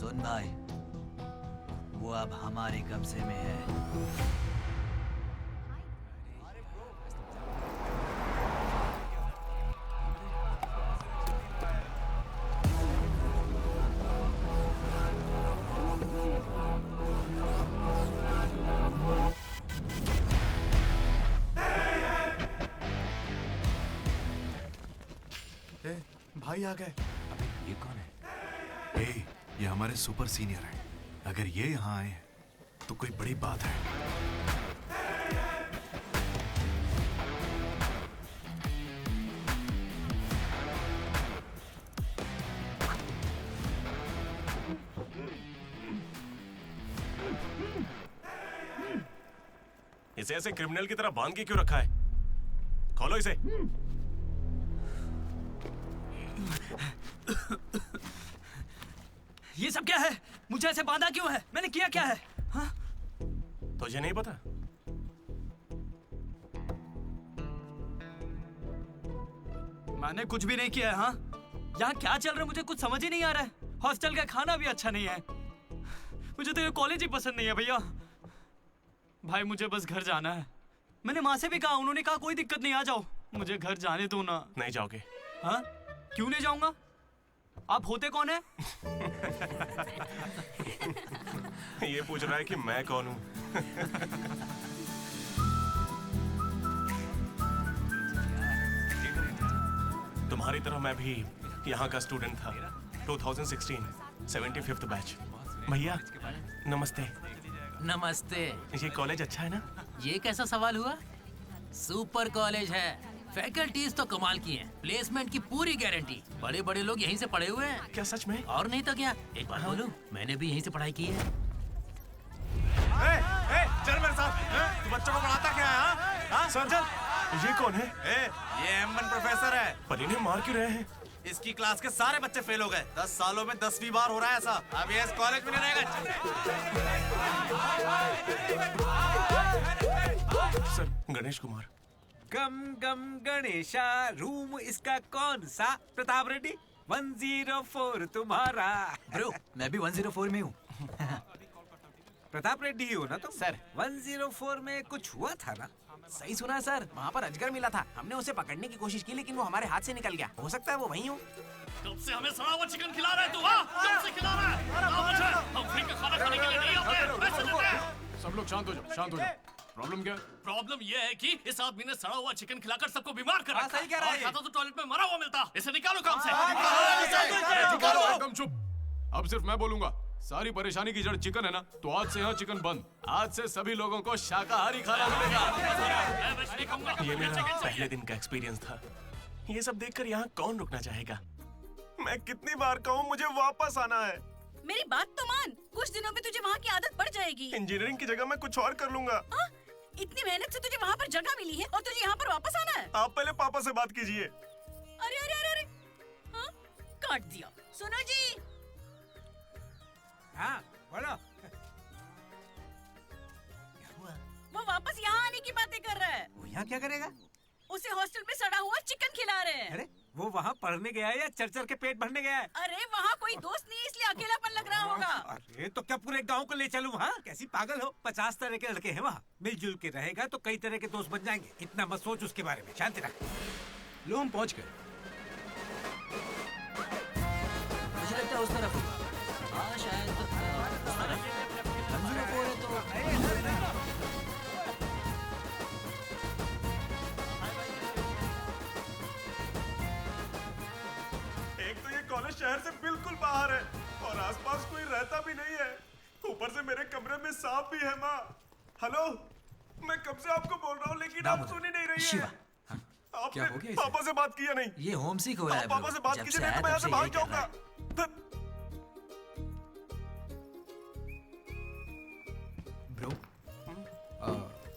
सुन भाई, वो अब हमारे कब्जे में है। भाई आ गए। अबे ये कौन है? ये हमारे सुपर सीनियर हैं। अगर ये यहाँ आए तो कोई बड़ी बात है। इसे ऐसे क्रिमिनल की तरह बांध के क्यों रखा है? खोलो इसे। ये सब क्या है? मुझे ऐसे बांधा क्यों है? मैंने किया क्या है? हाँ? तुझे नहीं पता? मैंने कुछ भी नहीं किया है। हाँ? यहाँ क्या चल रहा है मुझे कुछ समझ ही नहीं आ रहा है। हॉस्टल का खाना भी अच्छा नहीं है। मुझे तो ये कॉलेज ही पसंद नहीं है भैया। भाई मुझे बस घर जाना है। मैंने माँ से भी कहा, उन्होंने कहा कोई दिक्कत नहीं, आ जाओ। मुझे घर जाने दो ना। नहीं जाओगे? हाँ? क्यों नहीं जाऊंगा? आप होते कौन है? ये पूछ रहा है कि मैं कौन हूँ। तुम्हारी तरह मैं भी यहाँ का स्टूडेंट था। 2016 75th बैच। भैया नमस्ते। नमस्ते। ये कॉलेज अच्छा है ना? ये कैसा सवाल हुआ? सुपर कॉलेज है। फैकल्टीज तो कमाल की हैं। प्लेसमेंट की पूरी गारंटी। बड़े बड़े लोग यहीं से पढ़े हुए हैं। क्या सच में? और नहीं तो क्या। एक बात बोलूं, मैंने भी यहीं से पढ़ाई की है। चल मेरे साथ। तू बच्चों को पढ़ाता क्या है? हाँ? सर चल। ये कौन है? ये M1 प्रोफेसर है। पर इन्हें मार क्यों रहे हैं? इसकी क्लास के सारे बच्चे फेल हो गए। 10 सालों में 10वीं बार हो रहा है ऐसा। अब ये इस कॉलेज में नहीं रहेगा। सर गणेश कुमार। गम गम गणेशा। रूम इसका कौन सा? प्रताप रेड्डी। 104 तुम्हारा। ब्रो मैं भी 104 में हूँ। प्रताप रेड्डी ही हो ना तुम? सर। 104 में कुछ हुआ था ना? सही सुना है सर, वहाँ पर अजगर मिला था। हमने उसे पकड़ने की कोशिश की लेकिन वो हमारे हाथ से निकल गया। हो सकता है वो वहीं हो। कब से हमें सड़ा हुआ चिकन खिला रहा है तू? हाँ, कब से खिला रहा है? ना मुझे, हम फ्री का खाना खाने के लिए नहीं आते, पैसे देते हैं। सब लोग शांत हो जाओ, शांत हो जाओ। प्रॉब्लम क्या है? प्रॉब्लम ये है कि इस आदमी ने सड़ा हुआ चिकन खिलाकर सबको बीमार कर हाँ, रखा सही कह रहा है और ये। खाता तो टॉयलेट में मरा हुआ मिलता। इसे निकालो काम से। एकदम चुप। अब सिर्फ मैं बोलूंगा। सारी परेशानी की जड़ चिकन है ना, तो आज से यहाँ चिकन बंद। आज से सभी लोगों को शाकाहारी खाना मिलेगा। मैं वैसे नहीं कहूंगा। ये मेरा पहले दिन का एक्सपीरियंस था। ये सब देखकर यहाँ कौन रुकना चाहेगा? मैं कितनी बार कहूँ मुझे वापस आना है। मेरी बात तो मान, कुछ दिनों में तुझे वहाँ की आदत पड़ जाएगी। इंजीनियरिंग की जगह मैं कुछ और कर लूंगा। हाँ? इतनी मेहनत से तुझे वहाँ पर जगह मिली है और तुझे यहाँ पर वापस आना है? आप पहले पापा से बात कीजिए। अरे अरे अरे अरे, हाँ? काट दिया। सुनो जी, हाँ बोलो। वो वापस यहाँ आने की बातें कर रहा है। वो यहाँ क्या करेगा? उसे हॉस्टल में सड़ा हुआ चिकन खिला रहे हैं। अरे वो वहाँ पढ़ने गया है या चर के पेट भरने गया है? अरे वहाँ कोई दोस्त नहीं है इसलिए अकेलापन लग रहा होगा। अरे तो क्या पूरे गांव को ले चलूं? हाँ कैसी पागल हो? 50 तरह के लड़के हैं वहाँ। मिलजुल के रहेगा तो कई तरह के दोस्त बन जाएंगे। इतना मत सोच उसके बारे में, शांति रख। लो हम पहुँच गए। मुझे लगता है उस तरफ होगा। हाँ शायद उस तरफ। 104 है तो एक तो ये कॉलेज शहर से बिल्कुल बाहर है और आसपास कोई रहता भी नहीं है। ऊपर से मेरे कमरे में सांप भी है। माँ हेलो, मैं कब से आपको बोल रहा हूँ लेकिन आप सुन ही नहीं रही है। शिवा, आपने क्या हो गया इसे? पापा से बात किया नहीं? ये होम सिक हो रहा है आप पापा ब्रो। से बात जब कीजिए से नहीं तो आया मैं यहाँ तब से से भाग यही कर रहा जाऊंगा। है। ब्रो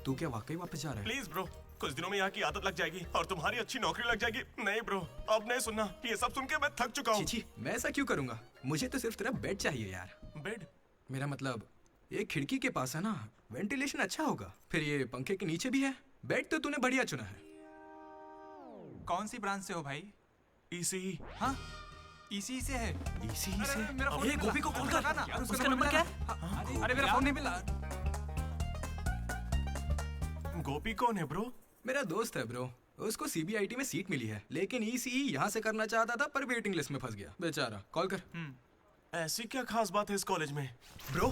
तू क्या वाकई वापस जा रहा है? प्लीज ब्रो, कुछ दिनों में यहाँ की आदत लग जाएगी और तुम्हारी अच्छी नौकरी लग जाएगी। नहीं ब्रो, अब नहीं सुनना। ये सब सुन के मैं थक चुका हूँ। छी, मैं ऐसा क्यों करूंगा? मुझे तो सिर्फ तेरा बेड चाहिए यार। बेड? मेरा मतलब ये खिड़की के पास है ना, वेंटिलेशन अच्छा होगा। फिर ये पंखे के नीचे भी है। बेड तो तूने बढ़िया चुना है। कौन सी ब्रांच से हो भाई? ईसी। हाँ इसी से है। इसी से ये गोपी को कॉल कर ना। उसका नंबर क्या है? अरे मेरा फोन नहीं मिला। गोपी कौन है ब्रो? मेरा दोस्त है ब्रो। उसको सीबीआईटी में सीट मिली है लेकिन ईसीई यहाँ से करना चाहता था पर वेटिंग लिस्ट में फंस गया बेचारा। कॉल कर। ऐसी क्या खास बात है इस कॉलेज में? ब्रो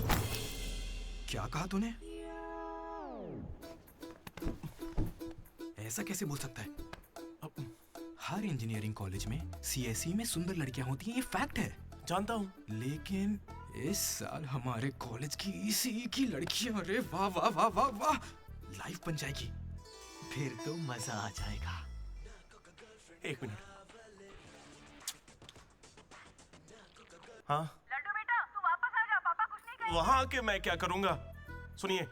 क्या कहा तूने? ऐसा कैसे बोल सकता है? हर इंजीनियरिंग कॉलेज में सीएसई में सुंदर लड़कियां होती हैं, ये फैक्ट है। जानता हूँ। लेकिन इस साल हमारे कॉलेज की ईसीई की लड़कियां, अरे वाह वाह वाह वाह वाह, लाइफ बन जाएगी। फिर तो मजा आ जाएगा। एक मिनट। हाँ लड्डू बेटा तू वापस आ जा, पापा कुछ नहीं करेंगे। वहाँ आके मैं क्या करूँगा? सुनिए,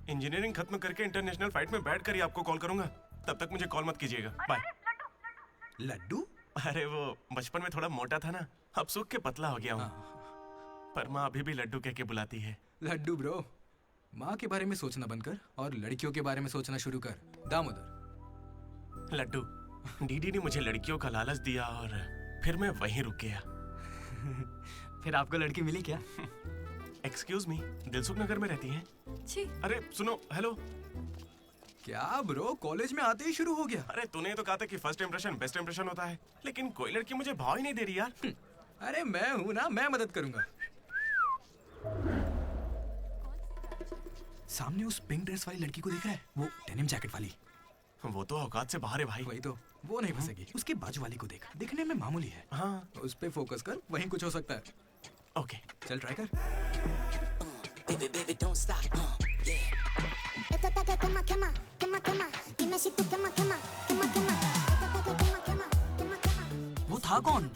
इंजीनियरिंग खत्म करके इंटरनेशनल फ्लाइट में बैठकर ही आपको कॉल करूँगा। तब तक मुझे कॉल मत कीजिएगा। बाय। लड्डू? अरे वो बचपन में थोड़ा मोटा था ना, अब सूख के पतला हो गया हूँ। पर माँ अभी भी लड्डू कह के बुलाती है। लड्डू ब्रो, माँ के बारे में सोचना बंद कर और लड़कियों के बारे में सोचना शुरू कर। दामोदर। लड्डू, डीडी ने मुझे लड़कियों का लालच दिया और फिर मैं वहीं रुक गया। फिर आपको लड़की मिली क्या? एक्सक्यूज मी, दिलसुख नगर में रहती हैं? अरे सुनो, हेलो। क्या ब्रो, कॉलेज में आते ही शुरू हो गया? अरे तूने तो कहा था कि फर्स्ट इंप्रेशन बेस्ट इंप्रेशन होता है, लेकिन कोई लड़की मुझे भाव ही नहीं दे रही यार। अरे मैं हूं ना, मैं मदद करूंगा। सामने उस पिंक ड्रेस वाली लड़की को देख रहा है? वो डेनिम जैकेट वाली। वो तो औकात से बाहर है भाई। वही तो, वो नहीं फंसेगी। उसके बाजू वाली को देख, दिखने में मामूली है। हाँ, उस पे फोकस कर, वहीं कुछ हो सकता है। ओके चल ट्राई कर। वो था कौन?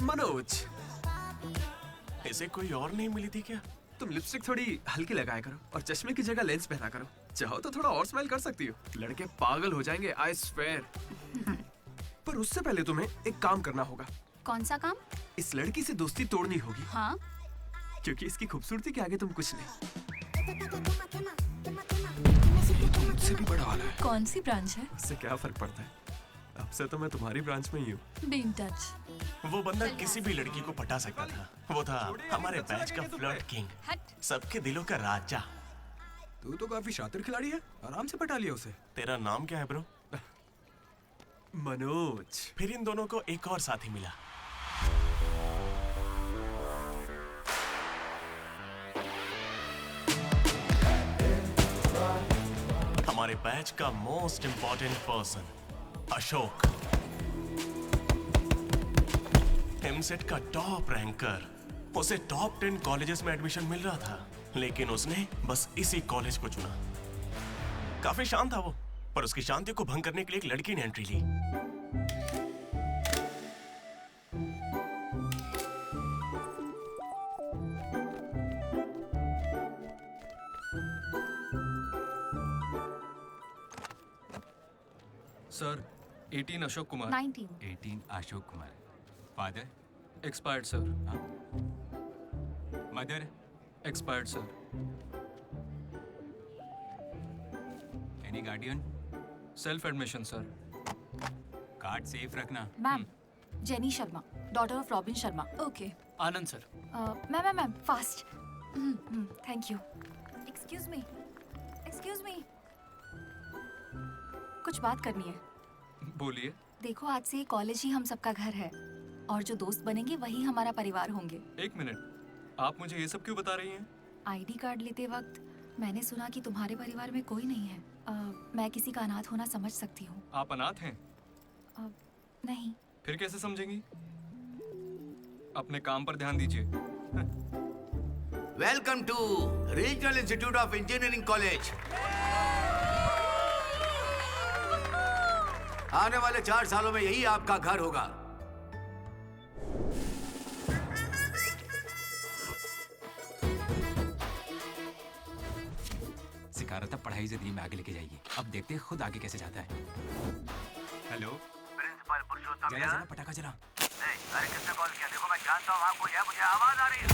मनोज, इसे कोई और नहीं मिली थी क्या? तुम लिपस्टिक थोड़ी हल्की लगाया करो और चश्मे की जगह लेंस पहना करो। चाहो तो थोड़ा और स्माइल कर सकती हो, लड़के पागल हो जाएंगे, आई स्वेयर। पर उससे पहले तुम्हें एक काम करना होगा। कौन सा काम? इस लड़की से दोस्ती तोड़नी होगी। हाँ क्योंकि इसकी खूबसूरती के आगे तुम कुछ नहीं। ये तो मुझसे भी बड़ा वाला है। कौन सी ब्रांच है? इससे क्या फर्क पड़ता है? अब से तो मैं तुम्हारी ब्रांच में ही हूँ। Be in touch. वो बंदा किसी भी लड़की को पटा सकता था। वो था हमारे बैच का फ्लर्ट किंग, सबके दिलों का राजा। तू तो काफी शातिर खिलाड़ी है, आराम से पटा लिया उसे। तेरा नाम क्या है ब्रो? मनोज। फिर इन दोनों को एक और साथी मिला। हमारे बैच का most important person Ashok, EAMCET का टॉप रैंकर। उसे टॉप 10 कॉलेजेस में एडमिशन मिल रहा था, लेकिन उसने बस इसी कॉलेज को चुना। काफी शांत था वो, पर उसकी शांति को भंग करने के लिए एक लड़की ने एंट्री ली। Sir 18 Ashok Kumar. 18 Ashok Kumar. Father? Expired sir. Mother? Expired sir. Any guardian? Self admission sir. Card safe रखना। Ma'am, Jenny Sharma, daughter of Robin Sharma. Okay. Anand sir. Ma'am fast. Thank you. Excuse me, कुछ बात करनी है। बोलिए। देखो, आज से कॉलेज ही हम सबका घर है और जो दोस्त बनेंगे वही हमारा परिवार होंगे। एक मिनट, आप मुझे ये सब क्यों बता रही हैं? आईडी कार्ड लेते वक्त मैंने सुना कि तुम्हारे परिवार में कोई नहीं है। मैं किसी का अनाथ होना समझ सकती हूँ। आप अनाथ हैं? नहीं। फिर कैसे समझेंगी? अपने काम पर ध्यान दीजिए। Welcome to regional institute of engineering college. आने वाले 4 सालों में यही आपका घर होगा। सिखा रहा था पढ़ाई से में आगे लेके जाइए। अब देखते हैं खुद आगे कैसे जाता है। हेलो प्रिंसिपल पुरुषोत्तम। जला पटाखा जला। अरे किसने कॉल किया? देखो मैं जानता हूँ आपको, मुझे आवाज आ रही है।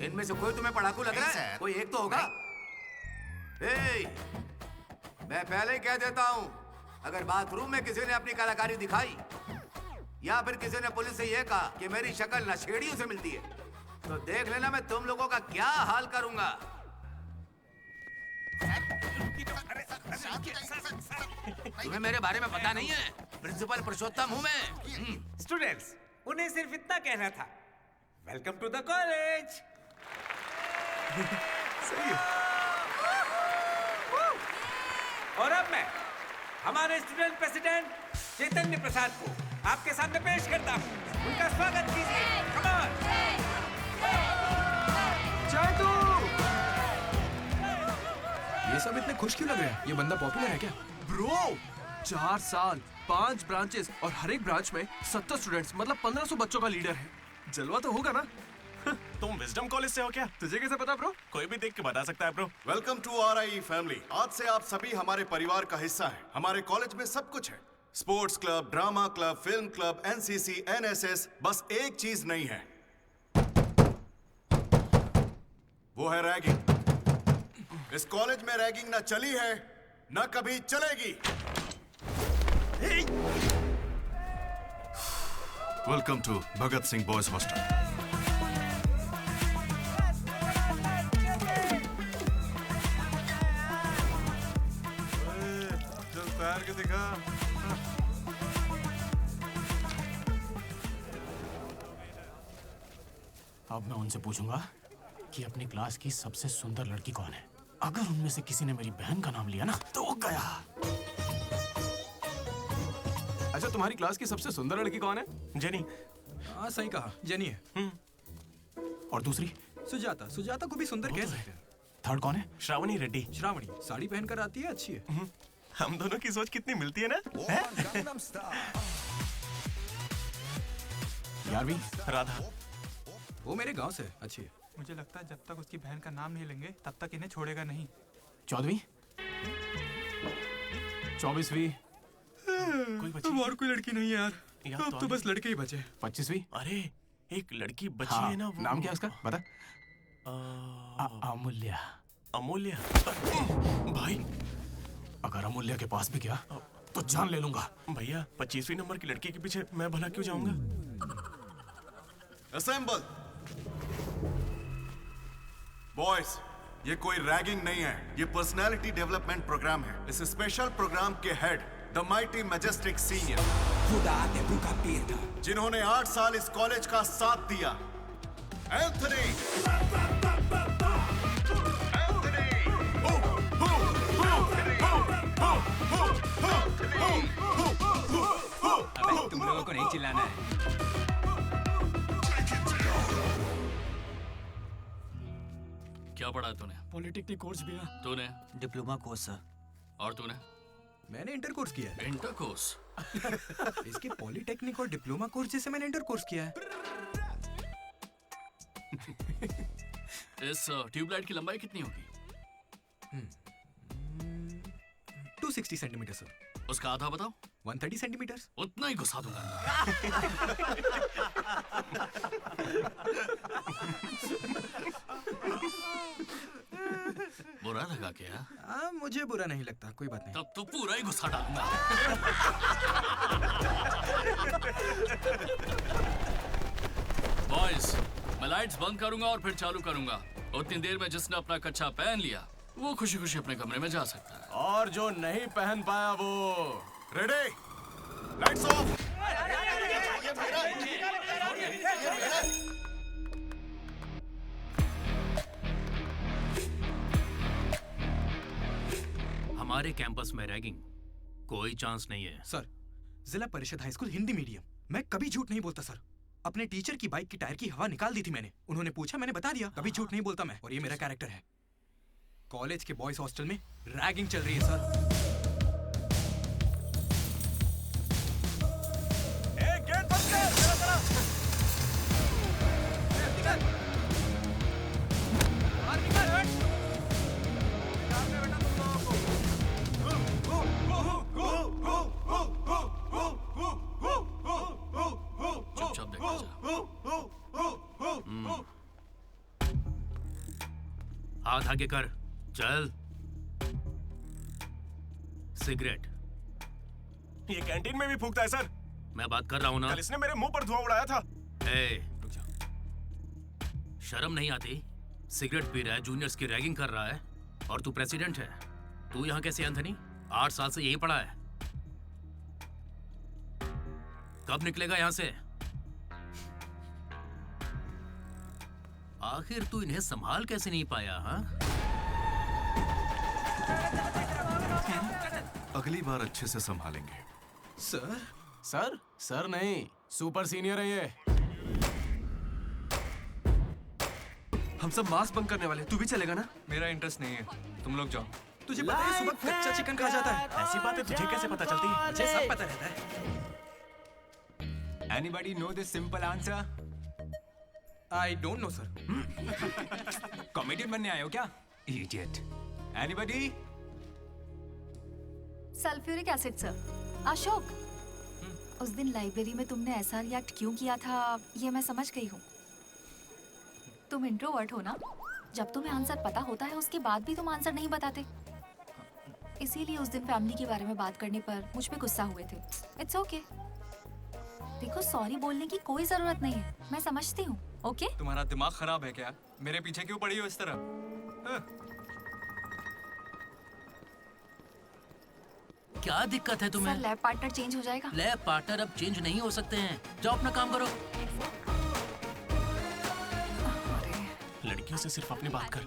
इनमें से कोई तुम्हें पढ़ाकू लग रहा है? कोई एक तो होगा। मैं पहले ही कह देता हूँ, अगर बाथरूम में किसी ने अपनी कलाकारी दिखाई या फिर किसी ने पुलिस से यह कहा कि मेरी शक्ल नशेड़ियों से मिलती है, तो देख लेना मैं तुम लोगों का क्या हाल करूंगा। तुम्हें मेरे बारे में पता नहीं है? प्रिंसिपल पुरुषोत्तम हूँ मैं। स्टूडेंट्स, उन्हें सिर्फ इतना कहना था, वेलकम टू द कॉलेज। सही है। और अब मैं हमारे स्टूडेंट प्रेसिडेंट चैतन्य प्रसाद को आपके सामने पेश करता हूँ। उनका स्वागत कीजिए। Come on. चैतू! ये सब इतने खुश क्यों लग रहे हैं? ये बंदा पॉपुलर है क्या? ब्रो, 4 साल, 5 ब्रांचेस और हर एक ब्रांच में 70 स्टूडेंट्स, मतलब 1500 बच्चों का लीडर है। जलवा तो होगा ना? तुम विजडम कॉलेज से हो क्या? तुझे कैसे पता ब्रो? कोई भी देख के बता सकता है bro. Welcome to RIE family. आज से आप सभी हमारे परिवार का हिस्सा हैं। हमारे कॉलेज में सब कुछ है, sports club, drama club, film club, NCC, NSS। बस एक चीज नहीं है, वो है रैगिंग। इस कॉलेज में रैगिंग ना चली है, ना कभी चलेगी। Welcome to Bhagat Singh boys hostel. तैयार के दिखा। अब मैं उनसे पूछूंगा कि अपनी क्लास की सबसे सुंदर लड़की कौन है। अगर उनमें से किसी ने मेरी बहन का नाम लिया ना तो वो गया। अच्छा, तुम्हारी क्लास की सबसे सुंदर लड़की कौन है? जेनी। हाँ, सही कहा, जेनी है। और दूसरी? सुजाता। सुजाता को भी सुंदर कह सकते हैं। थर्ड कौन है? श्रावणी रेड्डी। श्रावणी साड़ी पहनकर आती है, अच्छी है। हम दोनों की सोच कितनी मिलती है ना? यारवी? राधा। वो मेरे गांव से, अच्छी है। मुझे लगता है जब तक उसकी बहन का नाम नहीं लेंगे तब तक इन्हें छोड़ेगा नहीं। 14वीं? 24वीं? और कोई लड़की नहीं है यार। अब तो बस लड़के ही बचे। 25वीं? अरे एक लड़की बची है ना, वो नाम क्या उसका बता? अमूल्य। अमूल्य? भाई अगर अमूल्य के पास भी गया तो जान ले लूंगा। भैया 25वीं नंबर की लड़की के पीछे मैं भला क्यों जाऊंगा? असेंबल। बॉयज, ये कोई रैगिंग नहीं है, ये पर्सनालिटी डेवलपमेंट प्रोग्राम है। इस स्पेशल प्रोग्राम के head the mighty majestic senior, जिन्होंने 8 साल इस कॉलेज का साथ दिया, एंथनी। अबे तुम लोगों को नहीं चिल्लाना है। क्या पढ़ा है तूने? पॉलिटेक्निक कोर्स भी है। तूने? Diploma course sir. और तूने? मैंने इंटर कोर्स किया है। Inter course? इसके पॉलिटेक्निक और डिप्लोमा कोर्स जैसे मैंने इंटर कोर्स किया है। इस ट्यूबलाइट की लंबाई कितनी होगी? 260 सेंटीमीटर सर। उसका आधा बताओ। 130 सेंटीमीटर। उतना ही घुसा दूंगा। बुरा लगा क्या? मुझे बुरा नहीं लगता, कोई बात नहीं। तब तो पूरा ही गुस्सा डालूंगा। बॉयज, मैं लाइट्स बंद करूंगा और फिर चालू करूंगा। उतनी देर में जिसने अपना कच्छा पहन लिया वो खुशी खुशी अपने कमरे में जा सकता है। और जो नहीं पहन पाया वो रेडी, लाइट्स ऑफ। हमारे कैंपस में रैगिंग कोई चांस नहीं है। सर, जिला परिषद हाई स्कूल हिंदी मीडियम, मैं कभी झूठ नहीं बोलता सर। अपने टीचर की बाइक की टायर की हवा निकाल दी थी मैंने। उन्होंने पूछा, मैंने बता दिया। कभी झूठ नहीं बोलता मैं, और ये मेरा कैरेक्टर है। कॉलेज के बॉयज हॉस्टल में रैगिंग चल रही है सर। गेट बंद कर, चला चला। चुपचाप देखता जा। हाथ आगे कर, चल। सिगरेट ये कैंटीन में भी फूकता है सर। मैं बात कर रहा हूं ना। कल इसने मेरे मुंह पर धुआं उड़ाया था। शर्म नहीं आती? सिगरेट पी रहा है, जूनियर्स की रैगिंग कर रहा है, और तू प्रेसिडेंट है। तू यहाँ कैसे एंथनी? 8 साल से यही पढ़ा है। कब निकलेगा यहाँ से? आखिर तू इन्हें संभाल कैसे नहीं पाया? हाँ, अगली बार अच्छे से संभालेंगे। सर? सर? सर नहीं, सुपर सीनियर है ये। हम सब मास्क बंक करने वाले, तू भी चलेगा ना? मेरा इंटरेस्ट नहीं है, तुम लोग जाओ। तुझे पता है सुबह कच्चा चिकन खा जाता है? ऐसी बातें तुझे कैसे पता चलती है? मुझे सब पता रहता है। Anybody know this simple answer? I don't know sir. Comedian बनने आए हो क्या? Idiot. Anybody? Sulphuric acid sir. Ashok, उस दिन लाइब्रेरी में तुमने ऐसा रिएक्ट क्यों किया था ये मैं समझ गई हूँ। तुम इंट्रोवर्ट हो ना? जब तुम्हें आंसर पता होता है उसके बाद भी तुम आंसर नहीं बताते। इसीलिए उस दिन फैमिली के बारे में बात करने पर मुझ पे गुस्सा हुए थे। It's okay. देखो, सॉरी बोलने की कोई जरूरत नहीं है, मैं समझती हूँ। ओके? तुम्हारा दिमाग खराब है क्या? मेरे पीछे क्यों पड़ी हो इस तरह? क्या दिक्कत है तुम्हें? सर, लैब पार्टनर चेंज हो जाएगा। लैब पार्टनर अब चेंज नहीं हो सकते हैं। जाओ अपना काम करो। लड़कियों से सिर्फ अपनी बात कर।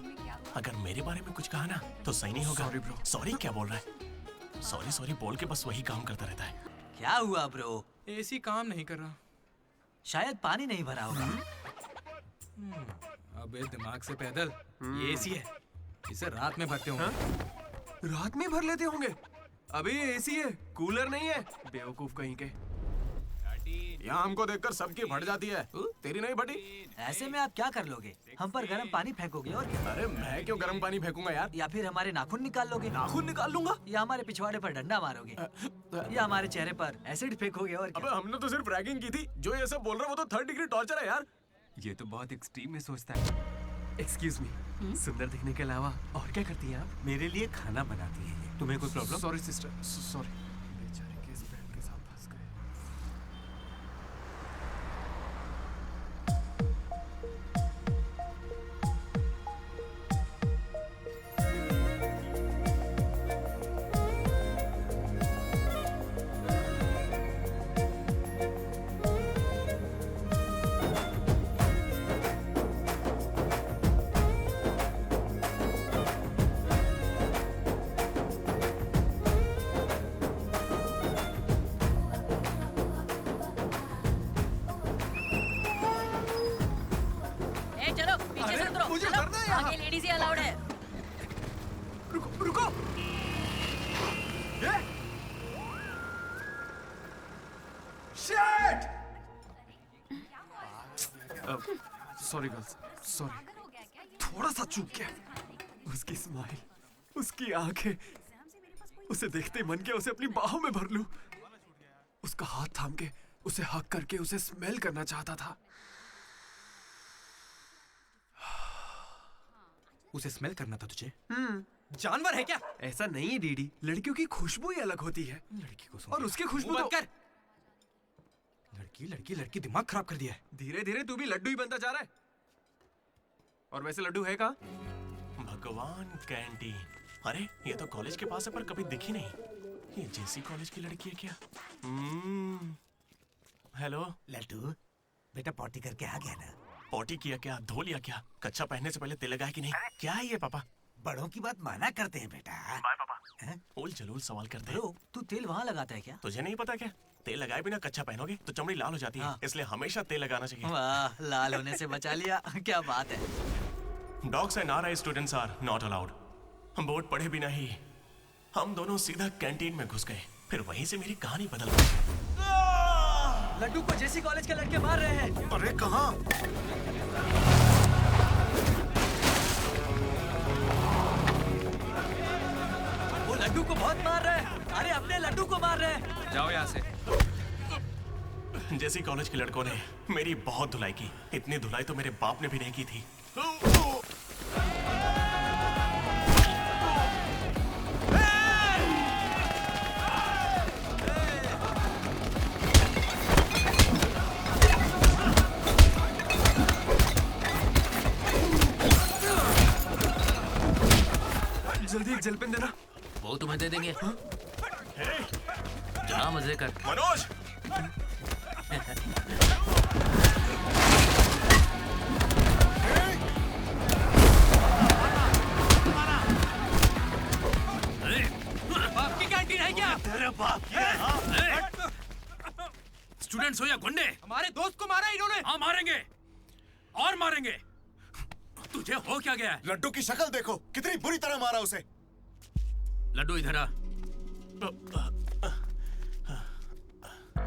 अगर मेरे बारे में कुछ कहा ना तो सही नहीं होगा। Sorry bro. सॉरी क्या बोल रहा है? सॉरी सॉरी बोल के बस वही काम करता रहता है। क्या हुआ ब्रो? एसी काम नहीं कर रहा। शायद पानी नहीं भरा होगा। अबे दिमाग से पैदल, ये एसी है, इसे रात में भरते होंगे। रात में भर लेते होंगे? अबे ये एसी है, कूलर नहीं है। बेवकूफ कहीं के। यहाँ हमको देखकर सबकी फट जाती है, तेरी नहीं फटी? ऐसे में आप क्या कर लोगे? हम पर गर्म पानी फेंकोगे और क्या? अरे मैं क्यों गर्म पानी फेंकूंगा यार? या फिर हमारे नाखून निकाल लोगे? नाखून निकाल लूंगा? या हमारे पिछवाड़े पर डंडा मारोगे? या हमारे चेहरे पर एसिड फेंकोगे और क्या? अबे हमने तो सिर्फ रैगिंग की थी। जो ये सब बोल रहा है वो तो 3rd डिग्री टॉर्चर है यार। ये तो बहुत एक्सट्रीम में सोचता है। Excuse me. सुंदर दिखने के अलावा और क्या करती हैं आप? मेरे लिए खाना बनाती है। तुम्हें कोई प्रॉब्लम? Sorry sister, sorry. बेचारे किस बहन के साथ फंस गए। ए चलो पीछे से उतरो। मुझे चलो, डरना है यहाँ। आगे लेडीज ही अलाउड है। रुको रुको। ये शिट! Sorry girls, sorry. थोड़ा सा चूक गया। उसकी स्माइल, उसकी आंखें, उसे देखते ही मन किया उसे अपनी बाहों में भर लूं। उसका हाथ थाम के उसे हक करके उसे स्मेल करना चाहता था। उसे स्मेल करना था तुझे? जानवर है क्या? ऐसा नहीं है डीडी, लड़कियों की खुशबू ही अलग होती है। लड़की को और उसकी खुशबू मुंह तो... बंद कर। लड़की लड़की लड़की दिमाग खराब कर दिया है। धीरे धीरे तू भी लड्डू ही बनता जा रहा है। और वैसे लड्डू है कहाँ? भगवान, कैंटीन। अरे ये तो कॉलेज के पास है पर कभी दिखी नहीं। ये जेसी कॉलेज की लड़की है क्या? हेलो लड्डू, बेटा पॉटी करके आ गया ना? पॉटी किया क्या? धो लिया क्या? कच्चा पहनने से पहले तेल लगाया कि नहीं? क्या है ये पापा? बड़ों की बात माना करते हैं बेटा। बाय पापा। उल जलूल सवाल करते हैं। तू तेल वहाँ लगाता है क्या? तुझे नहीं पता क्या? तेल लगाए बिना कच्चा पहनोगे तो चमड़ी लाल हो जाती है। इसलिए हमेशा तेल लगाना चाहिए। वाह, लाल होने से बचा लिया। क्या बात है। Dogs and RI students are not allowed. हम बोर्ड पढ़े बिना ही हम दोनों सीधा कैंटीन में घुस गए। फिर वहीं से मेरी कहानी बदल गई। लड्डू को जेसी कॉलेज के लड़के मार रहे हैं। अरे कहाँ? वो लड्डू को बहुत मार रहे हैं। अरे अपने लड्डू को मार रहे हैं। जाओ यहाँ से। जेसी कॉलेज के लड़कों ने मेरी बहुत धुलाई की। इतनी धुलाई तो मेरे बाप ने भी नहीं की थी। जल्दी एक जेल पेन देना। वो तुम्हें दे देंगे। जा मजे कर। मनोज! बाप की कैंटीन है क्या? तेरे बाप की है, हाँ? स्टूडेंट्स हो या गुंडे? हमारे दोस्त को मारा इन्होंने। हाँ मारेंगे और मारेंगे। तुझे हो क्या गया है? लड्डू की शक्ल देखो, कितनी बुरी तरह मारा उसे। लड्डू इधर आ।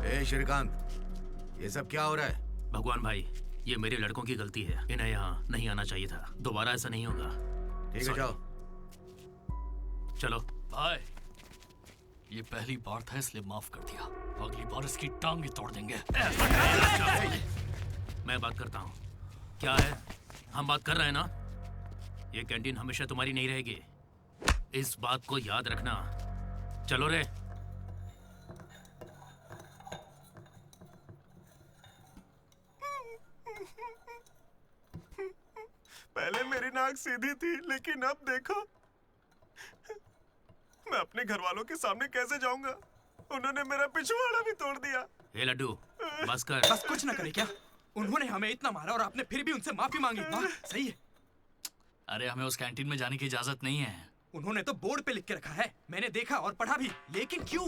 ए श्रीकांत, ये सब क्या हो रहा है? भगवान भाई, ये मेरे लड़कों की गलती है। इन्हें यहाँ नहीं आना चाहिए था। दोबारा ऐसा नहीं होगा। ठीक है, जाओ। चलो। भाई, ये पहली बार था इसलिए माफ कर दिया। अगली बार इसकी टांगे तोड़ देंगे। मैं बात करता हूँ। क्या है? हम बात कर रहे हैं ना? ये कैंटीन हमेशा तुम्हारी नहीं रहेगी। इस बात को याद रखना। चलो रे। पहले मेरी नाक सीधी थी, लेकिन अब देखो, मैं अपने घर वालों के सामने कैसे जाऊंगा? उन्होंने मेरा पिछवाड़ा भी तोड़ दिया। ए लड्डू, बस कर। बस कुछ ना करे क्या? उन्होंने हमें इतना मारा और आपने फिर भी उनसे माफी मांगी। वाह, सही है। अरे हमें उस कैंटीन में जाने की इजाजत नहीं है। उन्होंने तो बोर्ड पे लिख के रखा है, मैंने देखा और पढ़ा भी, लेकिन क्यों?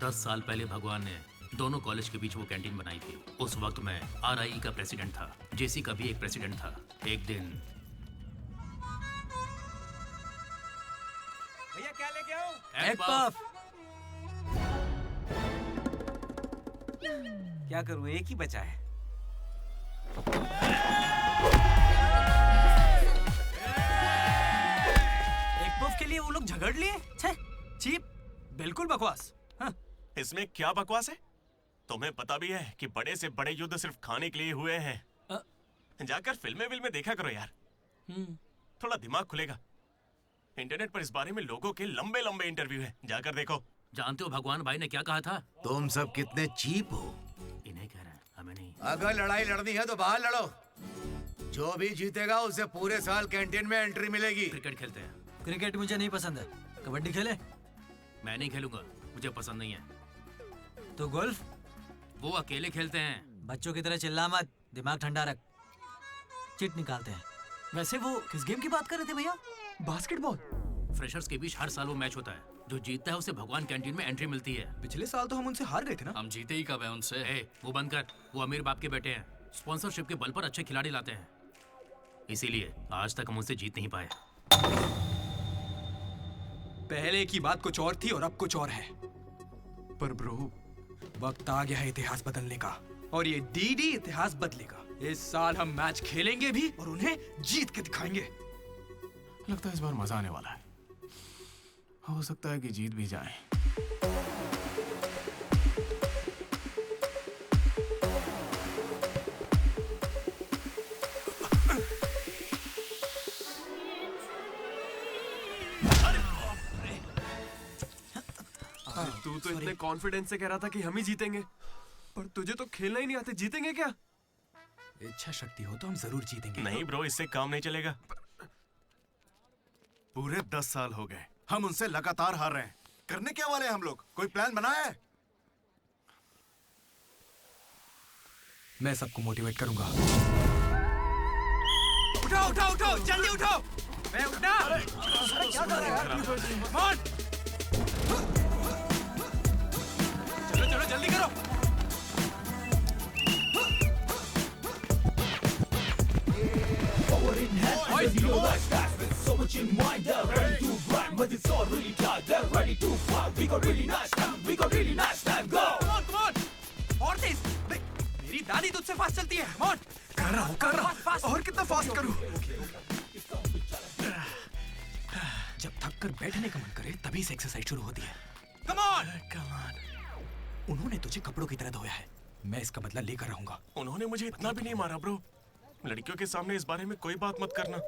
10 साल पहले भगवान ने दोनों कॉलेज के बीच वो कैंटीन बनाई थी। उस वक्त मैं आरआई का प्रेसिडेंट था। जेसी का भी एक प्रेसिडेंट था। एक दिन भैया क्या लेके आओ? Egg puff. क्या करूं, एक ही बचा है। एग पफ के लिए वो लोग झगड़ लिए। छे, चीप, बिल्कुल बकवास। हाँ। इसमें क्या बकवास है? तुम्हें पता भी है कि बड़े से बड़े युद्ध सिर्फ खाने के लिए हुए हैं। जाकर फिल्में देखा करो यार। थोड़ा दिमाग खुलेगा। इंटरनेट पर इस बारे में लोगों के लंबे लंबे इंटरव्यू हैं, जाकर देखो। जानते हो भगवान भाई ने क्या कहा था? तुम सब कितने चीप हो। इन्हें कह रहा है, हमें नहीं। अगर लड़ाई लड़नी है तो बाहर लड़ो। जो भी जीतेगा उसे पूरे साल कैंटीन में एंट्री मिलेगी। क्रिकेट खेलते हैं। क्रिकेट मुझे नहीं पसंद है। कबड्डी खेले? मैं नहीं खेलूंगा, मुझे पसंद नहीं है। तो गोल्फ? वो अकेले खेलते हैं। बच्चों की तरह चिल्ला मत, दिमाग ठंडा रख। चिट निकालते हैं। वैसे वो किस गेम की बात कर रहे थे भैया? बास्केटबॉल। फ्रेशर्स के बीच हर साल वो मैच होता है। जो जीतता है उसे भगवान कैंटीन में एंट्री मिलती है। पिछले साल तो हम उनसे हार गए थे ना। हम जीते ही कब है उनसे? वो बंद कर, वो अमीर बाप के बेटे हैं। स्पॉन्सरशिप के बल पर अच्छे खिलाड़ी लाते हैं, इसीलिए आज तक हम उनसे जीत नहीं पाए। पहले की बात कुछ और थी और अब कुछ और है। पर ब्रो, वक्त आ गया है इतिहास बदलने का, और ये डीडी इतिहास बदलेगा। इस साल हम मैच खेलेंगे भी और उन्हें जीत के दिखाएंगे। लगता है इस बार मजा आने वाला है। हो सकता है कि जीत भी जाए। तू तो इतने कॉन्फिडेंस से कह रहा था कि हम ही जीतेंगे, पर तुझे तो खेलना ही नहीं आते। जीतेंगे क्या? इच्छा शक्ति हो तो हम जरूर जीतेंगे। नहीं ब्रो, इससे काम नहीं चलेगा। पूरे 10 साल हो गए हम उनसे लगातार हार रहे हैं। करने क्या वाले हम लोग? कोई प्लान बनाया है? मैं सबको मोटिवेट करूंगा। उठो उठो उठो, जल्दी उठो। मैं उठना। क्या कर रहे हैं? चलो चलो जल्दी करो। मेरी दादी तुझसे फास्ट चलती है। कर रहा हूँ। और कितना फास्ट करूँ? जब थक कर बैठने का मन करे तभी से एक्सरसाइज शुरू होती है। Come on. उन्होंने तुझे कपड़ों की तरह धोया है, मैं इसका बदला लेकर रहूंगा। उन्होंने मुझे इतना भी नहीं मारा ब्रो। लड़कियों के सामने इस बारे में कोई बात मत करना।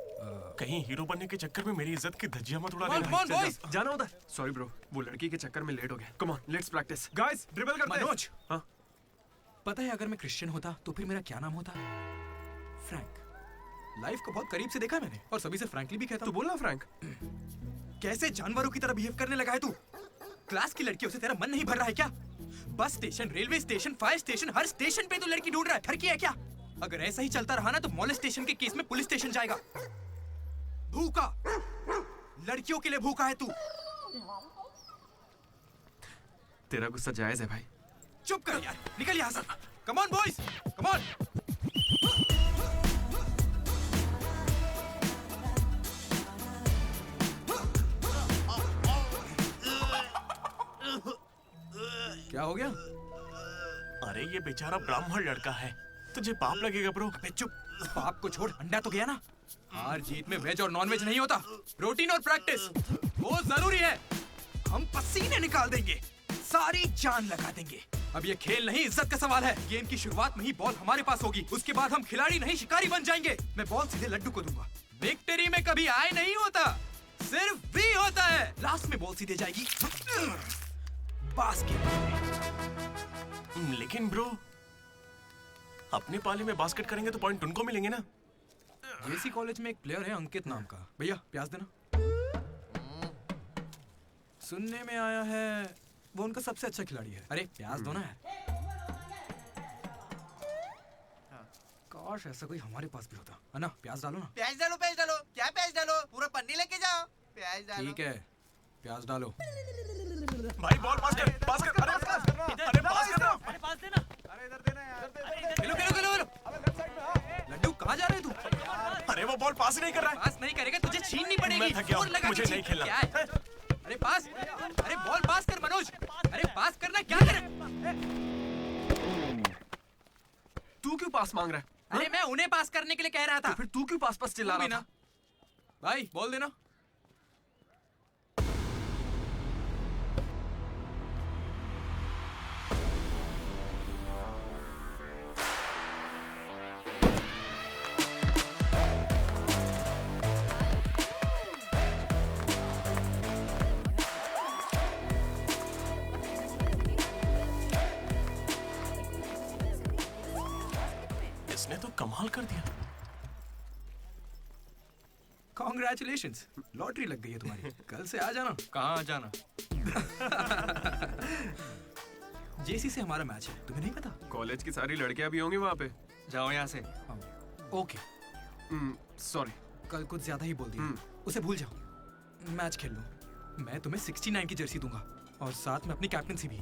कहीं हीरो बनने के चक्कर में मेरी इज्जत की धज्जियां मत उड़ा देना। जाना होता है। सॉरी ब्रो, वो लड़की के चक्कर में लेट हो गया। Come on, let's practice. Guys, dribble करते हैं। मनोज, हाँ? पता है अगर मैं क्रिश्चियन होता तो फिर मेरा क्या नाम होता? फ्रैंक। लाइफ को बहुत करीब से देखा मैंने, और सभी से फ्रैंकली भी कहता हूँ। तो बोलना फ्रैंक। कैसे जानवरों की तरह बिहेव करने लगा है तू? क्लास की लड़कियों से तेरा मन नहीं भर रहा है क्या? Bus station, railway station, fire station, हर स्टेशन पे तू लड़की ढूंढ रहा है। ठरकी है क्या? अगर ऐसा ही चलता रहा ना तो मोलेस्टेशन के केस में पुलिस स्टेशन जाएगा। भूखा, लड़कियों के लिए भूखा है तू। तेरा गुस्सा जायज है भाई। चुप कर यार, निकल यहाँ से। Come on boys, come on. क्या हो गया? अरे ये बेचारा ब्राह्मण लड़का है, तुझे पाप लगेगा ब्रो। अबे चुप, पाप को छोड़, अंडा तो गया ना। हार जीत में वेज और नॉन वेज नहीं होता, प्रोटीन और प्रैक्टिस वो जरूरी है। हम पसीने निकाल देंगे, सारी जान लगा देंगे। अब ये खेल नहीं, इज्जत का सवाल है। गेम की शुरुआत में ही बॉल हमारे पास होगी, उसके बाद हम खिलाड़ी नहीं शिकारी बन जाएंगे। मैं बॉल सीधे लड्डू को दूंगा। विक्ट्री में कभी आए नहीं होता, सिर्फ भी होता है। लास्ट में बॉल सीधे जाएगी बास्केट में। लेकिन ब्रो, अपने पाले में बास्केट करेंगे तो पॉइंट उनको मिलेंगे ना। जेसी कॉलेज में एक प्लेयर है अंकित नाम का। भैया प्याज देना। सुनने में आया है वो उनका सबसे अच्छा खिलाड़ी है। अरे प्याज दो ना यार। काश ऐसा कोई हमारे पास भी होता है ना। प्याज डालो ना। प्याज डालो, प्याज डालो। क्या प्याज डालो? पूरा पन्नी लेके जाओ। प्याज डालो। ठीक है, प्याज डालो। भाई बॉल पास कर, पास कर। अरे पास करना, अरे पास करना, अरे पास देना। अरे इधर देना यार। खेलो खेलो खेलो। लड्डू कहाँ जा रहे तू? अरे वो बॉल पास ही नहीं कर रहा है। पास नहीं करेगा तुझे छीननी पड़ेगी। मैं थक गया हूं, जोर लगा के मुझे नहीं छीन। खेलना। क्या है? अरे पास, अरे बॉल पास कर मनोज। अरे पास करना, क्या करे? तू क्यों पास मांग रहा है? अरे मैं उन्हें पास करने के लिए कह रहा था। तो फिर तू क्यों पास पास चिल्ला रहा था? भाई बोल देना। तो कमाल कर दिया। कॉन्ग्रेचुलेशंस, लॉटरी लग गई है तुम्हारी। कल से आ जाना। कहाँ आ जाना? जेसी से हमारा मैच है, तुम्हें नहीं पता? कॉलेज की सारी लड़कियां भी होंगी वहाँ पे। जाओ यहाँ से। ओके। सॉरी, कल कुछ ज्यादा ही बोल दिया। उसे भूल जाओ, मैच खेल लो। मैं तुम्हें 69 की जर्सी दूंगा और साथ में अपनी कैप्टनसी भी।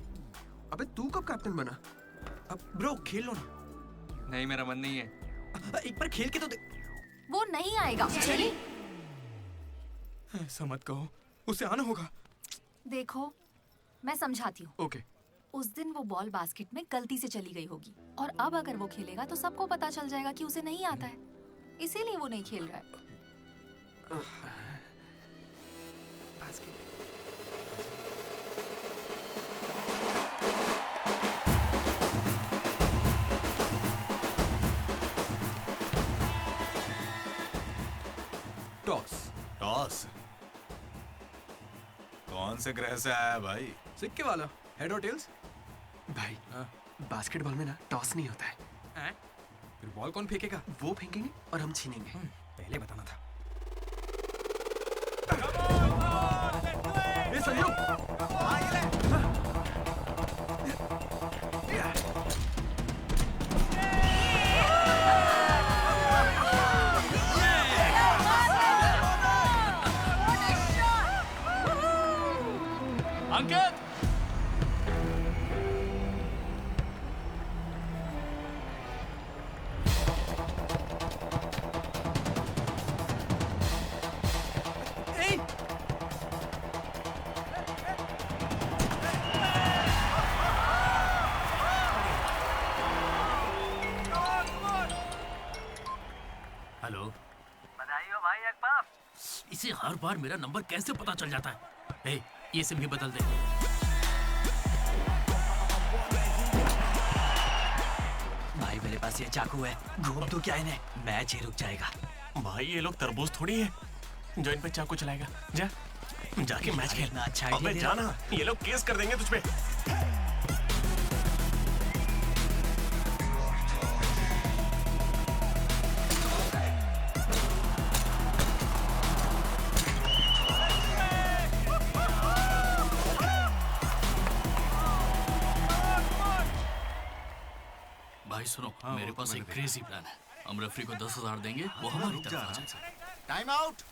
अबे तू कब कैप्टन बना? अब ब्रो खेल लो ना। नहीं, मेरा मन नहीं है। एक बार खेल के तो वो नहीं आएगा। ऐसा मत कहो, उसे आना होगा। देखो, मैं समझाती हूँ। ओके। उस दिन वो बॉल बास्केट में गलती से चली गई होगी और अब अगर वो खेलेगा तो सबको पता चल जाएगा कि उसे नहीं आता है, इसीलिए वो नहीं खेल रहा है। टॉस। टॉस? कौन से ग्रह से आया भाई? सिक्के वाला। हेड और टेल्स? भाई बास्केटबॉल में ना टॉस नहीं होता है। फिर बॉल कौन फेंकेगा? वो फेंकेंगे और हम छीनेंगे। पहले बताना था। ये संजू, अंकित, हेलो, बधाई हो भाई अकबर। इसे हर बार मेरा नंबर कैसे पता चल जाता है? ये सिम भी बदल दे। भाई मेरे पास ये चाकू है, घूम तो क्या इन्हें, मैच ही रुक जाएगा। भाई ये लोग तरबूज थोड़ी है जो इन पे चाकू चलाएगा। जा जाके मैच खेल। अच्छा अबे जाना, ये लोग केस कर देंगे तुझ पे। भाई सुनो, मेरे पास एक क्रेजी प्लान है। हम रेफरी को 10,000 देंगे, वो हमारी तरफ आ जाएगा। Time out.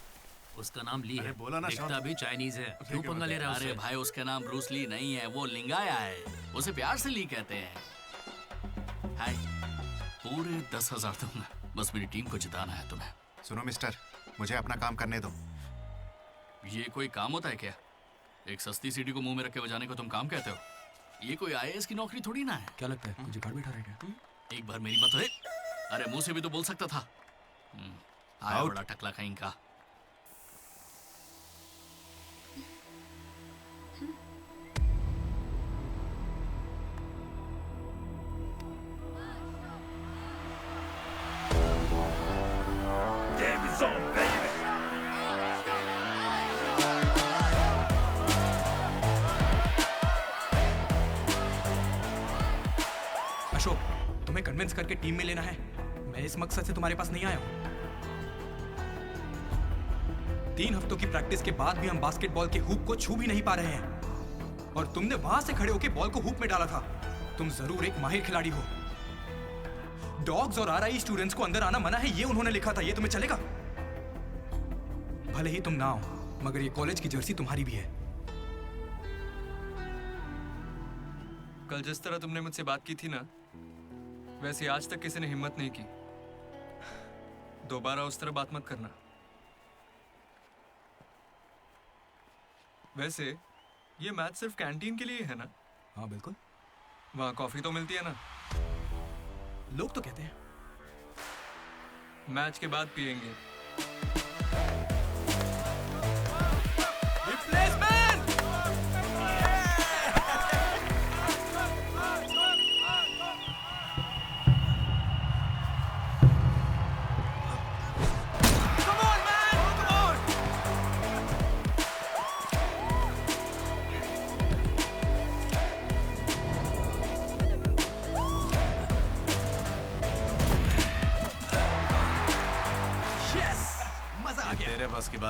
उसका नाम ली है, बोला ना, दिखता भी चाइनीज है। क्यों पंगा ले रहा है? अरे भाई, उसका नाम ब्रूस ली नहीं है, वो लिंगाया है। उसे प्यार से ली कहते हैं। हाय, पूरे 10,000 दूंगा, बस मेरी टीम को जिताना है तुम्हें। सुनो मिस्टर, मुझे अपना काम करने दो। ये कोई काम होता है क्या? एक सस्ती सीढ़ी को मुंह में रख के बजाने को तुम काम कहते हो? ये कोई IAS की नौकरी थोड़ी ना है। क्या लगता है मुझे घर बैठा रहेगा? एक बार मेरी बात है। अरे मुंह से भी तो बोल सकता था। आया बड़ा टकला कहीं का। अशोक, तुम्हें कन्विंस करके टीम में लेना है। मैं इस मकसद से तुम्हारे पास नहीं आया हूं। 3 हफ्तों की प्रैक्टिस के बाद भी हम बास्केटबॉल के हुप को छू भी नहीं पा रहे हैं और तुमने वहां से खड़े होकर बॉल को हुप में डाला था। तुम जरूर एक माहिर खिलाड़ी हो। डॉग्स और RI स्टूडेंट्स को अंदर आना मना है, ये उन्होंने लिखा था। ये तुम्हें चलेगा? भले ही तुम ना हो, मगर ये कॉलेज की जर्सी तुम्हारी भी है। कल जिस तरह तुमने मुझसे बात की थी ना, वैसे आज तक किसी ने हिम्मत नहीं की। दोबारा उस तरह बात मत करना। वैसे ये मैच सिर्फ कैंटीन के लिए है ना? हाँ बिल्कुल। वहाँ कॉफी तो मिलती है ना? लोग तो कहते हैं। मैच के बाद पियेंगे।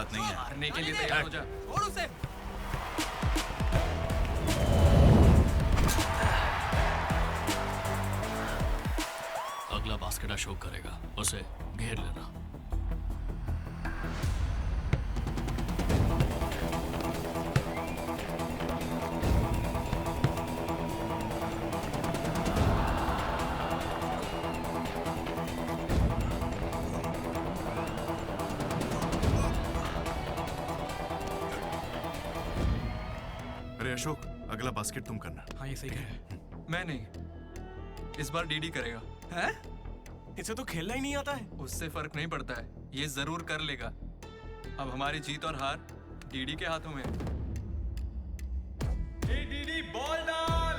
बात नहीं है। मारने के लिए तैयार हो जा। छोड़ उसे। अगला बास्केट अशोक करेगा, उसे घेर लेना। अरे अशोक, अगला बास्केट तुम करना। हाँ ये सही है। मैं नहीं, इस बार डीडी करेगा। हैं? इसे तो खेलना ही नहीं आता है। उससे फर्क नहीं पड़ता है, ये जरूर कर लेगा। अब हमारी जीत और हार डीडी के हाथों में है। डीडी बॉल डाल।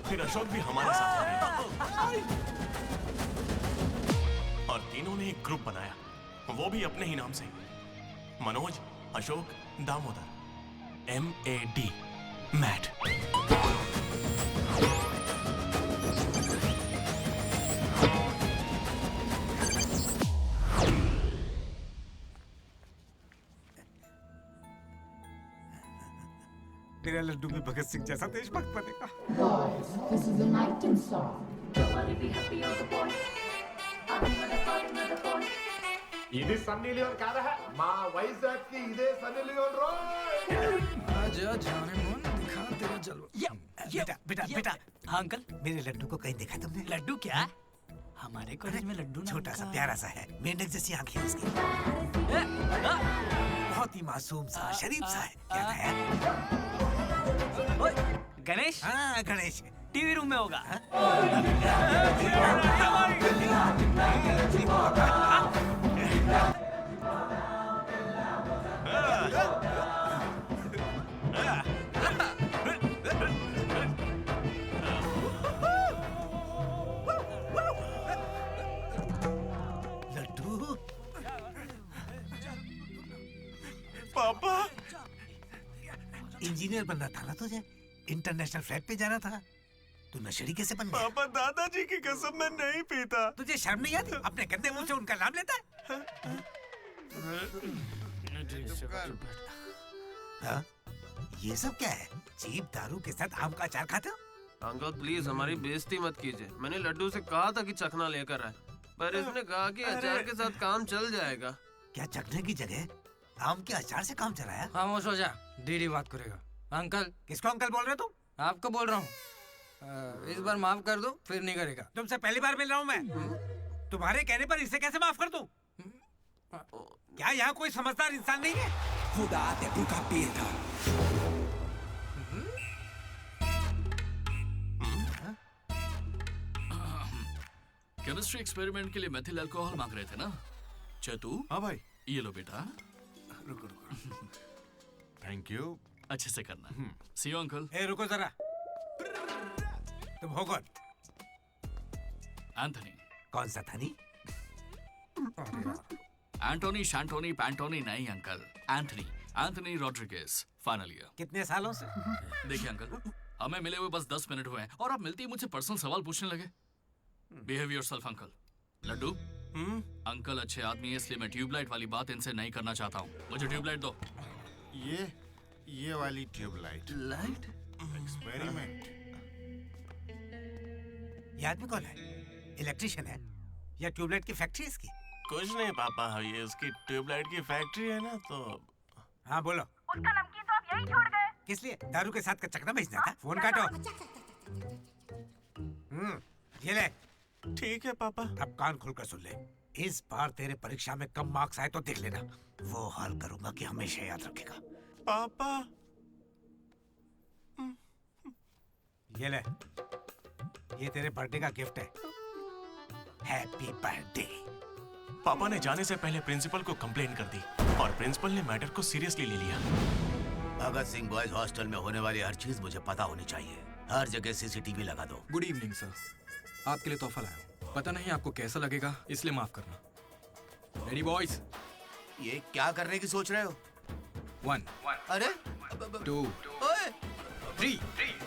फिर अशोक भी हमारे साथ आ गया और तीनों ने एक ग्रुप बनाया, वो भी अपने ही नाम से, मनोज, अशोक, दामोदर, MAD, मैट। मेरा लड्डू भी भगत सिंह जैसा देशभक्त बनेगा। Boys, this is a nightingale song. Nobody be happy on the boy. I'm gonna find another boy. ఇది సన్నీ లియోన్ కాదా మా వైజాగ్ కి ఇదే సన్నీ లియోన్ రోయ్ आजा जाने मन दिखा तेरा जलवा। बेटा बेटा बेटा। हाँ अंकल। मेरे लड्डू को कहीं देखा तुमने? लड्डू क्या? हमारे कॉलेज में लड्डू छोटा सा प्यारा सा है, मेंढक जैसी आंखें उसकी, बहुत ही मासूम सा शरीफ सा है। क्या है? गणेश? हाँ गणेश। टीवी रूम में होगा। लड्डू। पापा। इंजीनियर बनना था ना तुझे? इंटरनेशनल फ्लाइट पे जाना था? तू नशेड़ी कैसे बन गया? पापा दादाजी की कसम मैं नहीं पीता। तुझे शर्म नहीं आती? अपने गंदे मुंह से उनका नाम लेता है? हाँ? ये सब क्या है? चीप दारू के साथ आम का अचार खाते हो? अंकल प्लीज हमारी बेइज्जती मत कीजिए। मैंने लड्डू से कहा था कि चखना लेकर आए, पर इसने कहा कि अचार के साथ काम चल जाएगा। क्या चखने की जगह आम के अचार से काम चलाया? खामोश हो जा, डीडी बात करेगा। अंकल। किसको अंकल बोल रहे हो तुम? आपको बोल रहा हूँ। इस बार माफ कर दो, फिर नहीं करेगा। तुमसे पहली बार मिल रहा हूँ मैं। तुम्हारे कहने पर इसे कैसे माफ कर दूं? क्या यहाँ कोई समझदार इंसान नहीं है? खुदा ते भूखा पीर था। केमिस्ट्री एक्सपेरिमेंट के लिए मेथिल अल्कोहल मांग रहे थे ना चतु? हाँ भाई। ये लो बेटा। रुको थैंक यू। अच्छे से करना। सी यू अंकल। ए रुको जरा, तुम हो कौन? एंथनी। कौन सा थनी? एंटोनी शैंटोनी पैंटोनी नहीं uncle, Anthony, Anthony Rodriguez, final year. कितने सालों से? देखिए अंकल, हमें मिले हुए बस 10 मिनट हुए हैं और आप मिलते ही मुझसे पर्सनल सवाल पूछने लगे। Behave yourself uncle. Laddu, uncle अच्छे आदमी है इसलिए मैं ट्यूबलाइट वाली बात इनसे नहीं करना चाहता हूँ। मुझे ट्यूबलाइट दो। ये वाली ट्यूबलाइट। लाइट? एक्सपेरिमेंट। ये आदमी कौन है? इलेक्ट्रिशियन है या ट्यूबलाइट की फैक्ट्री इसकी? कुछ नहीं पापा, ये उसकी ट्यूबलाइट की फैक्ट्री है ना तो। हाँ बोलो। उसका नमकीन तो आप यही छोड़ गए। किस लिए? दारू के साथ का चकना भेजना था? फोन काटो। ये ले। ठीक है पापा। अब कान खोलकर सुन ले। इस बार तेरे परीक्षा में कम मार्क्स आए तो देख लेना, वो हाल करूंगा कि हमेशा याद रखेगा। पापा। ये ले, ये तेरे बर्थडे का गिफ्ट है। Happy birthday. पापा ने जाने से पहले प्रिंसिपल को कंप्लेंट कर दी और प्रिंसिपल ने मैटर को सीरियसली ले लिया। भगत सिंह बॉयज हॉस्टल में होने वाली हर चीज मुझे पता होनी चाहिए। हर जगह सीसीटीवी लगा दो। गुड इवनिंग सर, आपके लिए तोहफा लाया हूं। पता नहीं आपको कैसा लगेगा, इसलिए माफ करना। Ready boys? ये क्या करने की सोच रहे हो? 1 अरे 2 ओए 3।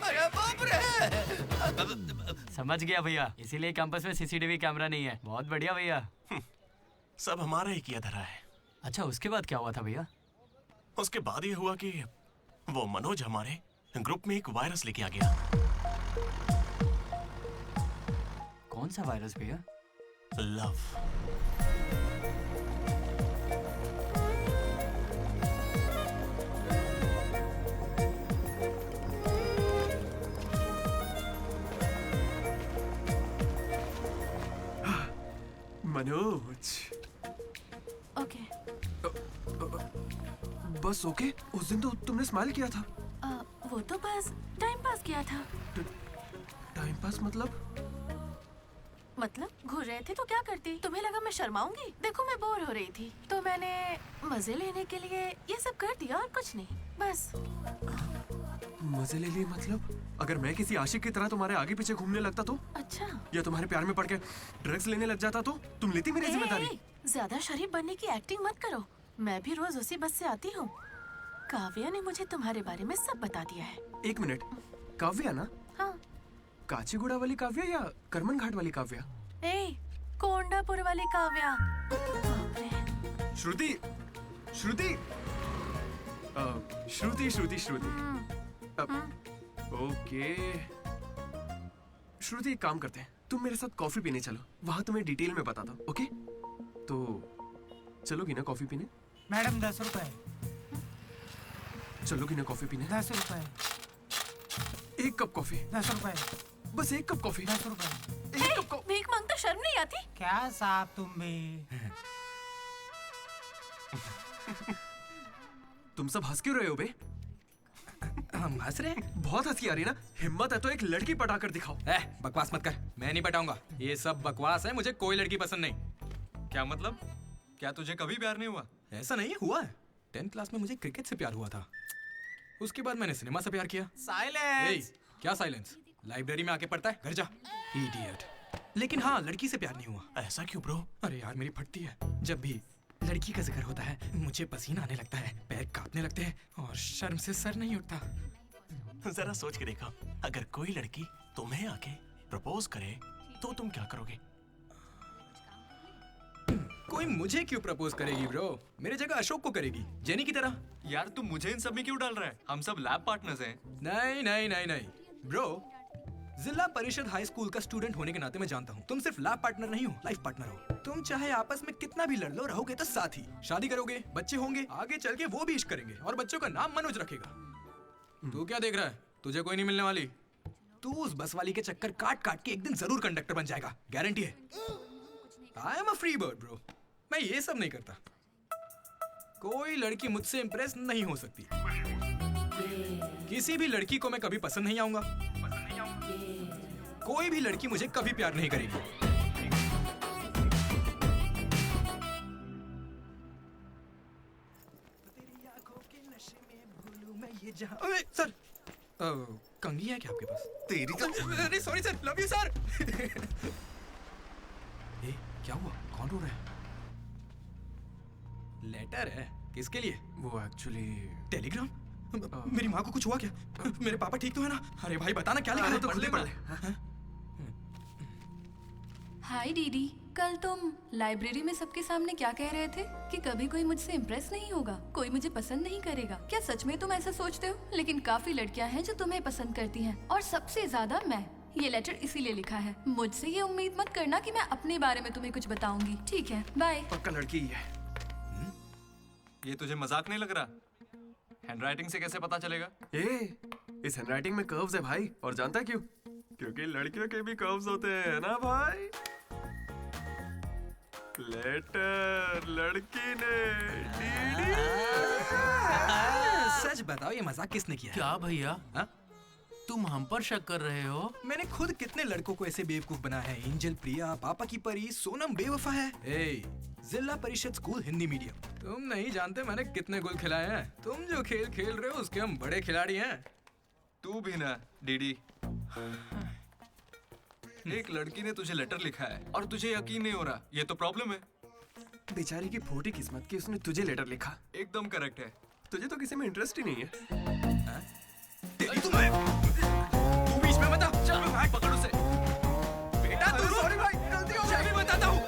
अरे बाप रे! समझ गया भैया, इसीलिए कैंपस में सीसीटीवी कैमरा नहीं है। बहुत बढ़िया भैया। सब हमारा ही किया धरा है। अच्छा, उसके बाद क्या हुआ था भैया? उसके बाद ये हुआ कि वो मनोज हमारे ग्रुप में एक वायरस लेके आ गया। कौन सा वायरस भैया? लव। मनोज। ओके। बस ओके? उस दिन तो तुमने स्माइल किया था। वो तो बस टाइम पास किया था। टाइम पास मतलब घूर रहे थे तो क्या करती? तुम्हें लगा मैं शर्माऊंगी? देखो मैं बोर हो रही थी तो मैंने मजे लेने के लिए ये सब कर दिया और कुछ नहीं, बस। मजे ले लिए मतलब? अगर मैं किसी आशिक की तरह तुम्हारे आगे पीछे घूमने लगता तो? अच्छा। या तुम्हारे प्यार में पड़ के ड्रग्स लेने लग जाता तो तुम लेती मेरी जिम्मेदारी? ज्यादा शरीफ बनने की एक्टिंग मत करो। मैं भी रोज उसी बस से आती हूँ। काव्या ने मुझे तुम्हारे बारे में सब बता दिया है। 1 मिनट, काव्या ना? हाँ। काचीगुड़ा वाली काव्या या करमन घाट वाली काव्या? कोंडापुर वाली काव्या। श्रुति, श्रुति, श्रुति, श्रुति, श्रुति। ओके श्रुति, एक काम करते हैं, तुम मेरे साथ कॉफी पीने चलो, वहां तुम्हें डिटेल में बताता हूँ। ओके? तो चलोगी ना कॉफी पीने? मैडम 10 रुपए। चलोगी ना कॉफी पीने? 10 रुपए। 1 कप कॉफी। 10 रुपए। बस 1 कप कॉफी। 10 रुपए। भीख मांगता शर्म नहीं आती? क्या साहब तुम भी? तुम सब हंस क्यों रहे हो बे? हम हंस रहे हैं? बहुत हंसी आ रही है ना? हिम्मत है तो एक लड़की पटा कर दिखाओ। बकवास मत कर, मैं नहीं पटाऊंगा। ये सब बकवास है, मुझे कोई लड़की पसंद नहीं। क्या मतलब? क्या तुझे कभी प्यार नहीं हुआ? ऐसा नहीं हुआ है। 10th क्लास में मुझे क्रिकेट से प्यार हुआ था। उसके बाद मैंने सिनेमा से प्यार किया। साइलेंस। क्या साइलेंस? लाइब्रेरी में आके पढ़ता है, घर जा। इडियट। लेकिन हाँ, लड़की से प्यार नहीं हुआ। ऐसा क्यों ब्रो? अरे यार, मेरी फटती है। जब भी लड़की का जिक्र होता है मुझे पसीना आने लगता है, पैर कांपने लगते हैं और शर्म से सर नहीं उठता। जरा सोच के देखो, अगर कोई लड़की तुम्हें आके प्रपोज करे तो तुम क्या करोगे? कोई मुझे क्यों प्रपोज करेगी ब्रो? मेरे जगह अशोक को करेगी, जेनी की तरह। यार तुम मुझे इन सब में क्यों डाल रहा है? हम सब लैब पार्टनर्स हैं। नहीं नहीं नहीं नहीं ब्रो, जिला परिषद हाई स्कूल का स्टूडेंट होने के नाते मैं जानता हूँ तुम सिर्फ लैब पार्टनर नहीं हो, लाइफ पार्टनर हो। तुम चाहे आपस में कितना भी लड़ लो, रहोगे तो साथ ही। शादी करोगे, बच्चे होंगे, आगे चल के वो भी इश्क करेंगे और बच्चों का नाम मनोज रखेगा। तू क्या देख रहा है? तुझे कोई नहीं मिलने वाली। तू उस बस वाली के चक्कर काट काट के एक दिन जरूर कंडक्टर बन जाएगा, गारंटी है। I am a free bird bro, मैं ये सब नहीं करता। कोई लड़की मुझसे इंप्रेस नहीं हो सकती। किसी भी लड़की को मैं kभी पसंद नहीं आऊंगा। कोई भी लड़की मुझे कभी प्यार नहीं करेगी। अबे सर, कंघी है क्या आपके पास? तेरी तो अरे sorry sir, love you sir. क्या हुआ? कौन रो रहा है? लेटर है, किसके लिए? वो एक्चुअली टेलीग्राम। मेरी माँ को कुछ हुआ क्या? मेरे पापा ठीक तो है ना? अरे भाई बताना क्या लिखा है? तो पढ़ ले। हाय दीदी, कल तुम लाइब्रेरी में सबके सामने क्या कह रहे थे कि कभी कोई मुझसे इम्प्रेस नहीं होगा, कोई मुझे पसंद नहीं करेगा। क्या सच में तुम ऐसा सोचते हो? लेकिन काफी लड़कियां हैं जो तुम्हें पसंद करती हैं और सबसे ज्यादा मैं। ये लेटर इसीलिए लिखा है। मुझसे ये उम्मीद मत करना कि मैं अपने बारे में तुम्हें कुछ बताऊंगी। ठीक है, बाय। पक्का लड़की ही है। ये तुझे मजाक नहीं लग रहा? हैंडराइटिंग से कैसे पता चलेगा? इस हैंडराइटिंग में कर्व्स है भाई, और जानता क्यों? क्योंकि लड़कियों के भी कर्व्स होते हैं ना भाई। लेटर लड़की ने सच बताओ, ये मजाक किसने किया? क्या भैया? तुम हम पर शक कर रहे हो? मैंने खुद कितने लड़कों को ऐसे बेवकूफ बनाया है। एंजल, प्रिया, पापा की परी, सोनम बेवफा है। जिला परिषद स्कूल हिंदी मीडियम। तुम नहीं जानते मैंने कितने गोल खिलाए हैं। तुम जो खेल खेल रहे हो उसके हम बड़े खिलाड़ी हैं। तू भी ना डीडी। एक लड़की ने तुझे लेटर लिखा है और तुझे यकीन नहीं हो रहा। ये तो प्रॉब्लम है। बेचारी की फूटी किस्मत कि उसने तुझे लेटर लिखा। एकदम करेक्ट है। तुझे तो किसी में इंटरेस्ट ही नहीं है। तू बीच में मत आ। चल भाई, पकड़ उसे। बेटा तू सॉरी भाई, गलती हो गई। मैं बताता हूँ।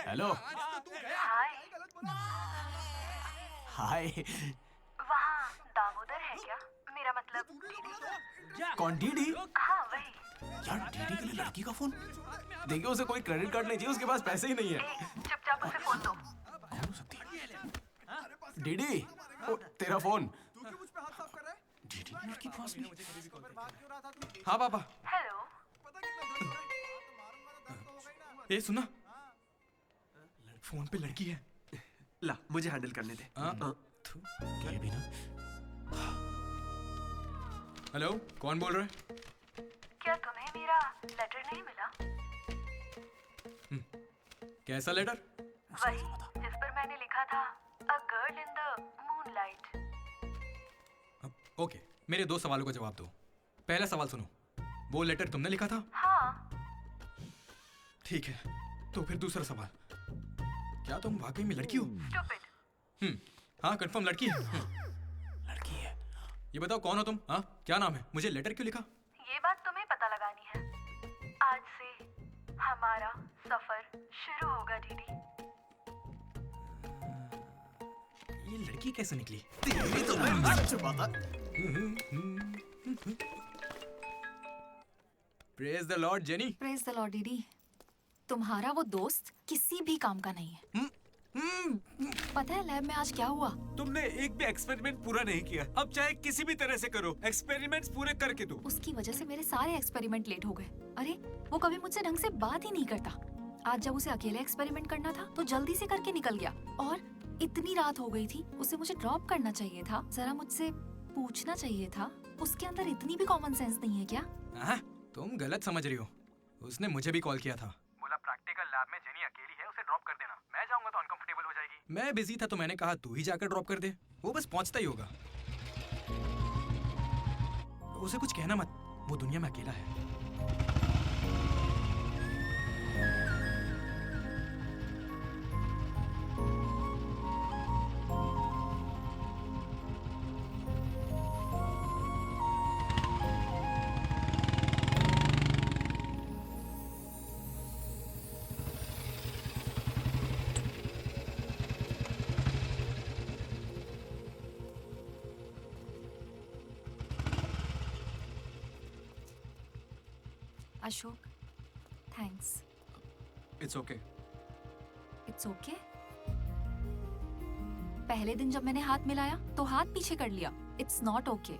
हेलो। हाय। वहाँ दामोदर है क्या? मेरा मतलब कौन? डीडी? हाँ वही। यार डीडी के लिए लड़की का फोन? देखिए उसे कोई क्रेडिट कार्ड नहीं चाहिए, उसके पास पैसे ही नहीं है। चुपचाप उसे फोन दो। कौन हो सकती है? डीडी, ओ, तेरा फोन। डीडी की लड़की पास में। हाँ पापा। हेलो। ए सुना, फोन पे लड़की है। ला मुझे हैंडल करने दे। ये भी ना। हेलो, कौन बोल रहा है? क्या तुम्हें मेरा लेटर नहीं मिला? कैसा लेटर? वही जिस पर मैंने लिखा था a girl in the moonlight. Okay, मेरे 2 सवालों का जवाब दो। पहला सवाल सुनो, वो लेटर तुमने लिखा था? हाँ। ठीक है, तो फिर दूसरा सवाल, क्या तुम वाकई में लड़की हो? Stupid। हाँ कंफर्म लड़की है। लड़की है। ये बताओ कौन हो तुम? हाँ क्या नाम है? मुझे लेटर क्यों लिखा? ये बात तुम्हें पता लगानी है। आज से हमारा सफर शुरू होगा डीडी। ये लड़की कैसे निकली? Praise the Lord jenny. Praise the Lord DD. तुम्हारा वो दोस्त किसी भी काम का नहीं है। पता है लैब में आज क्या हुआ? तुमने एक भी एक्सपेरिमेंट पूरा नहीं किया। अब चाहे किसी भी तरह से करो, एक्सपेरिमेंट्स पूरे करके दो। उसकी वजह से मेरे सारे एक्सपेरिमेंट लेट हो गए। अरे वो कभी मुझसे ढंग से बात ही नहीं करता। आज जब उसे अकेले एक्सपेरिमेंट करना था तो जल्दी से करके निकल गया। और इतनी रात हो गई थी, उसे मुझे ड्रॉप करना चाहिए था, जरा मुझसे पूछना चाहिए था। उसके अंदर इतनी भी कॉमन सेंस नहीं है क्या? तुम गलत समझ रही हो। उसने मुझे भी कॉल किया था। बोला प्रैक्टिकल लैब में जेनी अकेली है, उसे ड्रॉप कर देना। मैं जाऊंगा तो अनकंफर्टेबल हो जाएगी। मैं बिजी था तो मैंने कहा तू ही जाकर ड्रॉप कर दे, वो बस पहुंचता ही होगा। उसे कुछ कहना मत, वो दुनिया में अकेला है। Ashok, thanks. It's okay. It's okay. पहले दिन जब मैंने हाथ मिलाया तो हाथ पीछे कर लिया। It's not okay.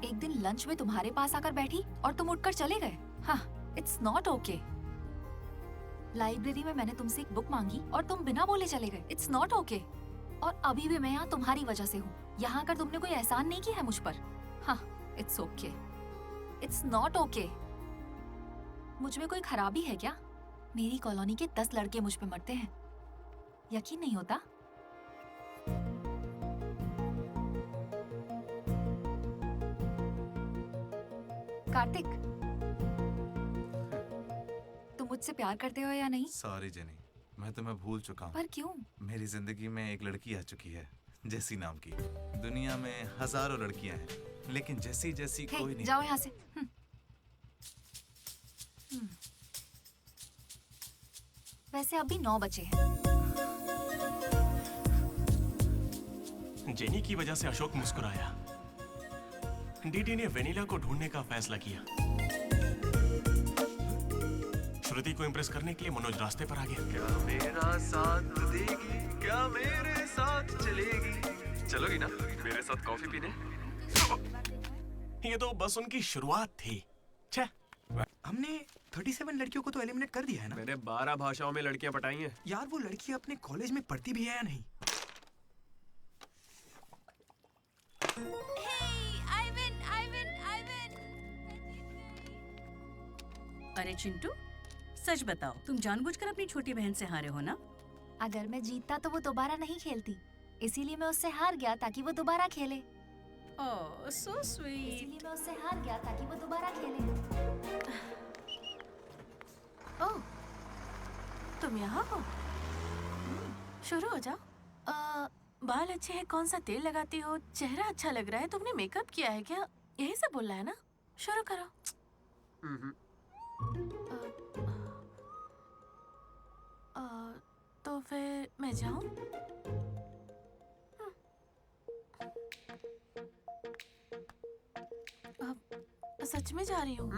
एक दिन लंच में तुम्हारे पास आकर बैठी और तुम उठकर चले गए। हाँ, इट्स नॉट ओके। लाइब्रेरी में मैंने तुमसे एक बुक मांगी और तुम बिना बोले चले गए। It's not okay. और अभी भी मैं यहाँ तुम्हारी वजह से हूँ। यहाँ आकर तुमने कोई एहसान नहीं किया है मुझ पर। हाँ, it's okay. It's not okay. मुझ में कोई खराबी है क्या? मेरी कॉलोनी के 10 लड़के मुझ पे मरते हैं, यकीन नहीं होता? कार्तिक, तुम मुझसे प्यार करते हो या नहीं? सॉरी जेनी, मैं तुम्हें भूल चुका हूँ। पर क्यों? मेरी जिंदगी में एक लड़की आ चुकी है, जेसी नाम की। दुनिया में हजारों लड़कियां हैं, लेकिन जैसी जैसी कोई नहीं। जाओ यहाँ से। वैसे अभी 9 बजे हैं। जेनी की वजह से अशोक मुस्कुराया। डीडी ने वेनिला को ढूंढने का फैसला किया। श्रुति को इम्प्रेस करने के लिए मनोज रास्ते पर आ गया। क्या मेरा साथ देगी, क्या मेरे साथ चलेगी? चलोगी ना मेरे साथ कॉफी पीने? ये तो बस उनकी शुरुआत थी। छे, हमने 37 लड़कियों को तो एलिमिनेट कर दिया है ना? मैंने 12 भाषाओं में लड़कियां पटाई हैं। यार वो लड़की अपने कॉलेज में पढ़ती भी है या नहीं? अरे चिंटू, सच बताओ, तुम जानबूझकर अपनी छोटी बहन से हारे हो ना? अगर मैं जीतता तो वो दोबारा नहीं खेलती, इसीलिए मैं उससे हार गया ताकि वो दोबारा खेले। ओह, सो स्वीट। इसीलिए मैं उससे हार गया ताकि वो दोबारा खेले। ओह, तुम यहाँ हो? शुरू हो जाओ। बाल अच्छे हैं, कौन सा तेल लगाती हो? चेहरा अच्छा लग रहा है, तुमने मेकअप किया है क्या? यही सब बोलना है ना? शुरू करो। तो फिर मैं जाऊं? सच में जा रही हूँ।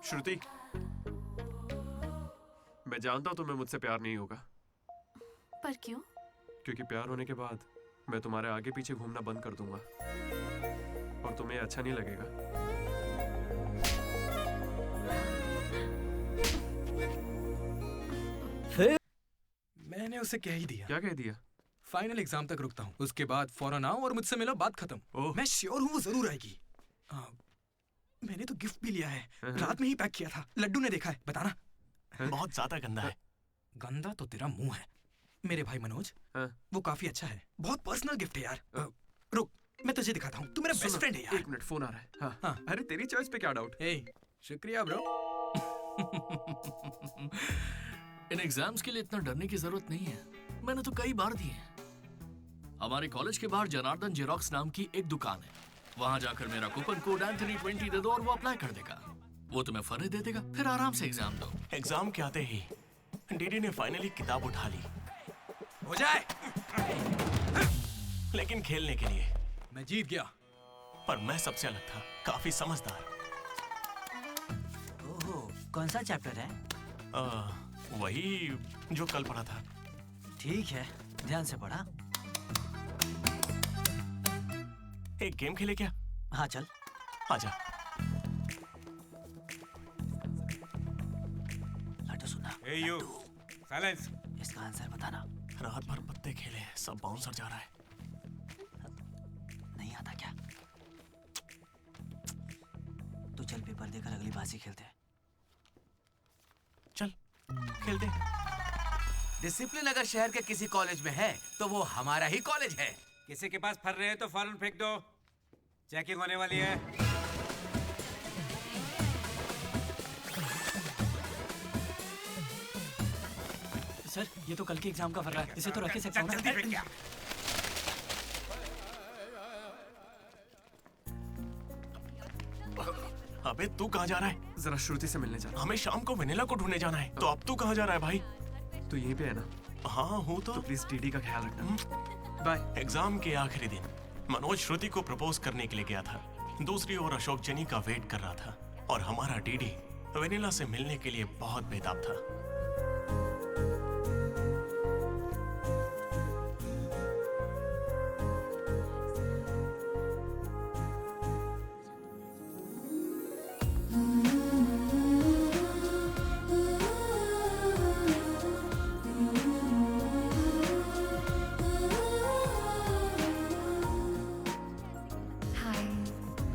श्रुति, मैं जानता हूँ तुम्हें मुझसे प्यार नहीं होगा, पर क्यों? क्योंकि प्यार होने के बाद मैं तुम्हारे आगे पीछे घूमना बंद कर दूंगा और तुम्हें अच्छा नहीं लगेगा। मैंने उसे कह ही दिया। क्या कह दिया? फाइनल एग्जाम तक रुकता हूँ, उसके बाद फौरन आओ और मुझसे मिलो, बात खत्म। मैं श्योर हूँ वो जरूर आएगी। मैंने तो गिफ्ट भी लिया है, रात में ही पैक किया था। लड्डू ने देखा है, बताना। बहुत ज्यादा गंदा है। गंदा तो तेरा मुंह है। मेरे भाई मनोज, वो काफी अच्छा है, बहुत पर्सनल गिफ्ट है यार। रुक, मैं तुझे दिखाता हूँ, तू मेरा बेस्ट फ्रेंड है यार। एक मिनट, फोन आ रहा है। हाँ। अरे तेरी चॉइस पे क्या डाउट? शुक्रिया ब्रो। इन एग्जाम्स के लिए इतना डरने की जरूरत नहीं है, मैंने तो कई बार दिए हैं। हमारे कॉलेज के बाहर जनार्दन जेरोक्स नाम की एक दुकान है, वहां जाकर मेरा कूपन कोड एंथनी 20 दे दो और वो अप्लाई कर देगा। वो तुम्हें फर्रे दे देगा, फिर आराम से एग्जाम दो। एग्जाम के आते ही डीडी ने फाइनली किताब उठा ली। हो जाए। लेकिन खेलने के लिए मैं जीत गया। पर मैं सबसे अलग था, काफी समझदार। ओहो, कौन सा चैप्टर है? वही जो कल पढ़ा था। ठीक है, ध्यान से पढ़ा। एक गेम खेले क्या? हाँ चल। आजा। लड्डू सुना। You silence. इसका आंसर बताना। रात भर पत्ते खेले, सब बाउंसर जा रहा है। नहीं आता क्या? तो चल पेपर देकर अगली बाजी खेलते हैं। चल खेलते। डिसिप्लिन अगर शहर के किसी कॉलेज में है तो वो हमारा ही कॉलेज है। किसी के पास फर रहे हैं तो फौरन फेंक दो, चेकिंग होने वाली है। सर, ये तो कल के एग्जाम का फर्रा है, इसे तो रख ही सकता हूं ना? जल्दी फेंक क्या? अबे तू कहाँ जा रहा है? जरा श्रुति से मिलने जा रहा हूं। हमें शाम को वेनिला को ढूंढने जाना है। तो अब तू कहाँ जा रहा है भाई? तो यहीं पे है ना? हाँ हूँ तो प्लीज डीडी का ख्याल रखना। बाय। एग्जाम के आखिरी दिन मनोज श्रुति को प्रपोज करने के लिए गया था। दूसरी ओर अशोक जेनी का वेट कर रहा था और हमारा डीडी वेनिला से मिलने के लिए बहुत बेताब था।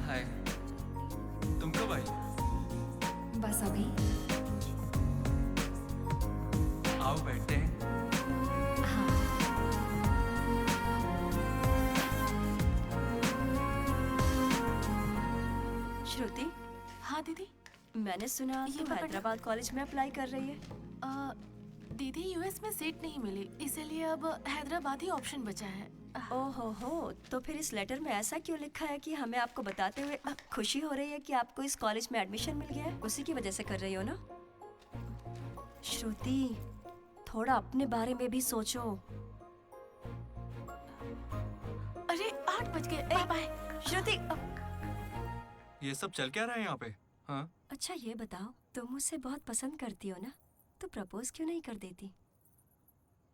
हाय। तुम कब आई? बस अभी। आओ बैठते हैं। श्रुति। हाँ दीदी। मैंने सुना ये तुम पकड़। हैदराबाद कॉलेज में अप्लाई कर रही है। दीदी यूएस में सीट नहीं मिली, इसीलिए अब हैदराबाद ही ऑप्शन बचा है। ओहो, तो फिर इस लेटर में ऐसा क्यों लिखा है कि हमें आपको बताते हुए खुशी हो रही है कि आपको इस कॉलेज में एडमिशन मिल गया है? उसी की वजह से कर रही हो ना? श्रुति, थोड़ा अपने बारे में भी सोचो। अरे 8 बज गए, बाय बाय। श्रुति, ये सब चल क्या रहा है यहाँ पे? हाँ? अच्छा ये बताओ, तुम मुझसे बहुत पसंद करती हो ना, तो प्रपोज क्यों नहीं कर देती?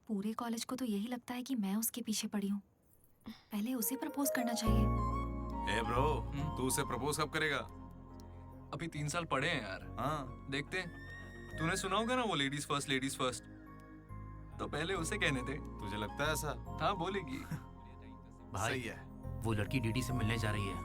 पूरे कॉलेज को तो यही लगता है कि मैं उसके पीछे पड़ी हूँ। पहले उसे प्रपोज करना चाहिए। ए ब्रो, तू उसे प्रपोज कब करेगा? अभी 3 साल पड़े हैं यार। हाँ देखते हैं। तूने सुना होगा ना वो लेडीज फर्स्ट। तो पहले उसे कहने दे। तुझे लगता है ऐसा? हाँ बोलेगी। भाई सही है। वो लड़की डीडी से मिलने जा रही है।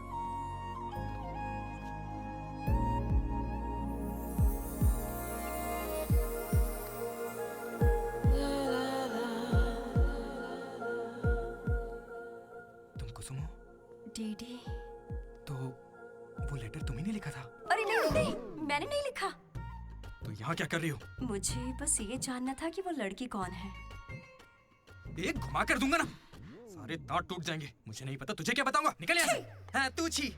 तुम कुसुम हो? डीडी। तो वो लेटर तुम्ही ने लिखा था? अरे नहीं नहीं, मैंने नहीं लिखा। तो यहाँ क्या कर रही हो? मुझे बस ये जानना था कि वो लड़की कौन है। एक घुमा कर दूंगा ना, सारे दांत टूट जाएंगे। मुझे नहीं पता, तुझे क्या बताऊंगा? निकल यहाँ से। हाँ तू छी।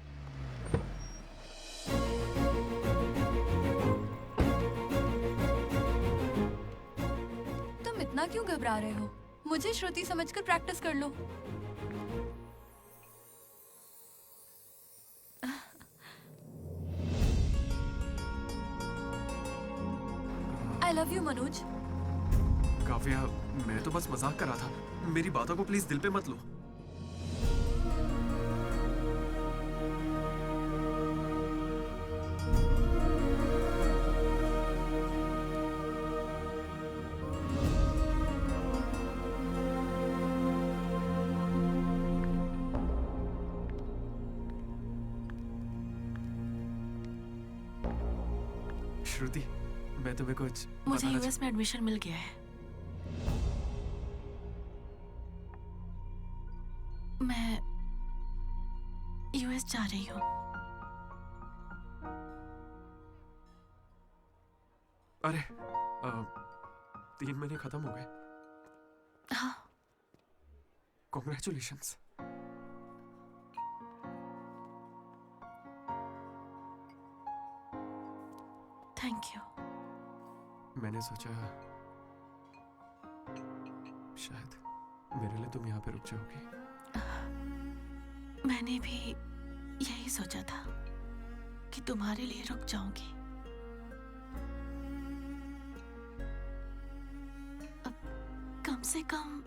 तुम इतना क्यों घबरा रहे हो? मुझे श्रुति समझकर प्रैक्टिस कर लो। I love you, Manoj. Kavya, मैं तो बस मजाक कर रहा था। मेरी बातों को प्लीज दिल पे मत लो। श्रुति, मैं तुम्हें कुछ मुझे यूएस में एडमिशन मिल गया है। मैं यूएस जा रही हूँ। अरे 3 महीने खत्म हो गए। हाँ। कॉन्ग्रेचुलेशंस। Thank you. मैंने सोचा शायद मेरे लिए तुम यहाँ पे रुक जाओगी। मैंने भी यही सोचा था कि तुम्हारे लिए रुक जाऊंगी। अब कम से कम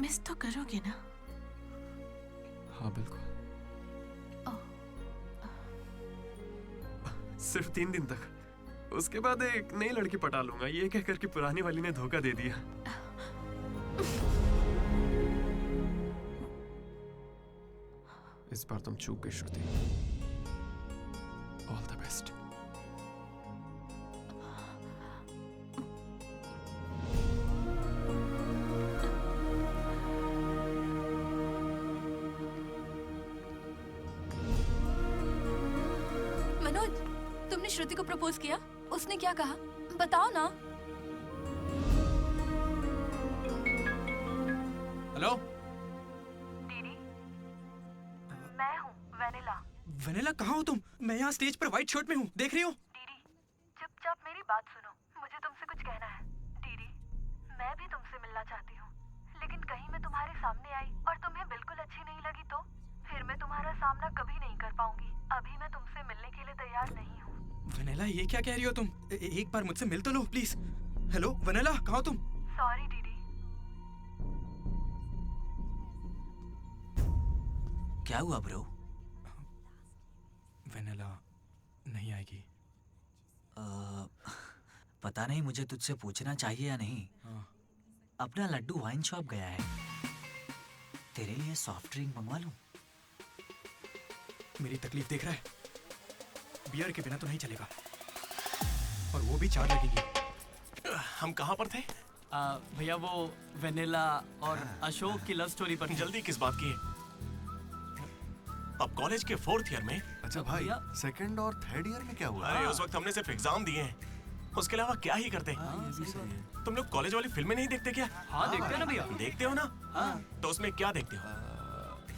मिस तो करोगे ना? हाँ बिल्कुल। सिर्फ 3 दिन तक, उसके बाद एक नई लड़की पटा लूंगा, ये कहकर कि पुरानी वाली ने धोखा दे दिया। इस बार तुम चूक गई Shruti. All the best. Manoj, तुमने श्रुति को प्रपोज किया? उसने क्या कहा? बताओ ना। हेलो। मैं हूँ वेनिला। वेनिला, कहाँ हो तुम? मैं यहाँ स्टेज पर व्हाइट शर्ट में हूँ, देख रही हो? डीडी, चुपचाप मेरी बात सुनो, मुझे तुमसे कुछ कहना है। डीडी, मैं भी तुमसे मिलना चाहती हूँ, लेकिन कहीं मैं तुम्हारे सामने आई और तुम्हें बिल्कुल अच्छी नहीं लगी तो फिर मैं तुम्हारा सामना कभी नहीं कर पाऊंगी। अभी मैं तुमसे मिलने के लिए तैयार नहीं हूँ। वेनिला, ये क्या कह रही हो तुम? एक बार मुझसे मिल तो लो प्लीज। हेलो वेनिला, कहाँ हो तुम? Sorry DD. क्या हुआ ब्रो? वेनिला नहीं आएगी। पता नहीं, मुझे तुझसे पूछना चाहिए या नहीं। अपना लड्डू वाइन शॉप गया है, तेरे लिए सॉफ्ट ड्रिंक मंगवा लूं? मेरी तकलीफ देख रहा है, बियर के बिना तो नहीं चलेगा, और वो भी 4 लगेगी। हम कहाँ पर थे? भैया वो वेनिला और अशोक की लव स्टोरी पर। जल्दी किस बात की है? अब कॉलेज के 4th ईयर में। अच्छा भाई, 2nd और 3rd ईयर में क्या हुआ? अरे उस वक्त हमने सिर्फ एग्जाम दिए हैं, उसके अलावा क्या ही करते हैं। तुम लोग कॉलेज वाली फिल्में नहीं देखते क्या? हाँ देखते हैं ना भैया। देखते हो ना? हाँ। तो उसमें क्या देखते हो?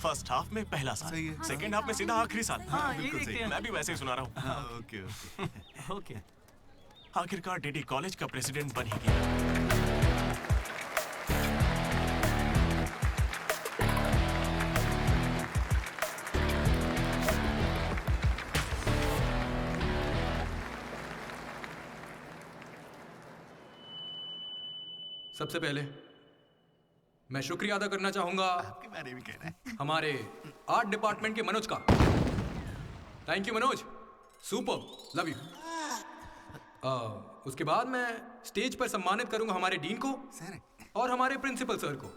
फर्स्ट हाफ में पहला साल, सेकंड हाफ में सीधा आखिरी साल। हाँ, यही देखते हैं। मैं भी वैसे ही सुना रहा हूँ। Okay okay okay. आखिरकार डीडी कॉलेज का प्रेसिडेंट बन ही गया। सबसे पहले मैं शुक्रिया अदा करना चाहूंगा आपके बारे में कहना है हमारे आर्ट डिपार्टमेंट के मनोज का। Thank you Manoj, super, love you. उसके बाद मैं स्टेज पर सम्मानित करूंगा हमारे डीन को और हमारे प्रिंसिपल सर को।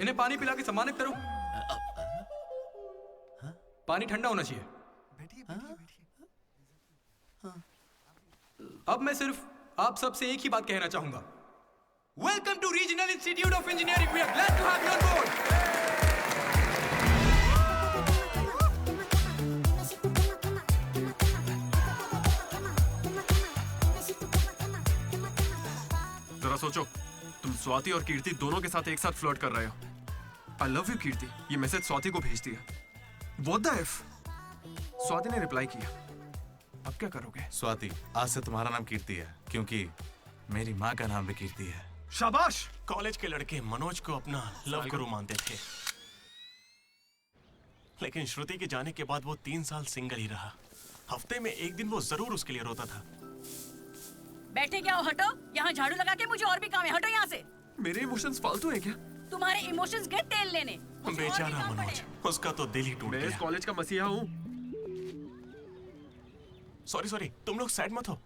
इन्हें पानी पिला के सम्मानित करो। पानी ठंडा होना चाहिए। अब मैं सिर्फ आप सबसे एक ही बात कहना चाहूंगा। Welcome to regional institute of engineering. We are glad to have you on board. जरा सोचो, तुम स्वाति और कीर्ति दोनों के साथ एक साथ फ्लर्ट कर रहे हो। आई लव यू कीर्ति, ये मैसेज स्वाति को भेज दिया। What the F? स्वाति ने रिप्लाई किया। अब क्या करोगे? स्वाति, आज से तुम्हारा नाम कीर्ति है, क्योंकि मेरी माँ का नाम भी कीर्ति है। शाबाश। कॉलेज के लड़के मनोज को अपना लव गुरु मानते थे, लेकिन श्रुति के जाने के बाद वो 3 साल सिंगल ही रहा। हफ्ते में एक दिन वो जरूर उसके लिए रोता था। बैठे क्या हो? हटो। यहाँ झाड़ू लगा के मुझे और भी काम है। हटो यहाँ से। मेरे इमोशंस फालतू हैं क्या? तुम्हारे इमोशंस गए तेल लेने। बेचारा मनोज, उसका तो दिल ही टूट मैं गया। इस कॉलेज का मसीहा हूँ। सॉरी, तुम लोग सैड मत हो।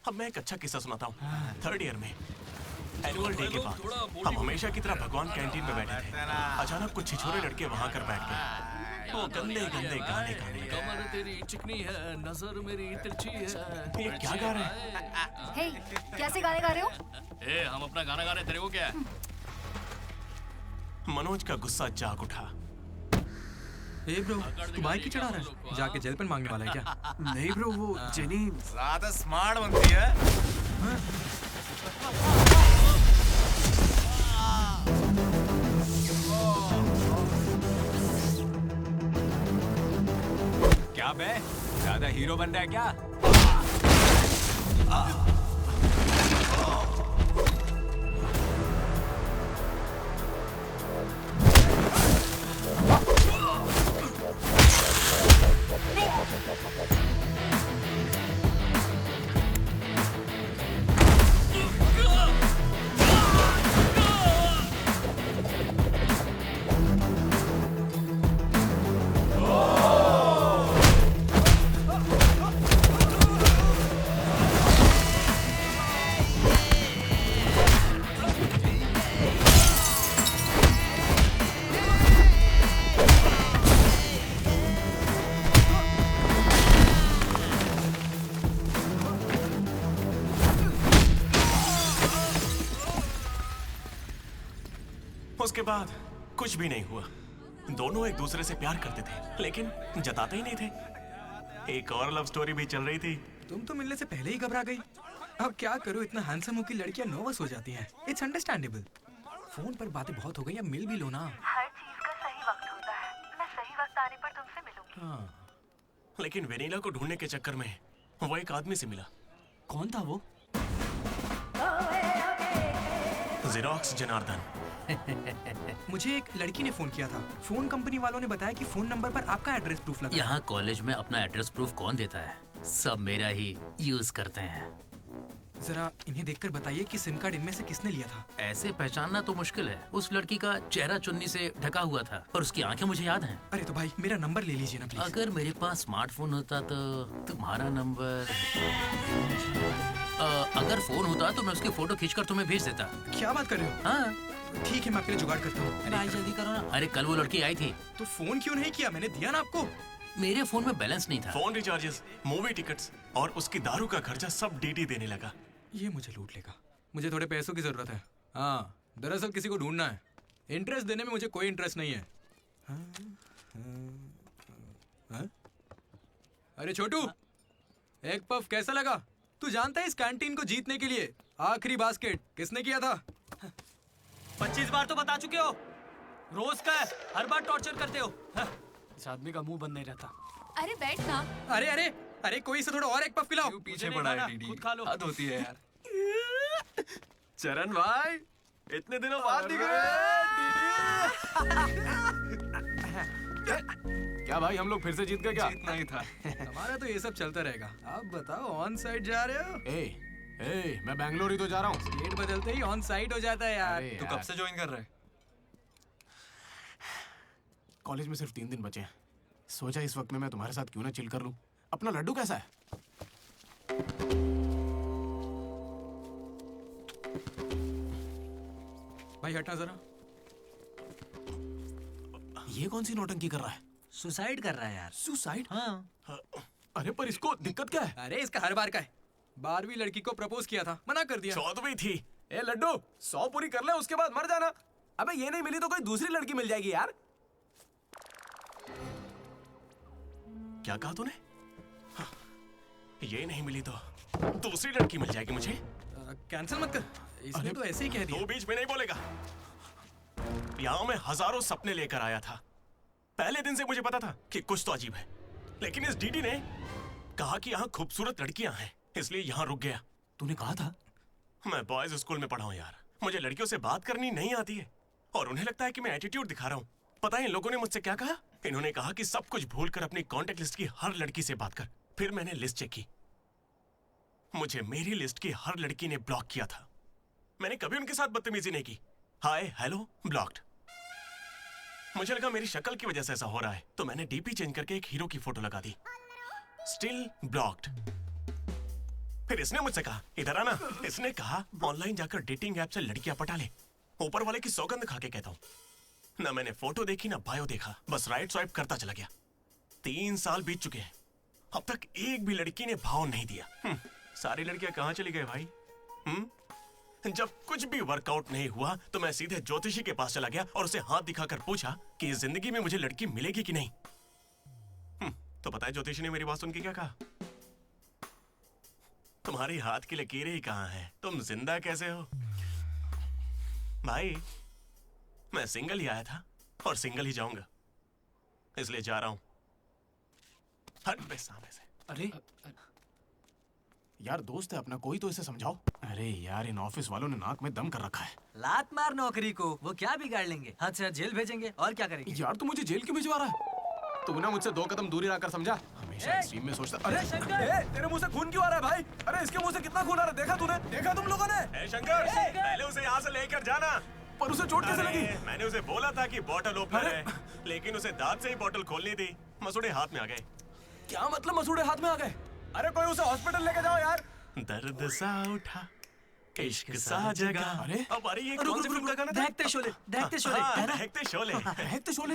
अब मैं एक अच्छा किस्सा सुनाता हूँ। 3rd ईयर में एनुअल डे के बाद हम हमेशा की तरह भगवान कैंटीन में बैठे थे। अचानक कुछ छिछोरे लड़के वहां कर बैठ गए। वो गंदे गंदे गाने गाने लगे। कमर तेरी चिकनी है, नजर मेरी तिरछी है। ये क्या गा रहे हैं? हे, कैसे गाने गा रहे हो? ए, हम अपना गाना गा रहे, तेरे को क्या है? मनोज का गुस्सा जाग उठा। ए ब्रो, तू बाइक ही चढ़ा रहा है? जाके जेल पेन मांगने वाला है क्या? नहीं ब्रो, वो जेनी ज्यादा स्मार्ट बनती है। क्या बे, ज्यादा हीरो बन रहा है क्या? उसके बाद कुछ भी नहीं हुआ। दोनों एक दूसरे से प्यार करते थे, लेकिन जताते ही नहीं थे। एक और लव स्टोरी भी चल रही थी। तुम तो मिलने से पहले ही घबरा गई। अब क्या करूं, इतना हैंडसम हो कि लड़कियां नर्वस हो जाती हैं। It's understandable. फोन पर बातें बहुत हो गई, अब मिल भी लो ना। हर चीज का सही वक्त होता है। मैं सही वक्त आने पर तुमसे मिलूंगी। हाँ। लेकिन वेनिला को ढूंढने के चक्कर में वो एक आदमी से मिला। कौन था वो? जेरोक्स जनार्दन। मुझे एक लड़की ने फोन किया था। फोन कंपनी वालों ने बताया कि फोन नंबर पर आपका एड्रेस प्रूफ लगा। यहाँ कॉलेज में अपना एड्रेस प्रूफ कौन देता है? सब मेरा ही यूज करते हैं। जरा इन्हें देखकर बताइए कि सिम कार्ड इनमें से किसने लिया था। ऐसे पहचानना तो मुश्किल है। उस लड़की का चेहरा चुन्नी से ढका हुआ था और उसकी आंखें मुझे याद हैं। अरे तो भाई मेरा नंबर ले लीजिए ना प्लीज। अगर मेरे पास स्मार्टफोन होता तो तुम्हारा नंबर अगर फोन होता तो मैं उसकी फोटो खींचकर तुम्हें भेज देता। क्या बात कर रहे हो? हाँ ठीक है, मैं आपके लिए जुगाड़ करता हूँ। भाई जल्दी करो ना। अरे कल वो लड़की आई थी। तो फोन क्यों नहीं किया? मैंने दिया ना आपको। मेरे फोन में बैलेंस नहीं था। फोन रिचार्जेस, मूवी टिकट्स और उसकी दारू का खर्चा सब डीडी देने लगा। ये मुझे लूट लेगा। मुझे थोड़े पैसों की जरूरत है। हाँ, दरअसल किसी को ढूंढना है। इंटरेस्ट देने में मुझे कोई इंटरेस्ट नहीं है। हाँ? अरे छोटू, एक पफ कैसा लगा? तू जानता है इस कैंटीन को जीतने के लिए आखिरी बास्केट किसने किया था? 25 बार तो बता चुके हो। रोज का है, हर बार टॉर्चर करते हो। इस आदमी का मुंह बंद नहीं रहता। अरे बैठ ना। अरे अरे अरे, कोई इसे थोड़ा और एक पफ पिलाओ। पीछे पड़ा है डीडी। खुद खा लो। हद होती है यार। चरण भाई, इतने दिनों बाद दिख रहे हैं। क्या भाई, हम लोग फिर से जीत गए क्या? जीतना ही था। हमारा तो ये सब चलता रहेगा। आप बताओ, ऑन साइड जा रहे हो? ए, मैं बैंगलोर ही तो जा रहा हूँ। स्टेट बदलते ही ऑन साइड हो जाता है यार। तू कब से ज्वाइन कर रहा है? कॉलेज में सिर्फ 3 दिन बचे हैं। सोचा इस वक्त में मैं तुम्हारे साथ क्यों ना चिल कर लूं। अपना लड्डू कैसा है? भाई हटना जरा। ये कौन सी नौटंकी कर रहा है? सुसाइड कर रहा है यार। सुसाइड? हाँ। अरे पर इसको दिक्कत क्या है? अरे इसका हर बार का है। 12वीं लड़की को प्रपोज किया था, मना कर दिया। 14वीं थी। ए लड्डू 100 पूरी कर ले, उसके बाद मर जाना। अबे ये नहीं मिली तो कोई दूसरी लड़की मिल जाएगी यार। क्या कहा तूने? हाँ, ये नहीं मिली तो दूसरी लड़की मिल जाएगी मुझे। कैंसिल मत कर, इसने तो ऐसे ही कह दिया। तू बीच में नहीं बोलेगा। यहाँ मैं हजारों सपने लेकर आया था। पहले दिन से मुझे पता था कि कुछ तो अजीब है, लेकिन इस डीडी ने कहा कि यहाँ खूबसूरत लड़कियां हैं, इसलिए यहाँ रुक गया। तूने कहा था? मैं बॉयज स्कूल में पढ़ा हूँ यार, मुझे लड़कियों से बात करनी नहीं आती है और उन्हें लगता है कि मैं एटीट्यूड दिखा रहा हूँ। पता है इन लोगों ने मुझसे क्या कहा? इन्होंने कहा कि सब कुछ भूलकर अपनी कांटेक्ट लिस्ट की हर लड़की से बात कर। फिर मैंने लिस्ट चेक की, मुझे मेरी लिस्ट की हर लड़की ने ब्लॉक किया था। मैंने कभी उनके साथ बदतमीजी नहीं की। Hi hello blocked. मुझे लगा मेरी शक्ल की वजह से ऐसा हो रहा है, तो मैंने डीपी चेंज करके एक हीरो की फोटो लगा दी। Still blocked. फिर इसने मुझसे कहा इधर आना। इसने कहा ऑनलाइन जाकर डेटिंग ऐप से लड़कियां पटा ले। ऊपर वाले की सौगंध खा के कहता हूँ, ना मैंने फोटो देखी ना बायो देखा, बस राइट स्वाइप करता चला गया। 3 साल बीत चुके हैं, अब तक एक भी लड़की ने भाव नहीं दिया। सारी लड़कियां कहाँ चली गई भाई? जब कुछ भी वर्कआउट नहीं हुआ तो मैं सीधे ज्योतिषी के पास चला गया और उसे हाथ दिखाकर पूछा कि इस जिंदगी में मुझे लड़की मिलेगी कि नहीं। तो पता है ज्योतिषी ने मेरी बात सुन के क्या कहा? तुम्हारी हाथ की लकीरें ही कहाँ हैं? तुम जिंदा कैसे हो? भाई मैं सिंगल ही आया था और सिंगल ही जाऊंगा, इसलिए जा रहा हूं। हट बे सामने से। अरे यार दोस्त है अपना, कोई तो इसे समझाओ। अरे यार इन ऑफिस वालों ने नाक में दम कर रखा है। लात मार नौकरी को, वो क्या बिगाड़ लेंगे? हाथ से हाथ जेल भेजेंगे और क्या करेंगे? यार तू मुझे जेल क्यों भिजवा रहा है? तू ना मुझसे 2 कदम दूरी रखकर समझा। हमेशा एक्सट्रीम में सोचता। अरे तेरे मुंह से खून क्यों आ रहा है भाई? अरे इसके मुंह से कितना खून आ रहा है? देखा तूने? देखा तुम लोगों ने? शंकर पहले उसे यहाँ से लेकर जाना। पर उसे चोट कैसे लगी? मैंने उसे बोला था कि बॉटल ओपनर है, लेकिन उसे दांत से ही बॉटल खोलनी थी। मसूड़े हाथ में आ गए। क्या मतलब मसूड़े हाथ में आ गए? अरे कोई उसे हॉस्पिटल लेके जाओ यार। दर्द सा उठा इश्क सा जगा। अरे अब अरे ये कौन सी फिल्म का गाना था? दहकते शोले, दहकते शोले, है ना? दहकते शोले। दहकते शोले?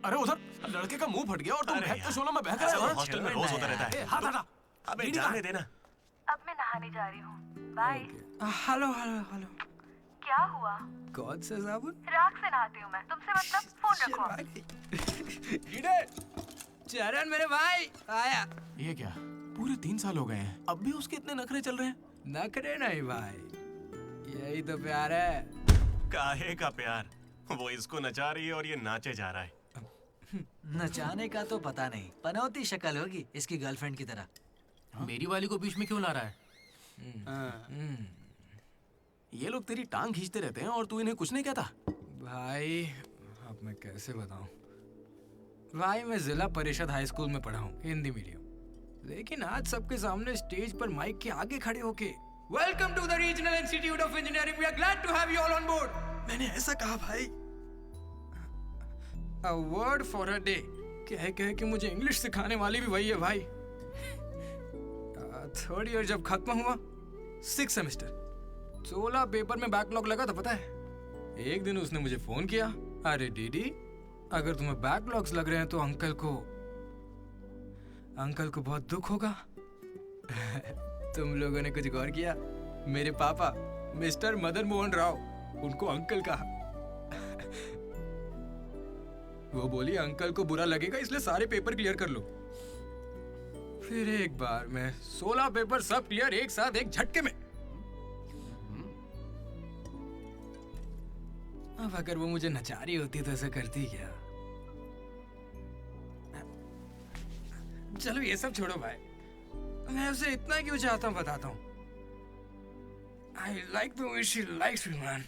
अरे उधर लड़के का मुंह फट गया और तुम दहकते शोले में बहक रहे हो। हॉस्टल में रोज होता रहता है। हाथ हटा। अबे जाने देना। अब मैं नहाने जा रही हूँ, बाय। Hello hello hello. क्या हुआ? कौन सा साबुन? राख से नहाती हूँ मैं, तुमसे मतलब फोन रखो। चरण मेरे भाई आया। ये क्या पूरे 3 साल हो गए हैं, अब भी उसके इतने नखरे चल रहे हैं? नखरे नहीं भाई, यही तो प्यार है। काहे का प्यार? वो इसको नचा रही है और ये नाचे जा रहा है। नचाने का तो पता नहीं, पनौती शक्ल होगी इसकी गर्लफ्रेंड की तरह। मेरी वाली को बीच में क्यों ला रहा है? ये लोग तेरी टांग खींचते रहते हैं और तू इन्हें कुछ नहीं कहता। भाई अब मैं कैसे बताऊं? भाई मैं जिला परिषद हाई स्कूल में पढ़ा हूँ, हिंदी मीडियम। लेकिन आज सबके सामने स्टेज पर माइक के आगे खड़े होके welcome to the regional institute of engineering, we are glad to have you all on board, मैंने ऐसा कहा भाई। A word for a day कह के मुझे इंग्लिश सिखाने वाली भी वही है भाई। 3rd ईयर जब खत्म हुआ, 6th सेमेस्टर, 16 पेपर में बैकलॉग लगा था पता है। एक दिन उसने मुझे फोन किया, अरे डीडी अगर तुम्हें बैकलॉग्स लग रहे हैं तो अंकल को बहुत दुख होगा। तुम लोगों ने कुछ गौर किया? मेरे पापा मिस्टर मदन मोहन राव, उनको अंकल कहा। वो बोली अंकल को बुरा लगेगा इसलिए सारे पेपर क्लियर कर लो। फिर एक बार में 16 पेपर सब क्लियर एक साथ एक झटके में। अब अगर वो मुझे नचा रही होती तो ऐसा करती क्या? चलो ये सब छोड़ो भाई, मैं उसे इतना क्यों चाहता हूँ बताता हूँ। I like the way she likes me, man.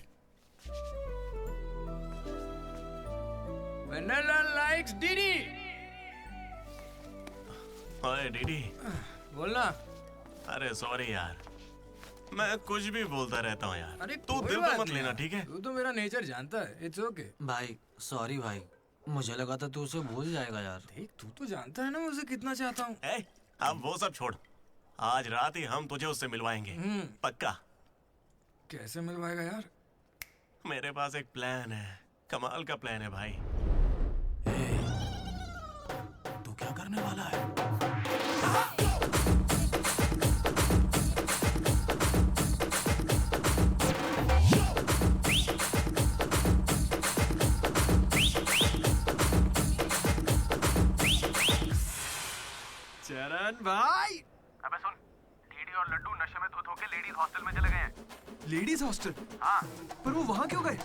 Vanilla likes Didi. ओए डीडी। बोलना। अरे सॉरी यार, मैं कुछ भी बोलता रहता हूँ यार। अरे तू दिल पे मत लेना, ठीक है? तू तो मेरा नेचर जानता है, इट्स ओके। भाई सॉरी भाई, मुझे लगा था तू उसे भूल जाएगा यार। देख तू तो जानता है ना मुझे कितना चाहता हूँ। अब वो सब छोड़, आज रात ही हम तुझे उससे मिलवाएंगे। पक्का। कैसे मिलवाएगा यार? मेरे पास एक प्लान है, कमाल का प्लान है भाई। तू क्या करने वाला है? चरण भाई। अबे सुन, डीडी और लड्डू नशे में धुत होके लेडीज हॉस्टल में चले गए हैं। Ladies hostel? हाँ। पर वो वहां क्यों गए?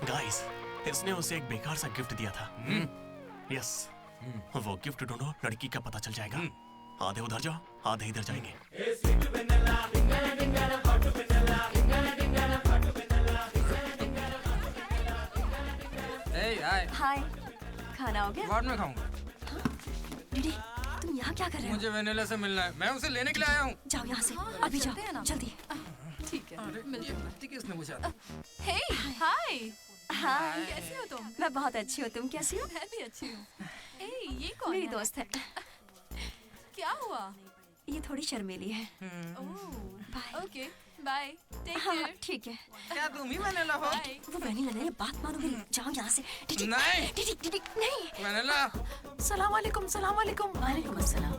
गाइस, इसने उसे एक बेकार सा गिफ्ट दिया था। यस, वो गिफ्ट ढूंढो, लड़की का पता चल जाएगा। आधे उधर जाओ, आधे इधर जाएंगे। हाय, खाना हो गया? बाद में खाऊंगा। डीडी, तुम यहाँ क्या कर रहे हो? मुझे वेनिला से मिलना है, मैं उसे लेने के लिए आया हूँ। जाओ यहाँ से, अभी जाओ, जल्दी। ठीक है। किसने पूछा? हे, हाय। हाय। कैसी हो तुम? मैं बहुत अच्छी हूँ, तुम कैसी हो? मैं भी अच्छी हूँ। ए, ये कौन मेरी है? दोस्त है। क्या हुआ? ये थोड़ी शर्मीली है। Okay, bye. टेक हाँ, केयर। ठीक है। क्या तुम ही वेनिला हो? वो वेनिला नहीं, बात मानो मेरी। जाओ यहाँ से। डीडी, नहीं। डीडी, डीडी, नहीं। वेनिला। सलाम वालेकुम, सलाम वालेकुम। वालेकुम अस्सलाम।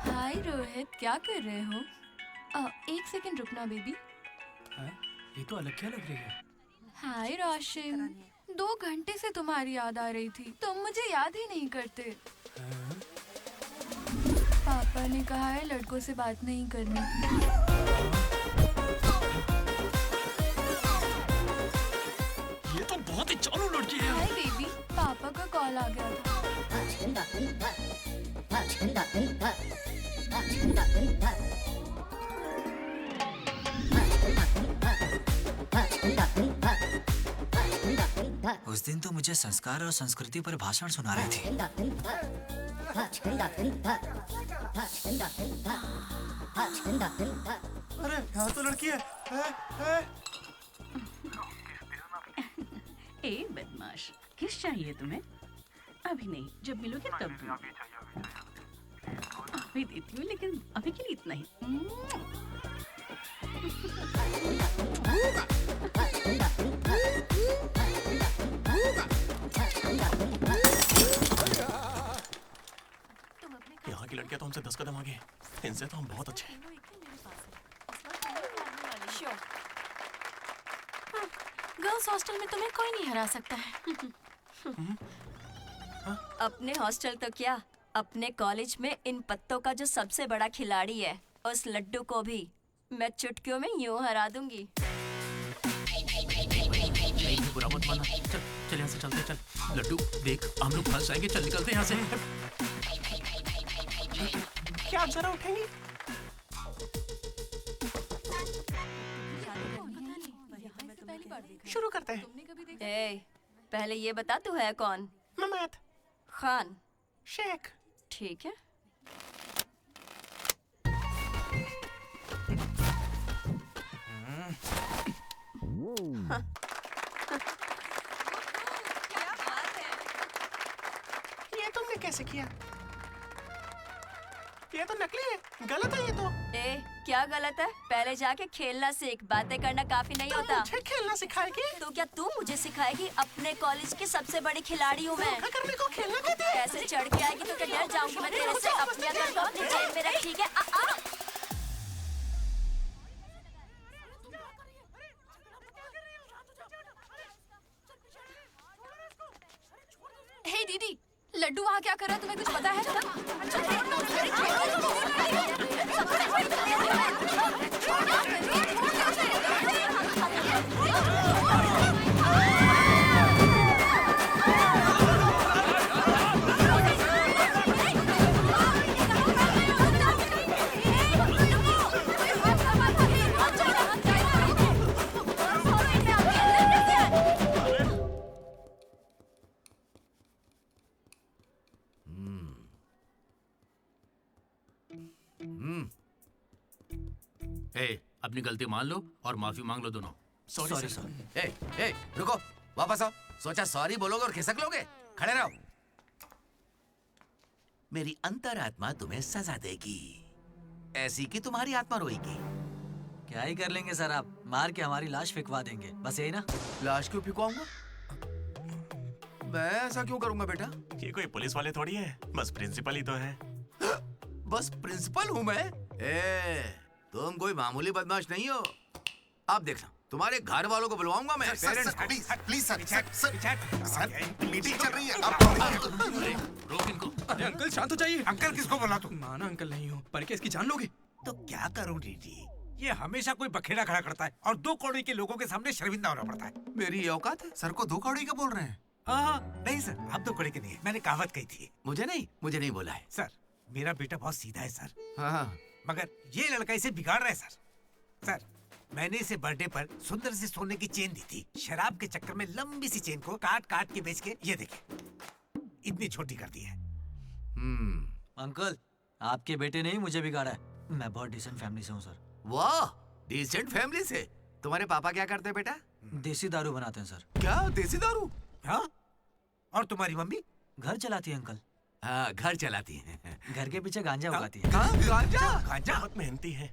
हाय रोहित, क्या कर रहे हो? एक सेकंड रुकना बेबी। ये तो अलग क्या लग रही है? हाय रोशन, 2 घंटे से तुम्हारी याद आ रही थी, तुम मुझे याद ही नहीं करते। पापा ने कहा है लड़कों से बात नहीं करनी। ये तो बहुत ही चालू लड़की है। हाय बेबी, पापा का कॉल आ गया था। उस दिन तो मुझे संस्कार और संस्कृति पर भाषण सुना रहे थे। अरे यहाँ तो लड़की है। ए बदमाश, किस चाहिए तुम्हें? अभी नहीं, जब मिलोगे तब दूंगी। अभी देती हूँ, लेकिन अभी के लिए इतना ही। यहाँ की लड़कियां तो हमसे 10 कदम आगे, इनसे तो हम बहुत अच्छे हैं। गर्ल्स हॉस्टल में तुम्हें कोई नहीं हरा सकता है। अपने हॉस्टल तो क्या, अपने कॉलेज में इन पत्तों का जो सबसे बड़ा खिलाड़ी है, उस लड्डू को भी मैं चुटकियों में यूं हरा दूंगी। बुरा मत माना। चल यहाँ से चलते, चल। लड्डू देख, हम लोग फंस जाएंगे। चल निकलते यहाँ से। क्या आप जरा उठेंगी? शुरू करते हैं। ए, पहले ये बता तू है कौन? ममैद खान शेख। ठीक है। ये तुमने कैसे किया? ये तो नकली है, गलत है ये तो। ए, क्या गलत है? पहले जाके खेलना सीख, बातें करना काफी नहीं होता। मुझे खेलना सिखाएगी? तो क्या तू मुझे सिखाएगी? अपने कॉलेज की सबसे बड़ी खिलाड़ी हूँ मैं। करने को खेलना कहते हैं। ऐसे चढ़ के आएगी तो क्या डर जाऊंगी मैं तेरे से? अपनी अकल को अपनी जेब में रख, ठीक है? हे दीदी, लड्डू वहाँ क्या कर रहा है, तुम्हें कुछ पता अपनी गलती मान लो और माफी मांग लो दोनों। Sorry sir. ए, रुको, वापस आओ। सोचा सॉरी बोलोगे और खिसक लोगे? खड़े रहो। मेरी अंतरात्मा तुम्हें सजा देगी, ऐसी कि तुम्हारी आत्मा रोएगी। क्या ही कर लेंगे सर आप, मार के हमारी लाश फिकवा देंगे, बस यही ना? लाश क्यों फिकवाऊंगा? मैं ऐसा क्यों करूंगा बेटा? ये कोई पुलिस वाले थोड़ी है, बस प्रिंसिपल ही तो है। बस प्रिंसिपल हूँ मैं? तुम कोई मामूली बदमाश नहीं हो। आप देखना, तुम्हारे घर वालों को बुलवाऊंगा मैं। प्लीज सर, मीटिंग चल रही है। रोक इनको। अरे अंकल शांत हो जाइए। अंकल किसको बोला तू? माना अंकल नहीं हो, पर क्या इसकी जान लोगे? तो क्या करूं डीडी, ये हमेशा कोई बखेड़ा खड़ा करता है और 2 कौड़ी के लोगों के सामने शर्मिंदा होना पड़ता है। मेरी औकात है? सर को 2 कौड़ी का बोल रहे हैं? हाँ, नहीं सर, आप 2 कौड़ी के नहीं है, मैंने कहावत कही थी। मुझे नहीं बोला है। सर, मेरा बेटा बहुत सीधा है सर। हाँ। मगर ये लड़का इसे बिगाड़ रहा है सर। सर, मैंने इसे बर्थडे पर सुंदर सी सोने की चेन दी थी। शराब के चक्कर में लंबी सी चेन को काट काट के बेच के ये देखे इतनी छोटी कर दी है। अंकल, आपके बेटे ने ही मुझे बिगाड़ा है। मैं बहुत डिसेंट फैमिली से हूँ सर। वाह, डिसेंट फैमिली से? तुम्हारे पापा क्या करते हैं बेटा? देसी दारू बनाते हैं सर। क्या देसी दारू? हाँ? और तुम्हारी मम्मी? घर चलाती है अंकल। हाँ, घर चलाती है। घर के पीछे गांजा उगाती है। गांजा? बहुत मेहनती है।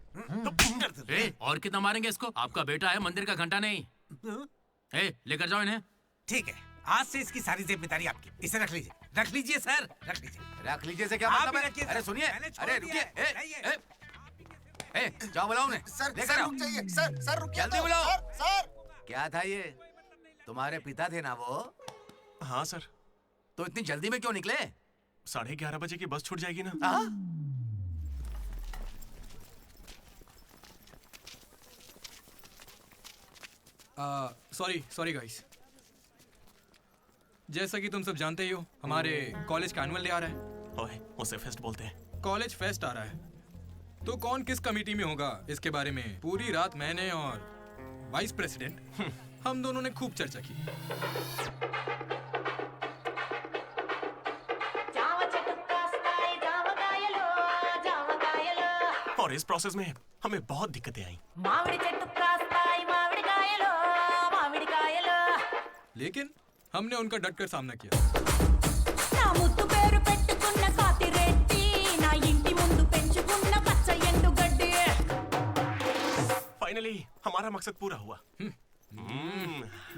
और कितना मारेंगे इसको? आपका बेटा है, मंदिर का घंटा नहीं। लेकर जाओ इन्हें। ठीक है, आज से इसकी सारी जिम्मेदारी आपकी। इसे रख लीजिए। रख लीजिए सर, रख लीजिए। रख लीजिए से क्या आप मतलब ही रखिए है? सर। अरे सुनिए, मैंने छोड़ अरे दिया रुकिए। है। जाओ बुलाओ उन्हें। सर, लेकर आओ। रुक जाइए। सर रुकिए। जल्दी बुलाओ। क्या था ये? तुम्हारे पिता थे ना वो? हाँ सर। तो इतनी जल्दी में क्यों निकले? 11:30 बजे की बस छूट जाएगी ना। Sorry guys. जैसा कि तुम सब जानते ही हो, हमारे कॉलेज का एनुअल डे आ रहा है। ओए, उसे फेस्ट बोलते हैं। कॉलेज फेस्ट आ रहा है, तो कौन किस कमेटी में होगा इसके बारे में पूरी रात मैंने और वाइस प्रेसिडेंट हम दोनों ने खूब चर्चा की। और इस प्रोसेस में हमें बहुत दिक्कतें आई। लेकिन हमने उनका डटकर सामना किया। फाइनली हमारा मकसद पूरा हुआ।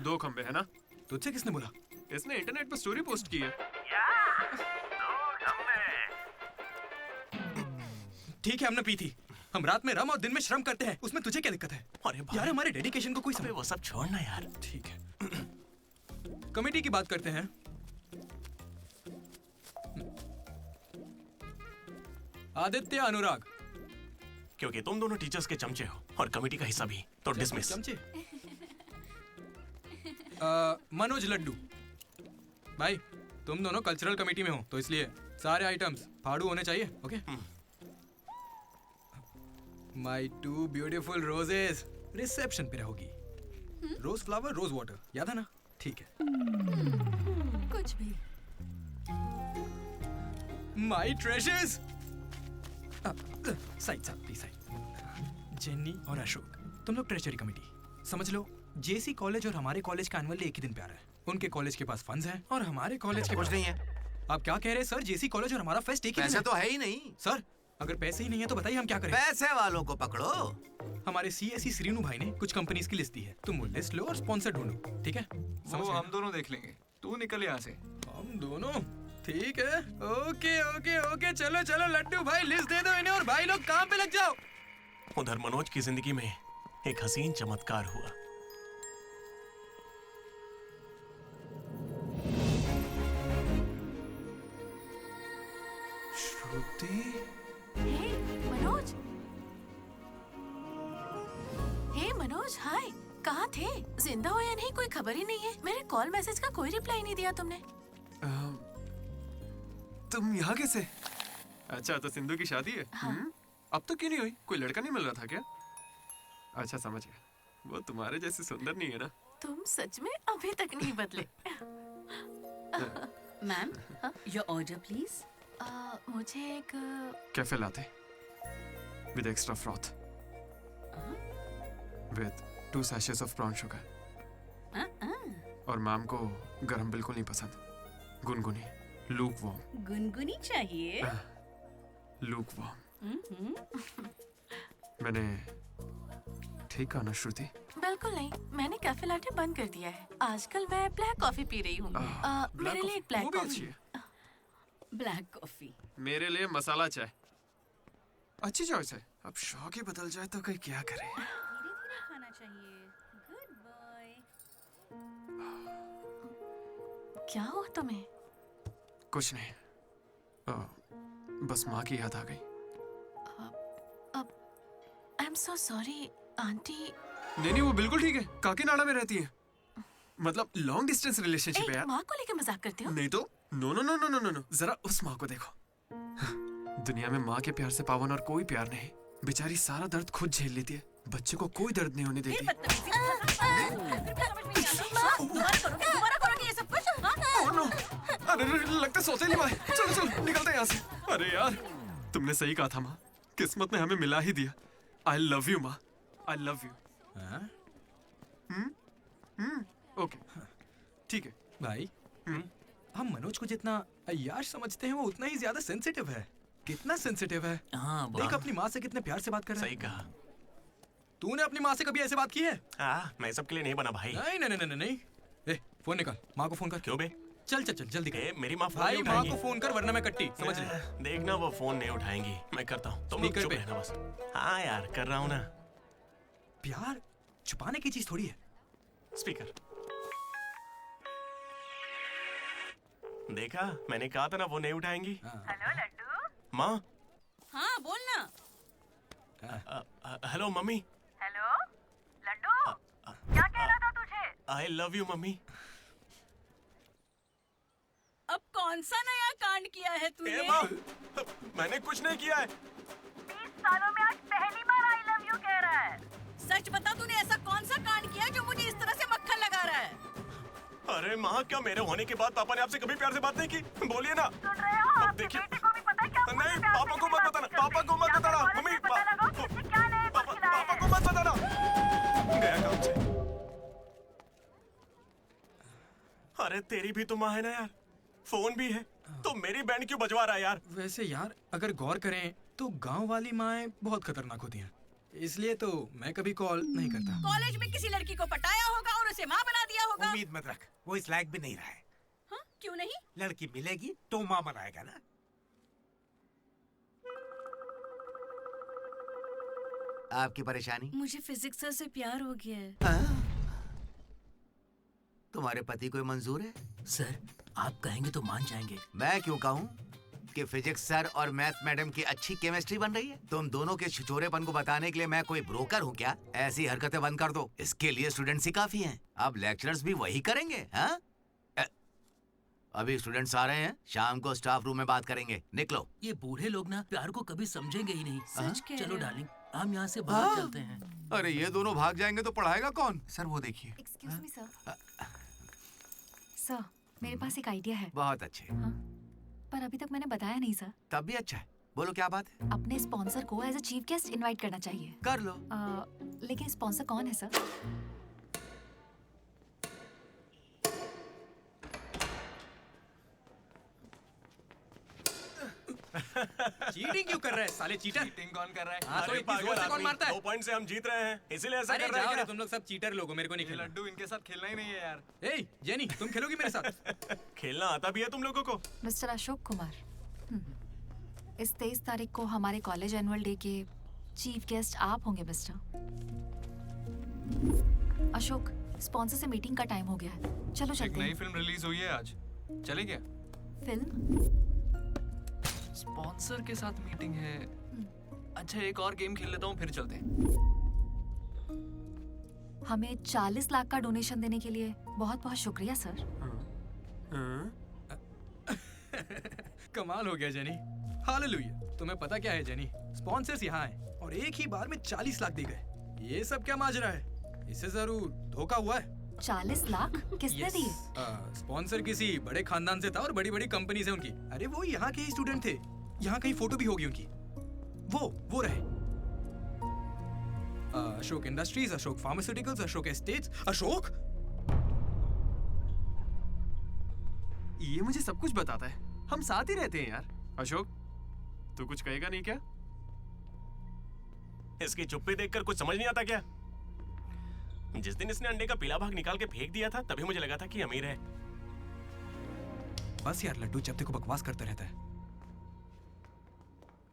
2 खंबे है ना? तुझसे किसने बोला? इसने इंटरनेट पर स्टोरी पोस्ट की है। ठीक है, हमने पी थी। हम रात में रम और दिन में श्रम करते हैं, उसमें तुझे क्या दिक्कत है? अरे भाई, यार हमारे डेडिकेशन को कोई समझ। वो सब छोड़ना यार। ठीक है, कमेटी की बात करते हैं। आदित्य, अनुराग। क्योंकि तुम दोनों टीचर्स के चमचे हो और कमेटी का हिस्सा भी, तो डिसमिस। चमचे? मनोज, लड्डू। भाई, तुम दोनों कल्चरल कमेटी में हो, तो इसलिए सारे आइटम्स फाड़ू होने चाहिए। Okay? My 2 beautiful roses reception पे रहोगी। रोज फ्लावर, रोज वाटर, याद है ना? ठीक है। कुछ भी। My treasures. Side please side. Jenny और अशोक, तुम लोग ट्रेजरी कमेटी। समझ लो, जेसी कॉलेज और हमारे कॉलेज का एनुअल डे एक ही दिन पे आ रहा है। उनके कॉलेज के पास फंड्स हैं और हमारे कॉलेज के कुछ पास नहीं है। आप क्या कह रहे हैं सर? जेसी कॉलेज और हमारा फेस्ट एक ही दिन पैसे तो है ही नहीं सर। अगर पैसे ही नहीं है तो बताइए हम क्या करें? पैसे वालों को पकड़ो। हमारे सीएससी श्रीनु भाई ने कुछ कंपनीज की लिस्ट दी है, तुम वो लिस्ट लो और स्पॉन्सर ढूंढो। ठीक है? वो हम दोनों देख लेंगे, तू निकल यहाँ से। हम दोनों? ठीक है। ओके ओके ओके, चलो चलो लड्डू भाई, लिस्ट दे दो इन्हें और भाई लोग काम पे लग जाओ। उधर मनोज की जिंदगी में एक हसीन चमत्कार हुआ। श्रुति। हे मनोज। हे मनोज, हाय। कहाँ थे? जिंदा हो या नहीं कोई खबर ही नहीं है। मेरे कॉल मैसेज का कोई रिप्लाई नहीं दिया तुमने। तुम यहाँ कैसे? अच्छा, तो सिंधु की शादी है? हाँ। अब तो क्यों नहीं हुई? कोई लड़का नहीं मिल रहा था क्या? अच्छा, समझ गया। वो तुम्हारे जैसे सुंदर नहीं है ना? तुम सच में अभी तक नहीं बदले। Ma'am, your order please. मुझे एक cafe latte with extra froth with 2 sachets of brown sugar और मैम को गरम बिल्कुल नहीं पसंद, गुनगुनी, लूक वार्म। गुनगुनी चाहिए। Lukewarm. मैंने ठीक कहा ना श्रुति? बिल्कुल नहीं, मैंने कैफे लाटे बंद कर दिया है। आजकल मैं ब्लैक कॉफी पी रही हूँ। मेरे लिए एक ब्लैक कॉफी। Black coffee. मेरे लिए मसाला चाय। अच्छी चॉइस है। अब शौक ही बदल जाए तो कोई क्या करे। धीरे-धीरे खाना चाहिए। Good boy. क्या हुआ तुम्हें? कुछ नहीं, बस माँ की याद आ गई। I am so sorry aunty. नहीं, वो बिल्कुल ठीक है। काकीनाडा में रहती है। मतलब लॉन्ग डिस्टेंस रिलेशनशिप है यार। माँ को लेकर मजाक करते हो? नहीं तो no no no no no no, जरा उस माँ को देखो। दुनिया में माँ के प्यार से पावन और कोई प्यार नहीं। बेचारी सारा दर्द खुद झेल लेती है, बच्चे को कोई दर्द नहीं होने देती। अरे लगता सौतेली माँ। चलो चलो निकलते हैं यहाँ से। अरे यार तुमने सही कहा था माँ, किस्मत ने हमें मिला ही दिया। आई लव यू माँ, आई लव यू। ओके ठीक है भाई। हम मनोज को जितना अय्याश समझते हैं वो उतना ही ज्यादा सेंसिटिव है। कितना सेंसिटिव है। हाँ, देख अपनी माँ से कितने प्यार से बात कर रहा है। सही कहा। तूने अपनी माँ से कभी ऐसे बात की है? मैं सबके लिए नहीं बना भाई। नहीं नहीं नहीं नहीं। ए, फोन निकाल, माँ को फोन कर। क्यों बे? चल चल चल जल्दी कर। मेरी माँ फोन भाई नहीं माँ उठाएंगी। को फोन कर वरना मैं कट्टी, समझ ले। देखना वो फोन नहीं उठाएंगी। मैं करता हूँ, तुम लोग स्पीकर चुप पे। रहना बस। हाँ यार कर रहा हूँ ना। प्यार छुपाने की चीज थोड़ी है। स्पीकर। देखा, मैंने कहा था ना वो नहीं उठाएंगी। हेलो लड्डू। माँ। हाँ बोलना। Hello mummy. हेलो लड्डू, क्या कहना था तुझे? I love you mummy. अब कौन सा नया कांड किया है तूने? माँ, मैंने कुछ नहीं किया है। 20 सालों में आज पहली बार आई लव यू कह रहा है। सच बता, तूने ऐसा कौन सा कांड किया जो मुझे इस तरह से मक्खन लगा रहा है? अरे माँ, क्या मेरे होने के बाद पापा ने आपसे कभी प्यार से बात नहीं की? बोलिए ना। सुन रहे हो? अब देखिए। नहीं, पापा को मत बताना, पापा को मत बताना। मम्मी, पापा को मत बताना। गया काम से। अरे तेरी भी तो माँ है ना यार, फोन भी है, तो मेरी बैंड क्यों बजवा रहा है यार? वैसे यार अगर गौर करें तो गांव वाली माएं बहुत खतरनाक होती हैं, इसलिए तो मैं कभी कॉल नहीं करता। कॉलेज में किसी लड़की को पटाया होगा और उसे माँ बना दिया होगा। उम्मीद मत रख, वो इस लायक भी नहीं रहा है। हाँ? क्यों नहीं? लड़की मिलेगी तो माँ बनाएगा ना। आपकी परेशानी? मुझे फिजिक्स सर से प्यार हो गया है। तुम्हारे पति को मंजूर है? सर आप कहेंगे तो मान जाएंगे। मैं क्यों कहूँ कि फिजिक्स सर और मैथ मैडम की अच्छी केमिस्ट्री बन रही है। तुम दोनों के छिछोरेपन को बताने के लिए मैं कोई ब्रोकर हूँ क्या? ऐसी हरकतें बंद कर दो, इसके लिए स्टूडेंट्स ही काफी हैं। अब लेक्चरर्स भी वही करेंगे। हाँ, अभी स्टूडेंट्स आ रहे हैं, शाम को स्टाफ रूम में बात करेंगे। निकलो। ये बूढ़े लोग ना प्यार को कभी समझेंगे ही नहीं। सच कह चलो रहे हो। डार्लिंग, हम यहाँ से बाहर चलते हैं। अरे ये दोनों भाग जाएंगे तो पढ़ाएगा कौन? सर वो देखिए। Excuse me sir. सर मेरे पास एक आइडिया है। बहुत अच्छे। पर अभी तक मैंने बताया नहीं सर। तब भी अच्छा है, बोलो क्या बात है? अपने स्पॉन्सर को as a chief guest invite करना चाहिए। कर लो। लेकिन स्पॉन्सर कौन है सर? चीटिंग क्यों कर रहे हैं साले चीटर? चीटिंग कौन कर रहा है? हाँ, तो इतनी जोर से कौन मारता है? 2 पॉइंट से हम जीत रहे हैं, इसीलिए ऐसा अरे कर रहे जाओ हैं रे, क्या? तुम लोग सब चीटर लोग हो, मेरे को नहीं खेलना। लड्डू इनके साथ खेलना ही नहीं है यार। ए जेनी, तुम खेलोगी मेरे साथ? खेलना आता भी है तुम लोगों को? मिस्टर अशोक कुमार, इस 23 तारीख को हमारे कॉलेज एनुअल डे के चीफ गेस्ट आप होंगे मिस्टर अशोक। स्पॉन्सर से मीटिंग का टाइम हो गया है, चलो एक चलते नई हैं। फिल्म रिलीज हुई है आज, चले क्या? फिल्म? स्पॉन्सर के साथ मीटिंग है। अच्छा एक और गेम खेल लेता हूँ फिर चलते हैं। हमें 40 लाख का डोनेशन देने के लिए बहुत बहुत शुक्रिया सर। कमाल हो गया जेनी, हालेलुया। तुम्हें पता क्या है जेनी, स्पॉन्सर्स यहाँ हैं और एक ही बार में 40 लाख दी गए। ये सब क्या माजरा है? इससे जरूर धोखा हुआ है। 40 लाख किसने दिए? स्पॉन्सर किसी बड़े खानदान से था और बड़ी बड़ी कंपनी से उनकी। अरे वो यहाँ के ही स्टूडेंट थे, यहाँ कहीं फोटो भी होगी उनकी। वो रहे Ashok industries, Ashok pharmaceuticals, Ashok estates. Ashok ये मुझे सब कुछ बताता है। हम साथ ही रहते हैं यार। अशोक, तू कुछ कहेगा नहीं क्या? इसकी चुप्पी देखकर कुछ समझ नहीं आता क्या? जिस दिन इसने अंडे का पीला भाग निकाल के फेंक दिया था, तभी मुझे लगा था कि अमीर है। बस यार लड्डू, जब देखो बकवास करता रहता है।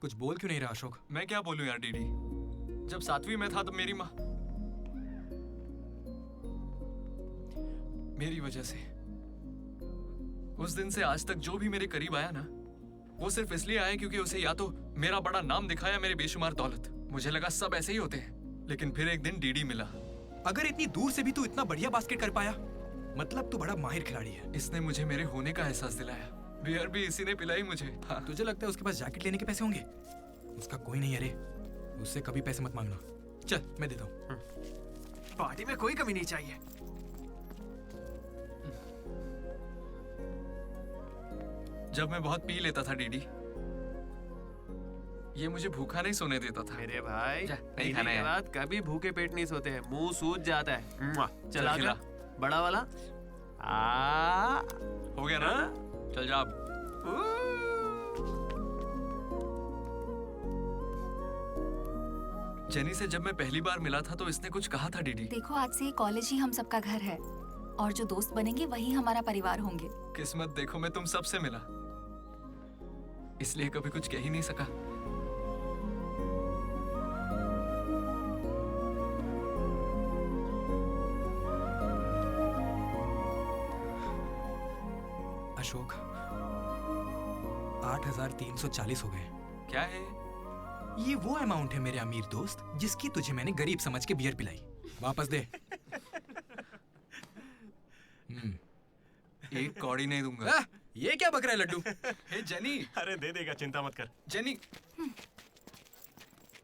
कुछ बोल क्यों नहीं रहा अशोक? मैं क्या बोलूं यार डीडी, जब 7वीं में था तो मेरी माँ मेरी वजह से उस दिन से आज तक जो भी मेरे करीब आया ना, वो सिर्फ इसलिए आया क्योंकि उसे या तो मेरा बड़ा नाम दिखाया, मेरे बेशुमार दौलत। मुझे लगा सब ऐसे ही होते हैं, लेकिन फिर एक दिन डीडी मिला। अगर इतनी दूर से भी तू इतना बढ़िया बास्केट कर पाया, मतलब तू बड़ा माहिर खिलाड़ी है। इसने मुझे मेरे होने का एहसास दिलाया। बियर भी इसी ने पिलाई मुझे। हाँ। तुझे लगता है उसके पास जैकेट लेने के पैसे होंगे? उसका कोई नहीं है रे, उससे कभी पैसे मत मांगना। चल मैं देता हूँ। पार्टी में कोई कमी नहीं चाहिए। जब मैं बहुत पी लेता था डीडी, ये मुझे भूखा नहीं सोने देता था। मेरे भाई, नहीं खाना है। बाद कभी भूखे पेट नहीं सोते हैं, मुंह सूज जाता है। चल आगे, बड़ा वाला। हो गया ना? चल जा अब। जेनी से जब मैं पहली बार मिला था तो इसने कुछ कहा था डीडी। देखो, आज से कॉलेज ही हम सबका घर है और जो दोस्त बनेंगे वही हमारा परिवार होंगे। किस्मत देखो, मैं तुम सबसे मिला, इसलिए कभी कुछ कह ही नहीं सका। अशोक, 8,340 हो गए। क्या है ये? वो अमाउंट है मेरे अमीर दोस्त, जिसकी तुझे मैंने गरीब समझ के बियर पिलाई। वापस दे। एक कौड़ी नहीं दूंगा। ये क्या बक रहा है लड्डू? हे जेनी। अरे दे देगा, चिंता मत कर। जेनी,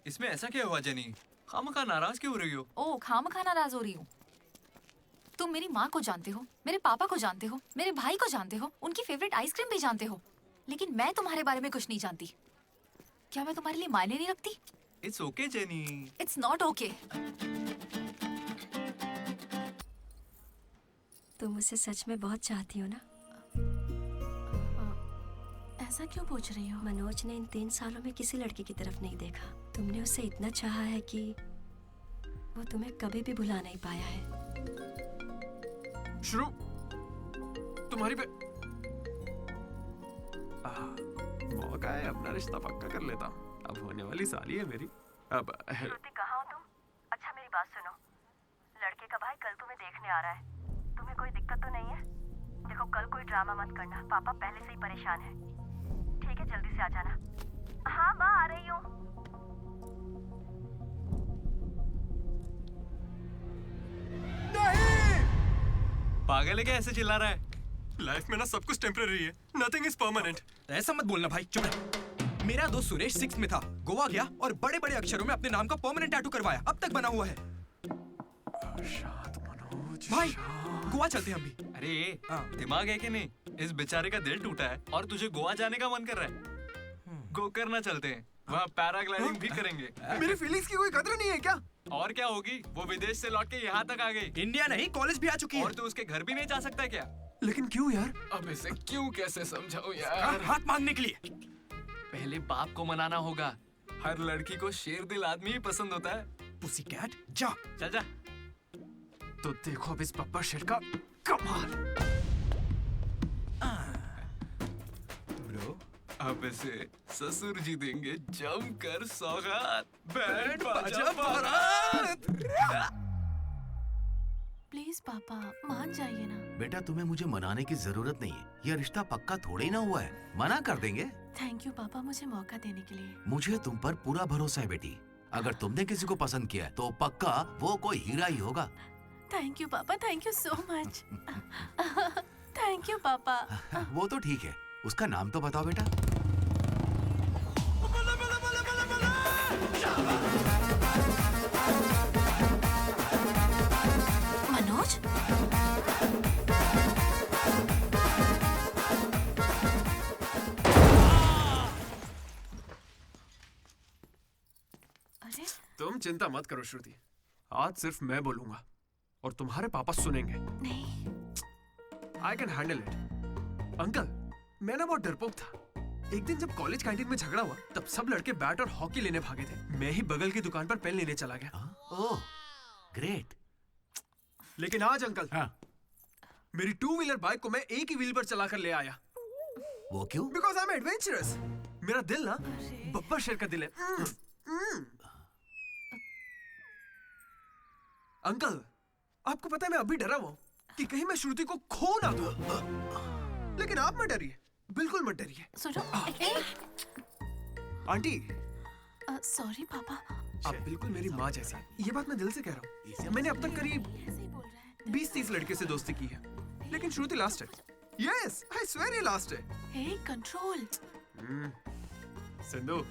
इसमें ऐसा क्या हुआ जेनी? खामखा नाराज क्यों हो रही हो? ओ, खामखा नाराज हो रही हूँ? तुम मेरी माँ को जानते हो, मेरे पापा को जानते हो, मेरे भाई को जानते हो, उनकी फेवरेट आइसक्रीम भी जानते हो, लेकिन मैं तुम्हारे बारे में कुछ नहीं जानती। क्या मैं तुम्हारे लिए मायने नहीं रखती? It's okay, jenny. It's not okay। तुम मुझसे सच में बहुत चाहती हो ना? ऐसा क्यों पूछ रही हो? मनोज ने इन 3 सालों में किसी लड़की की तरफ नहीं देखा। तुमने उसे इतना चाहा है कि वो तुम्हें कभी भी भुला नहीं पाया है। शुरू, तुम्हारी पे मौका है, अपना रिश्ता पक्का कर लेता हूँ। अब होने वाली साली है मेरी। अब श्रुति, कहाँ हो तुम? अच्छा मेरी बात सुनो, लड़के का भाई कल तुम्हें देखने आ रहा है। तुम्हें कोई दिक्कत तो नहीं है? देखो कल कोई ड्रामा मत करना, पापा पहले से ही परेशान है। ठीक है, जल्दी से आ जाना। हाँ माँ, आ रही हूँ। पागल है क्या, ऐसे चिल्ला रहा है? लाइफ में ना सब कुछ टेम्परेरी है, नथिंग इज परमानेंट। ऐसा मत बोलना भाई, चुप रह। मेरा दोस्त सुरेश 6th में था, गोवा गया और बड़े बड़े अक्षरों में अपने नाम का परमानेंट टैटू करवाया, अब तक बना हुआ है। भाई गोवा चलते हैं हम भी। अरे दिमाग है कि नहीं? इस बेचारे का दिल टूटा है और तुझे गोवा जाने का मन कर रहा है। गो करना चलते हैं, वहाँ पैराग्लाइडिंग भी करेंगे। मेरी फीलिंग्स की कोई कदर नहीं है क्या? और क्या होगी, वो विदेश से लौट के यहाँ तक आ गई। इंडिया नहीं, कॉलेज भी आ चुकी है। और तू उसके घर भी नहीं जा सकता क्या? लेकिन क्यों यार? अब इसे क्यों कैसे समझाऊं यार? हाथ मांगने के लिए पहले बाप को मनाना होगा। हर लड़की को शेर दिल आदमी ही पसंद होता है। पुसी कैट, जा चल जा। तो देखो अब इस पप्पा शेर का कमाल। ब्रो, अब इसे ससुर जी देंगे जमकर सौगात। बैंड बाजा बारात। प्लीज पापा, मान जाइए ना। बेटा, तुम्हें मुझे मनाने की जरूरत नहीं है, यह रिश्ता पक्का थोड़े ना हुआ है, मना कर देंगे। थैंक यू पापा, मुझे मौका देने के लिए। मुझे तुम पर पूरा भरोसा है बेटी। अगर तुमने किसी को पसंद किया है तो पक्का वो कोई हीरा ही होगा। थैंक यू पापा, thank you so much. Thank you पापा। वो तो ठीक है, उसका नाम तो बताओ बेटा। मनोज, अरे तुम चिंता मत करो श्रुति, आज सिर्फ मैं बोलूंगा और तुम्हारे पापा सुनेंगे। नहीं, I can handle it. Uncle, मैं ना बहुत डरपोक था। एक दिन जब कॉलेज कैंटीन में झगड़ा हुआ तब सब लड़के बैट और हॉकी लेने भागे थे। मैं ही बगल की दुकान पर पेन लेने चला गया। ओह, ग्रेट। लेकिन आज अंकल, मेरी 2 व्हीलर बाइक को मैं एक ही व्हील पर चलाकर ले आया। वो क्यों? Because I am adventurous. मेरा दिल ना बब्बर शेर का दिल है। अंकल, आपको पता है मैं अभी डरा हुआ हूँ कि कहीं मैं श्रुति को खो ना दूं। लेकिन आप मत डरिए, बिल्कुल मत डरिए। सुनो, आंटी, सॉरी पापा। आप बिल्कुल मेरी माँ जैसी हैं। ये बात मैं दिल से कह रहा हूँ। मैंने अब तक करीब 20-30 लड़के से दोस्ती की है, लेकिन श्रुति लास्ट है। यस, आई स्वेयर ये लास्ट है। हे, कंट्रोल। सिंधु,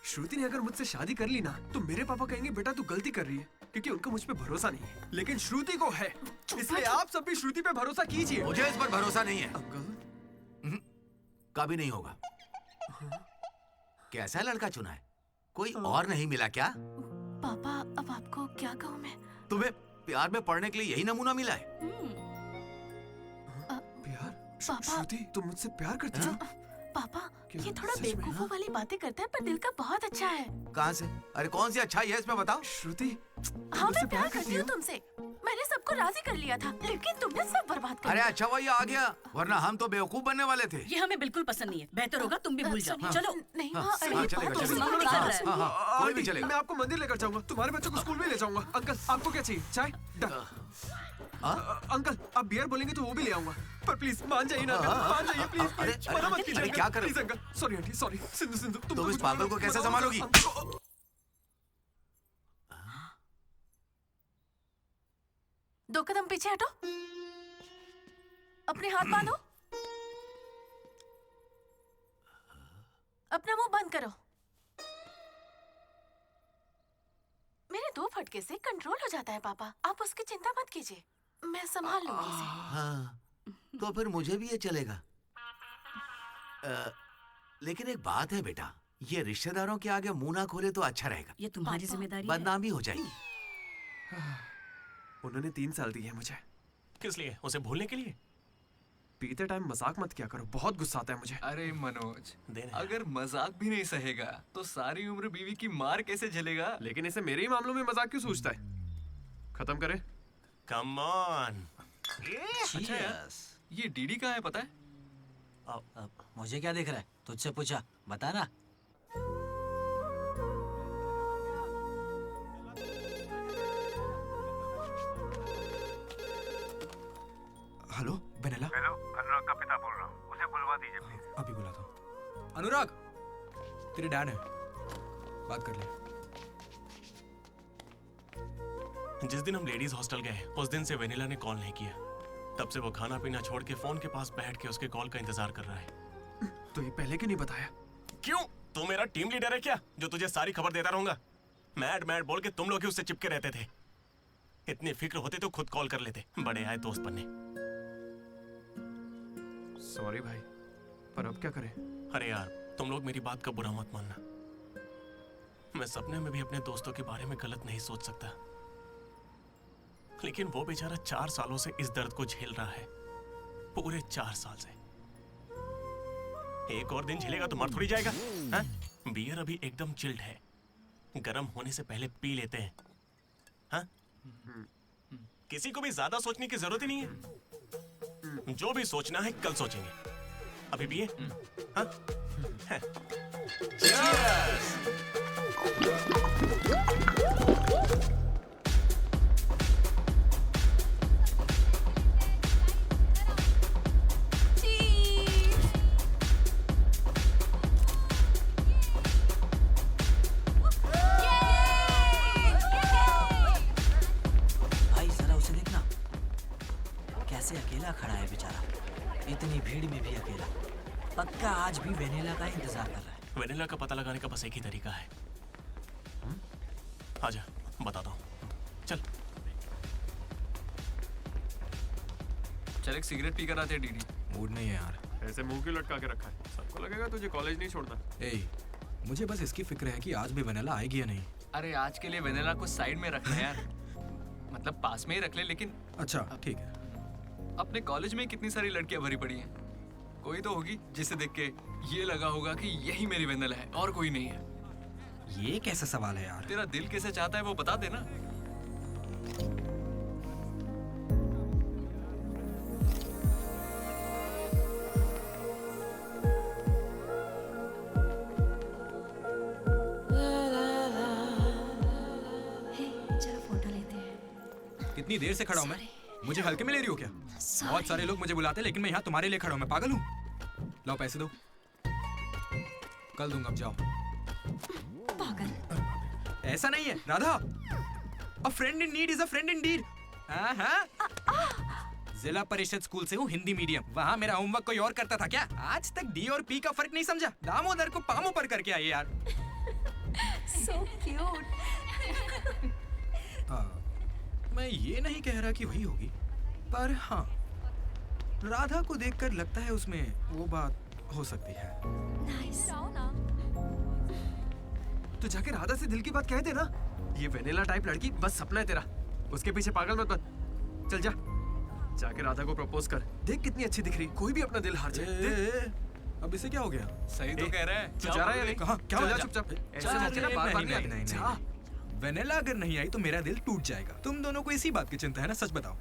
श्रुति ने अगर मुझसे शादी कर ली ना तो मेरे पापा कहेंगे बेटा तू गलती कर रही है, क्योंकि उनको मुझ पे भरोसा नहीं है। लेकिन श्रुति को है, इसलिए आप सब भी श्रुति पे भरोसा कीजिए। मुझे इस पर भरोसा नहीं है अंकल। कभी नहीं होगा। कैसा लड़का चुना है? कोई और नहीं मिला क्या? पापा, अब आपको क्या कहूँ मैं? तुम्हें प्यार में पढ़ने के लिए यही नमूना मिला है? प्यार? श्रुति, तुम मुझसे प्यार करती हो? पापा, ये थोड़ा बेवकूफों वाली बातें करता है पर दिल का बहुत अच्छा है। कहाँ से? अरे कौन सी अच्छाई है इसमें बताओ। श्रुति, हाँ, मैं प्यार करती हूँ तुमसे। मैंने सबको राजी कर लिया था, लेकिन तुमने सब बर्बाद कर अरे दिया। अच्छा हुआ ये आ गया, वरना हम तो बेवकूफ बनने वाले थे। ये हमें बिल्कुल पसंद नहीं है। बेहतर होगा तुम भी भूल जाओ। चलो। नहीं, कोई भी चलेगा। मैं आपको मंदिर लेकर जाऊंगा, तुम्हारे बच्चों को स्कूल में ले जाऊंगा। अंकल, आपको क्या चाहिए? चाय? अंकल, आप बियर बोलेंगे तो वो भी ले आऊंगा, पर प्लीज मान जाइए ना, मान जाइए प्लीज। प्लीज मना मत कीजिए। क्या कर रहे please uncle, sorry aunty, sorry. Sindhu, तुम इस पागल को कैसे संभालोगी? दो कदम पीछे हटो, अपने हाथ बांधो, अपना मुंह बंद करो। मेरे 2 फटके से कंट्रोल हो जाता है पापा, आप उसकी चिंता मत कीजिए, मैं संभाल लूंगी इसे। हाँ, तो फिर मुझे भी ये चलेगा। लेकिन एक बात है बेटा, ये रिश्तेदारों के आगे मुंह ना खोले तो अच्छा रहेगा। ये तुम्हारी जिम्मेदारी है। बदनामी हो जाएगी। उन्होंने 3 साल दिए मुझे। किस लिए? उसे भूलने के लिए? पीते टाइम मजाक मत किया करो, बहुत गुस्सा आता है मुझे। अरे मनोज, अगर मजाक भी नहीं सहेगा तो सारी उम्र बीवी की मार कैसे झेलेगा? लेकिन इसे मेरे ही मामलों में मजाक क्यों सोचता है? खत्म करें? Come on. अच्छा यार, ये डीडी कहाँ है पता है? मुझे क्या दिख रहा है? तुझसे पूछा, बता ना। Hello vanilla. हेलो, अनुराग का पिता बोल रहा हूँ, उसे बुलवा दीजिए प्लीज। अभी बुलाता हूँ। अनुराग, तेरे डैड है, बात कर ले। जिस दिन हम लेडीज हॉस्टल गए उस दिन से वेनिला ने कॉल नहीं किया। तब से वो खाना पीना छोड़ के फोन के पास बैठ के उसके कॉल का इंतजार कर रहा है। तो ये पहले क्यों नहीं बताया? क्यों? तू मेरा टीम लीडर है क्या, जो तुझे सारी खबर देता रहूंगा? मैड मैड बोल के तुम लोग ही उससे चिपके रहते थे। इतनी फिक्र होती तो खुद कॉल कर लेते, बड़े आए दोस्त बनने। सॉरी भाई, पर अब क्या करें? अरे यार, तुम लोग मेरी बात का बुरा मत मानना। मैं सपने में भी अपने दोस्तों के बारे में गलत नहीं सोच सकता, लेकिन वो बेचारा 4 सालों से इस दर्द को झेल रहा है, पूरे 4 साल से। एक और दिन झेलेगा तो मर थोड़ी जाएगा। हाँ? बियर अभी एकदम चिल्ड है, गर्म होने से पहले पी लेते हैं। हाँ? किसी को भी ज्यादा सोचने की जरूरत ही नहीं है। जो भी सोचना है कल सोचेंगे, अभी पिए। हाँ? हाँ। भाई जरा उसे देखना, कैसे अकेला खड़ा है बेचारा, इतनी भीड़ में भी अकेला। पक्का आज भी वेनिला का इंतजार कर रहा है। वेनिला का पता लगाने का बस एक ही तरीका है। आजा, बताता हूँ। चल चल एक सिगरेट पी कर आते हैं डीडी। मूड नहीं है यार। ऐसे मुंह क्यों लटका के रखा है? सबको लगेगा तुझे कॉलेज नहीं छोड़ना। मुझे बस इसकी फिक्र है कि आज भी वेनिला आएगी या नहीं। अरे आज के लिए वेनिला को साइड में रखना है यार, मतलब पास में ही रख ले। लेकिन अच्छा ठीक है। अपने कॉलेज में कितनी सारी लड़कियां भरी पड़ी हैं, कोई तो होगी जिसे देख के ये लगा होगा कि यही मेरी वेनेला है और कोई नहीं है। ये कैसा सवाल है यार? तेरा दिल कैसे चाहता है वो बता देना। चलो फोटो लेते हैं। कितनी देर से खड़ा हूँ मैं? मुझे हल्के में ले रही हो क्या? बहुत सारे लोग मुझे बुलाते हैं लेकिन मैं यहाँ तुम्हारे लिए खड़ा हूँ। मैं पागल हूँ? लाओ पैसे दो, कल दूंगा, अब जाओ। पागल। ऐसा नहीं है राधा, अ friend in need is a friend Indeed. जिला परिषद स्कूल से हूँ, हिंदी मीडियम। वहाँ मेरा होमवर्क कोई और करता था क्या? आज तक डी और पी का फर्क नहीं समझा। दामोदर को पामो पर करके आइए यार। So cute. मैं ये नहीं कह रहा कि वही होगी, पर हाँ, राधा को देखकर लगता है उसमें वो बात हो सकती है। तो जाके राधा से दिल की बात कह दे ना। ये वेनिला टाइप लड़की बस सपना है तेरा, उसके पीछे पागल मत बन। चल जा, जाके राधा को प्रपोज कर। देख कितनी अच्छी दिख रही, कोई भी अपना दिल हार जाए। अब इसे क्या हो गया? सही तो कह रहा है। तू जा रहा है या नहीं? कहाँ? क्या चल हो जा गया? चुपचाप। ऐसे अरे मौके ना बार-बार नहीं, नहीं नहीं, आते। नहीं, नहीं। वेनेला अगर नहीं आई तो मेरा दिल टूट जाएगा। तुम दोनों को इसी बात की चिंता है ना? सच बताओ।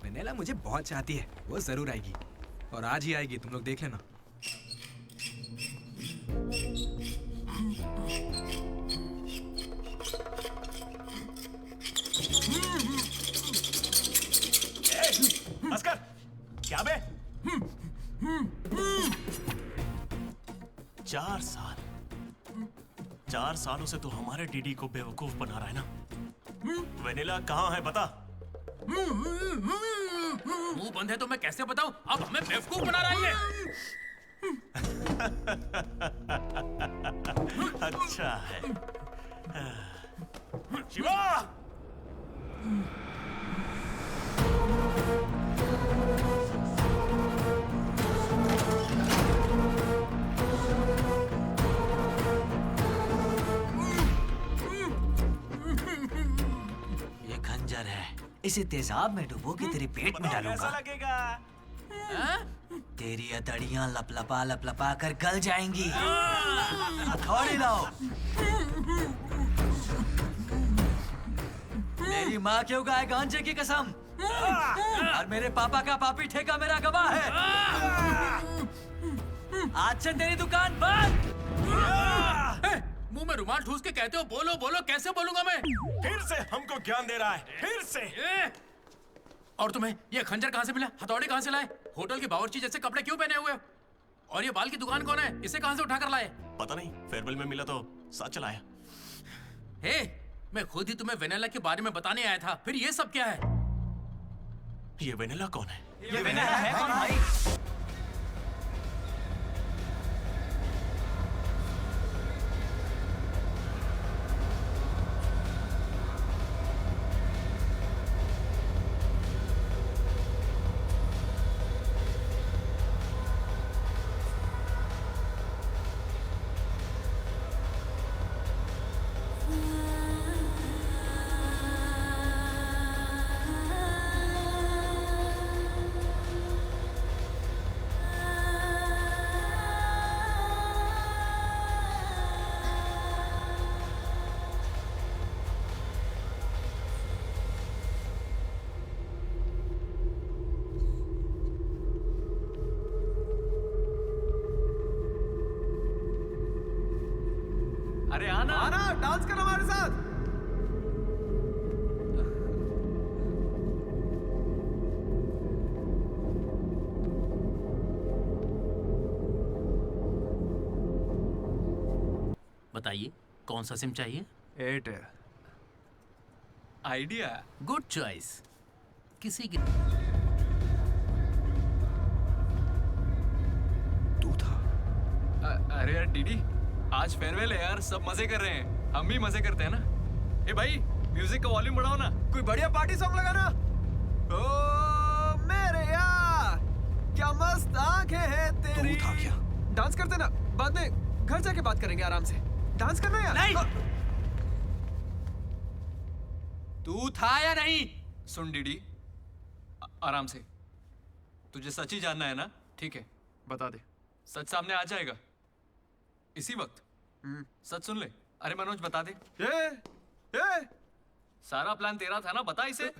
वेनेला मुझे बहुत चाहती है, वो जरूर आएगी और आज ही आएगी, तुम लोग देख लेना। बस कर। क्या बे? 4 सालों से तो हमारे डीडी को बेवकूफ बना रहा है ना। वेनिला कहाँ है बता। मुंह बंद है तो मैं कैसे बताऊं? अब हमें बेवकूफ बना रहा है ये। अच्छा है। शिवा! ये खंजर है, इसे तेजाब में डुबो के तेरे पेट में डालूंगा। लगेगा? तेरी अतड़ियां लपलपा लपलपा कर गल जाएंगी। हथौड़ी लाओ। मेरी माँ के उगाए गांजे की कसम और मेरे पापा का पापी ठेका मेरा गवाह है। आज से तेरी दुकान बंद। मुंह में रुमाल ठूस के कहते हो बोलो बोलो, कैसे बोलूंगा मैं? फिर से हमको ज्ञान दे रहा है, फिर से। और तुम्हें ये खंजर कहाँ से मिला? हथौड़ी कहाँ से लाए? होटल के बावर्ची जैसे कपड़े क्यों पहने हुए हो? और ये बाल की दुकान कौन है? इसे कहाँ से उठा कर लाए? पता नहीं, फेयरवेल में मिला तो साथ चलाया। हे, मैं खुद ही तुम्हें वेनिला के बारे में बताने आया था, फिर ये सब क्या है? ये वेनिला कौन है? ये वेनिला है कौन भाई? अरे आना आना, डांस कर हमारे साथ। बताइए कौन सा सिम चाहिए? एयरटेल। आइडिया। Good choice. किसी की अरे यार डीडी, आज फेयरवेल है यार, सब मजे कर रहे हैं, हम भी मजे करते हैं ना। ए भाई, म्यूजिक का वॉल्यूम बढ़ाओ ना। कोई बढ़िया पार्टी सॉन्ग लगाना। ओ मेरे यार, क्या मस्त आंखें हैं तेरी। तू था क्या? डांस करते ना, बाद में घर जाके बात करेंगे आराम से। डांस करना यार। नहीं। तू था या नहीं? सुन डीडी, आराम से। तुझे सच ही जानना है ना? ठीक है, बता दे। सच सामने आ जाएगा इसी वक्त। सच सुन ले। अरे मनोज बता दे। सारा प्लान तेरा था ना, बता इसे।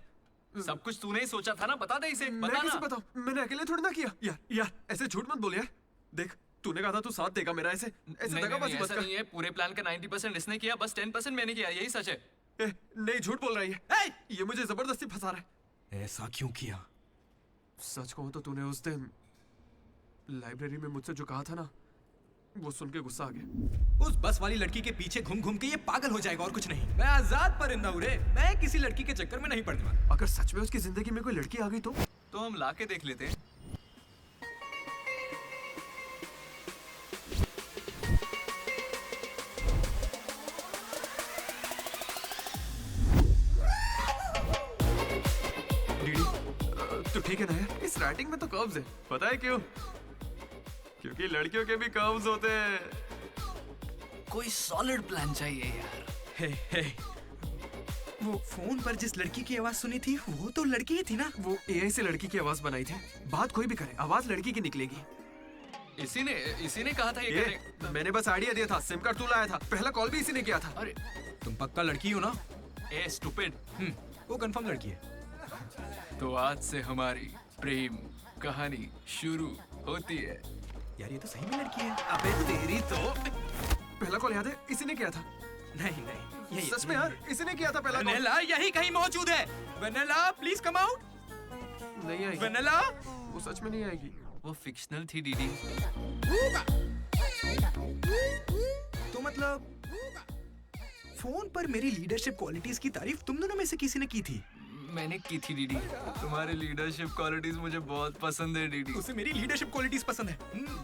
सब कुछ तूने ही सोचा था ना, बता दे इसे। मैं बता कैसे ना। बताऊं? मैंने अकेले थोड़ी ना किया। यार ऐसे झूठ मत बोल यार। देख तूने कहा था तू साथ देगा मेरा, ऐसे नहीं, दगाबाजी नहीं, मत ऐसा कर। नहीं है। पूरे प्लान का 90% इसने किया, बस 10% मैंने किया, यही सच है। नहीं झूठ बोल रही है। ये मुझे जबरदस्ती फंसा रहा है। ऐसा क्यों किया? सच कहूं तो तूने उस दिन लाइब्रेरी में मुझसे जो कहा था ना, वो सुन के गुस्सा आ गया। उस बस वाली लड़की के पीछे घूम घूम के ये पागल हो जाएगा और कुछ नहीं। मैं आजाद परिंदा हूं रे, मैं किसी लड़की के चक्कर में नहीं पड़ने वाला। अगर सच में उसकी जिंदगी में कोई लड़की आ गई तो हम ला के देख लेते हैं। तो ठीक है ना यार, इस राइटिंग में तो कर्व्स है। पता है क्यों? क्योंकि लड़कियों के भी कर्व्स होते हैं। कोई सॉलिड प्लान चाहिए यार। हे वो फोन पर जिस लड़की की आवाज सुनी थी वो तो लड़की ही थी ना। वो एआई से लड़की की आवाज बनाई थी। बात कोई भी करे, आवाज लड़की की निकलेगी। इसी ने कहा था ये करने। मैंने बस आइडिया दिया था, सिम कार्ड तू लाया था, पहला कॉल भी इसी ने किया था। अरे तुम पक्का लड़की हो ना? ए स्टूपिड। वो कंफर्म लड़की है। तो आज से हमारी प्रेम कहानी शुरू होती है। यार ये तो सही में लड़की है। अबे तेरी तो। पहला कॉल याद है? इसी ने किया था। नहीं यही सच में यार, इसी ने किया था पहला कॉल। वेनेला यही कहीं मौजूद है। Vennela please come out. नहीं आएगी। वेनेला वो सच में नहीं आएगी। वो फिक्शनल थी डीडी। तो मतलब फोन पर मेरी लीडरशिप क्वालिटीज की तारीफ तुम दोनों में से किसी ने की थी? मैंने की थी डीडी। तुम्हारी लीडरशिप क्वालिटीज मुझे बहुत पसंद है डीडी। उसे मेरी लीडरशिप क्वालिटीज पसंद है।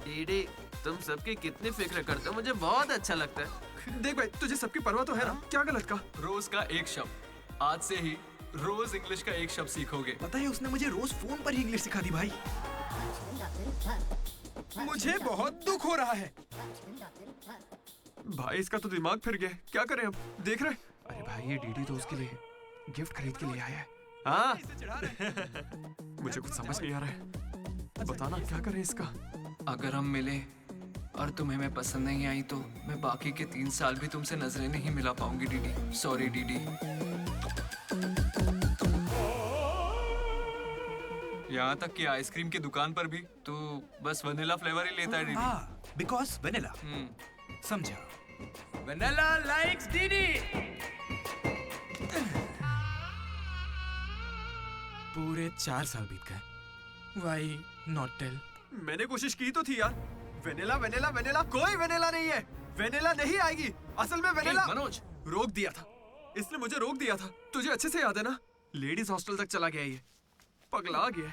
डीडी तुम सबकी कितनी फिक्र करते हो, मुझे बहुत अच्छा लगता है। देख भाई, तुझे सबकी परवाह तो है ना? क्या गलत का? रोज का एक शब्द। आज से ही रोज इंग्लिश का एक शब्द सीखोगे। पता है उसने मुझे रोज फोन पर ही इंग्लिश सिखा दी भाई। मुझे बहुत दुख हो रहा है। भाई इसका तो दिमाग फिर गया। क्या करें अब? देख रहे? अरे भाई ये डीडी तो उसके लिए गिफ्ट खरीद के लिए आया है। हाँ मुझे कुछ समझ नहीं आ रहा है। बताना क्या करें इसका? अगर हम मिले और तुम्हें मैं पसंद नहीं आई तो मैं बाकी के 3 साल भी तुमसे नजरें नहीं मिला पाऊंगी डीडी। Sorry DD. यहाँ तक कि आइसक्रीम की दुकान पर भी तू बस वनीला फ्लेवर ही लेता है डीडी। Because vanilla. समझा। Vanilla likes DD. पूरे 4 साल बीत गए। Why not tell? मैंने कोशिश की तो थी यार। वेनिला वेनिला वेनिला, कोई वेनिला नहीं है। वेनिला नहीं आएगी। असल में वेनिला मनोज रोक दिया था। इसने मुझे रोक दिया था। तुझे अच्छे से याद है ना? लेडीज हॉस्टल तक चला गया ये। पगला गया।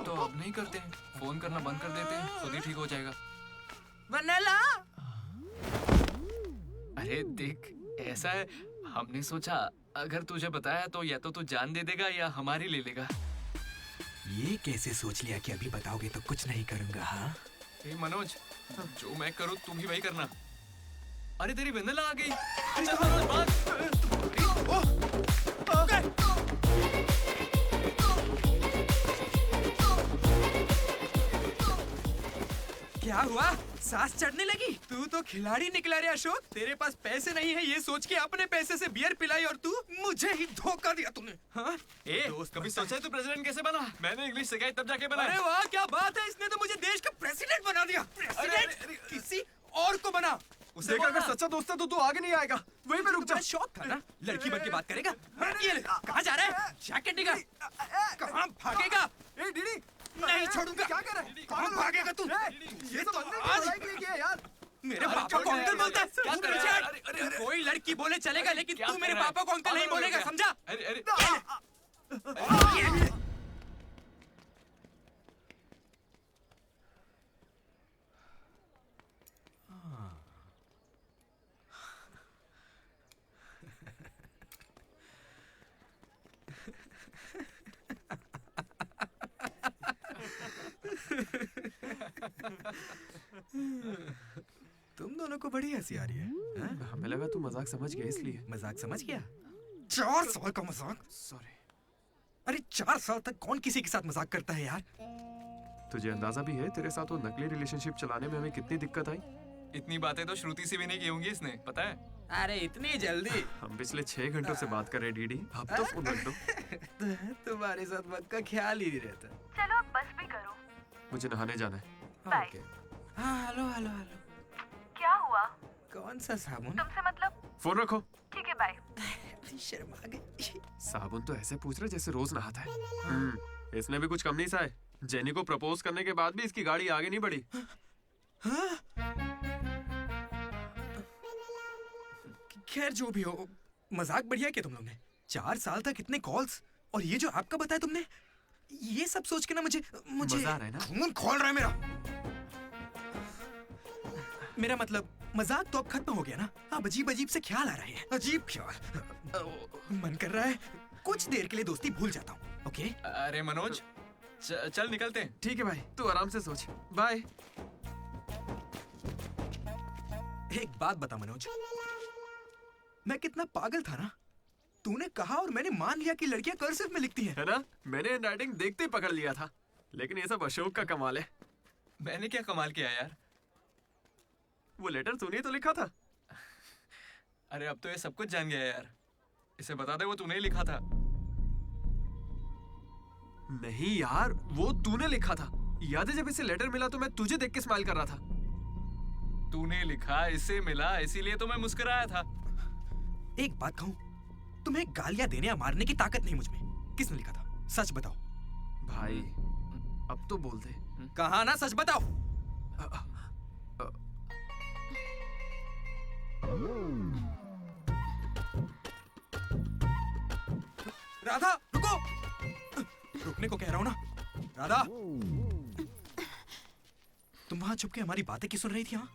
तो अब नहीं करते हैं, फोन करना बंद कर देते हैं, खुद ही ठीक हो जाएगा। वनीला। अरे देख ऐसा है, हमने सोचा अगर तुझे बताया तो या तो तू जान दे देगा या हमारी ले लेगा। ये कैसे सोच लिया कि अभी बताओगे तो कुछ नहीं करूंगा? हाँ मनोज, जो मैं करूँ तुम ही वही करना। अरे तेरी वेनिला आ गई। चल मनोज भाग। क्या हुआ? सांस चढ़ने लगी? तू तो खिलाड़ी निकला रे अशोक। तेरे पास पैसे नहीं है ये सोच के अपने पैसे से बियर पिलाई और तू मुझे ही धोखा दिया तूने। हाँ? कभी सोचा है तू प्रेसिडेंट कैसे बना? मैंने इंग्लिश सिखाई तब जाके बना। अरे वाह क्या बात है, इसने तो मुझे देश का प्रेसिडेंट बना दिया। प्रेसिडेंट किसी और को बना। देख अगर सच्चा दोस्त है तो तू आगे नहीं आएगा। वहीं पे रुक जा। शौक था ना लड़की बन के बात करेगा। ये ले, कहाँ जा रहा है? जैकेट निकाल। कहाँ भागेगा? डीडी नहीं छोड़ूंगा। क्या कर रहा है? कहाँ भागेगा तू? ये तो आज यार मेरे पापा को अंकल बोलता है। क्या कर रहा है? कोई लड़की बोले चलेगा लेकिन तू मेरे पापा को अंकल नहीं बोलेगा, समझा? तुम दोनों को बड़ी हंसी आ रही है। हमें लगा तू मजाक समझ गया इसलिए। मजाक समझ गया? 4 साल का मजाक? सॉरी। अरे 4 साल तक कौन किसी के साथ मजाक करता है यार? तुझे अंदाजा भी है तेरे साथ वो नकली रिलेशनशिप चलाने में हमें कितनी दिक्कत आई? इतनी बातें तो श्रुति से भी नहीं की होंगी इसने, पता है? अरे इतनी जल्दी? हम पिछले 6 घंटों से बात कर रहे हैं डीडी, अब तो फोन रख दो। तुम्हारे साथ वक्त का ख्याल ही नहीं रहता। चलो अब बस भी करो। मुझे नहाने जाना है। बाय। हाँ हेलो हेलो हेलो। क्या हुआ? कौन सा साबुन? तुमसे मतलब? फोन रखो। ठीक है बाय। शर्मा गई। साबुन तो ऐसे पूछ रहे जैसे रोज नहाता है। इसने भी कुछ कम नहीं सा है। जेनी को प्रपोज करने के बाद भी इसकी गाड़ी आगे नहीं बढ़ी। खैर जो भी हो, मजाक बढ़िया किया तुम लोग ने। 4 साल तक इतने कॉल्स और ये जो आपका बताया तुमने, ये सब सोच के ना मुझे मजा आ रहा है ना? खून खोल रहा है मेरा मतलब मजाक तो अब खत्म हो गया ना। अब अजीब अजीब से ख्याल आ रहे हैं। अजीब ख्याल। मन कर रहा है कुछ देर के लिए दोस्ती भूल जाता हूँ। ओके? अरे मनोज, चल निकलते हैं। ठीक है भाई, तू आराम से सोच। बाय। एक बात बता मनोज, मैं कितना पागल था ना। तूने कहा और मैंने मान लिया कि लड़कियां कर्सिव में लिखती हैं। है ना? मैंने हैंडराइटिंग देखते ही पकड़ लिया था। लेकिन ये सब अशोक का कमाल है। मैंने क्या कमाल किया यार? वो लेटर तूने तो लिखा था। अरे अब तो ये सब कुछ जान गया यार। इसे बता दे वो तूने ही लिखा था। नहीं यार, वो तूने लिखा था। याद है जब इसे लेटर मिला तो मैं तुझे देख के स्माइल कर रहा था। तूने लिखा, इसे मिला, इसीलिए तो मैं मुस्कुराया था। एक बात कहूं, तुम्हें गालियां देने या मारने की ताकत नहीं मुझ में। किसने लिखा था? सच बताओ। भाई अब तो बोल दे। कहा ना सच बताओ। राधा रुको। रुकने को कह रहा हूं ना। राधा, तुम वहां छुप के हमारी बातें क्यों सुन रही थी? हाँ,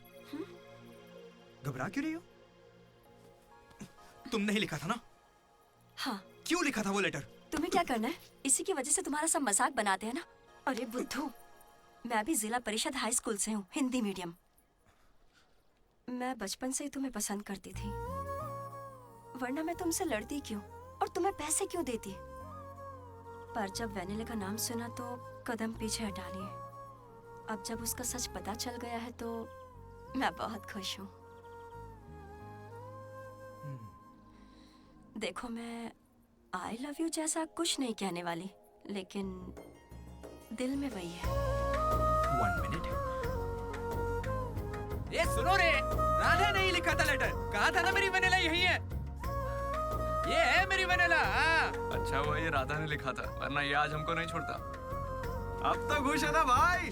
घबरा क्यों रही हो? तुमने ही लिखा था ना? हाँ। क्यों लिखा था वो लेटर? तुम्हें क्या करना है? इसी की वजह से तुम्हारा सब मजाक बनाते हैं ना। अरे बुद्धू, मैं भी जिला परिषद हाई स्कूल से हूँ, हिंदी मीडियम। मैं बचपन से ही तुम्हें पसंद करती थी, वरना मैं तुमसे लड़ती क्यों और तुम्हें पैसे क्यों देती? पर जब वैनिला का नाम सुना तो कदम पीछे हटा लिए। अब जब उसका सच पता चल गया है तो मैं बहुत खुश हूँ। देखो, मैं आई लव यू जैसा कुछ नहीं कहने वाली, लेकिन दिल में वही है। 1 मिनट। ये सुनो रे, राधा ने ही लिखा था लेटर। कहा था ना मेरी वैनिला यही है। ये है मेरी वैनिला। अच्छा वो ये राधा ने लिखा था, वरना ये आज हमको नहीं छोड़ता। अब तो खुश है ना भाई?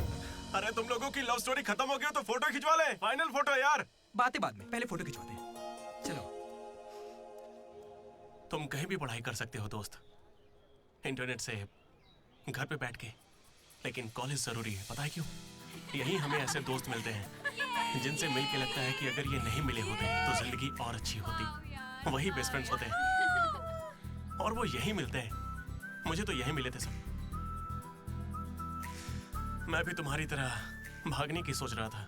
अरे तुम लोगों की लव स्टोरी खत्म हो गई तो फोटो खिंचवा ले। फाइनल फोटो यार। बातें बाद में, पहले फोटो खिंचवाते हैं। चलो। तुम कहीं भी पढ़ाई कर सकते हो दोस्त, इंटरनेट से, घर पे बैठ के, लेकिन कॉलेज जरूरी है। पता है क्यों? यही हमें ऐसे दोस्त मिलते हैं जिनसे मिलके लगता है कि अगर ये नहीं मिले होते तो जिंदगी और अच्छी होती। वही बेस्ट फ्रेंड्स होते हैं और वो यही मिलते हैं। मुझे तो यही मिले थे सब। मैं भी तुम्हारी तरह भागने की सोच रहा था,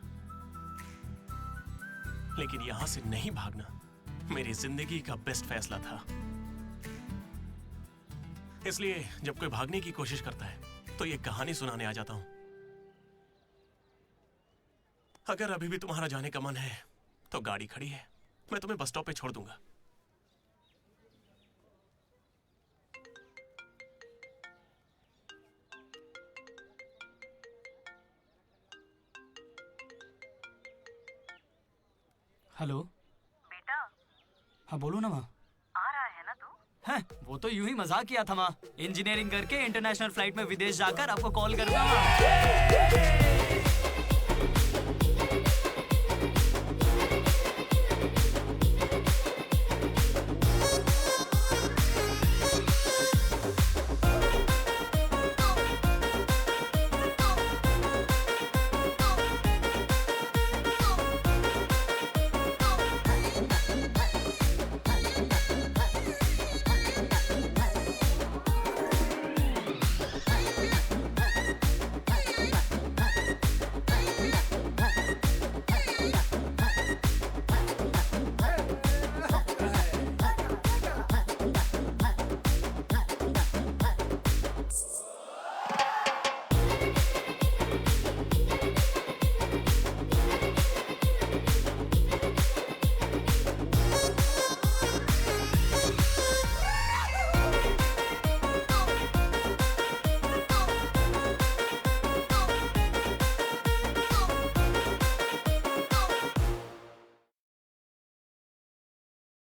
लेकिन यहां से नहीं भागना मेरी जिंदगी का बेस्ट फैसला था। इसलिए जब कोई भागने की कोशिश करता है तो ये कहानी सुनाने आ जाता हूं। अगर अभी भी तुम्हारा जाने का मन है तो गाड़ी खड़ी है, मैं तुम्हें बस स्टॉप पे छोड़ दूंगा। हेलो बेटा। हाँ बोलो ना माँ। आ रहा है ना तू? हैं, वो तो यूं ही मजाक किया था माँ। इंजीनियरिंग करके इंटरनेशनल फ्लाइट में विदेश जाकर आपको कॉल करूंगा माँ।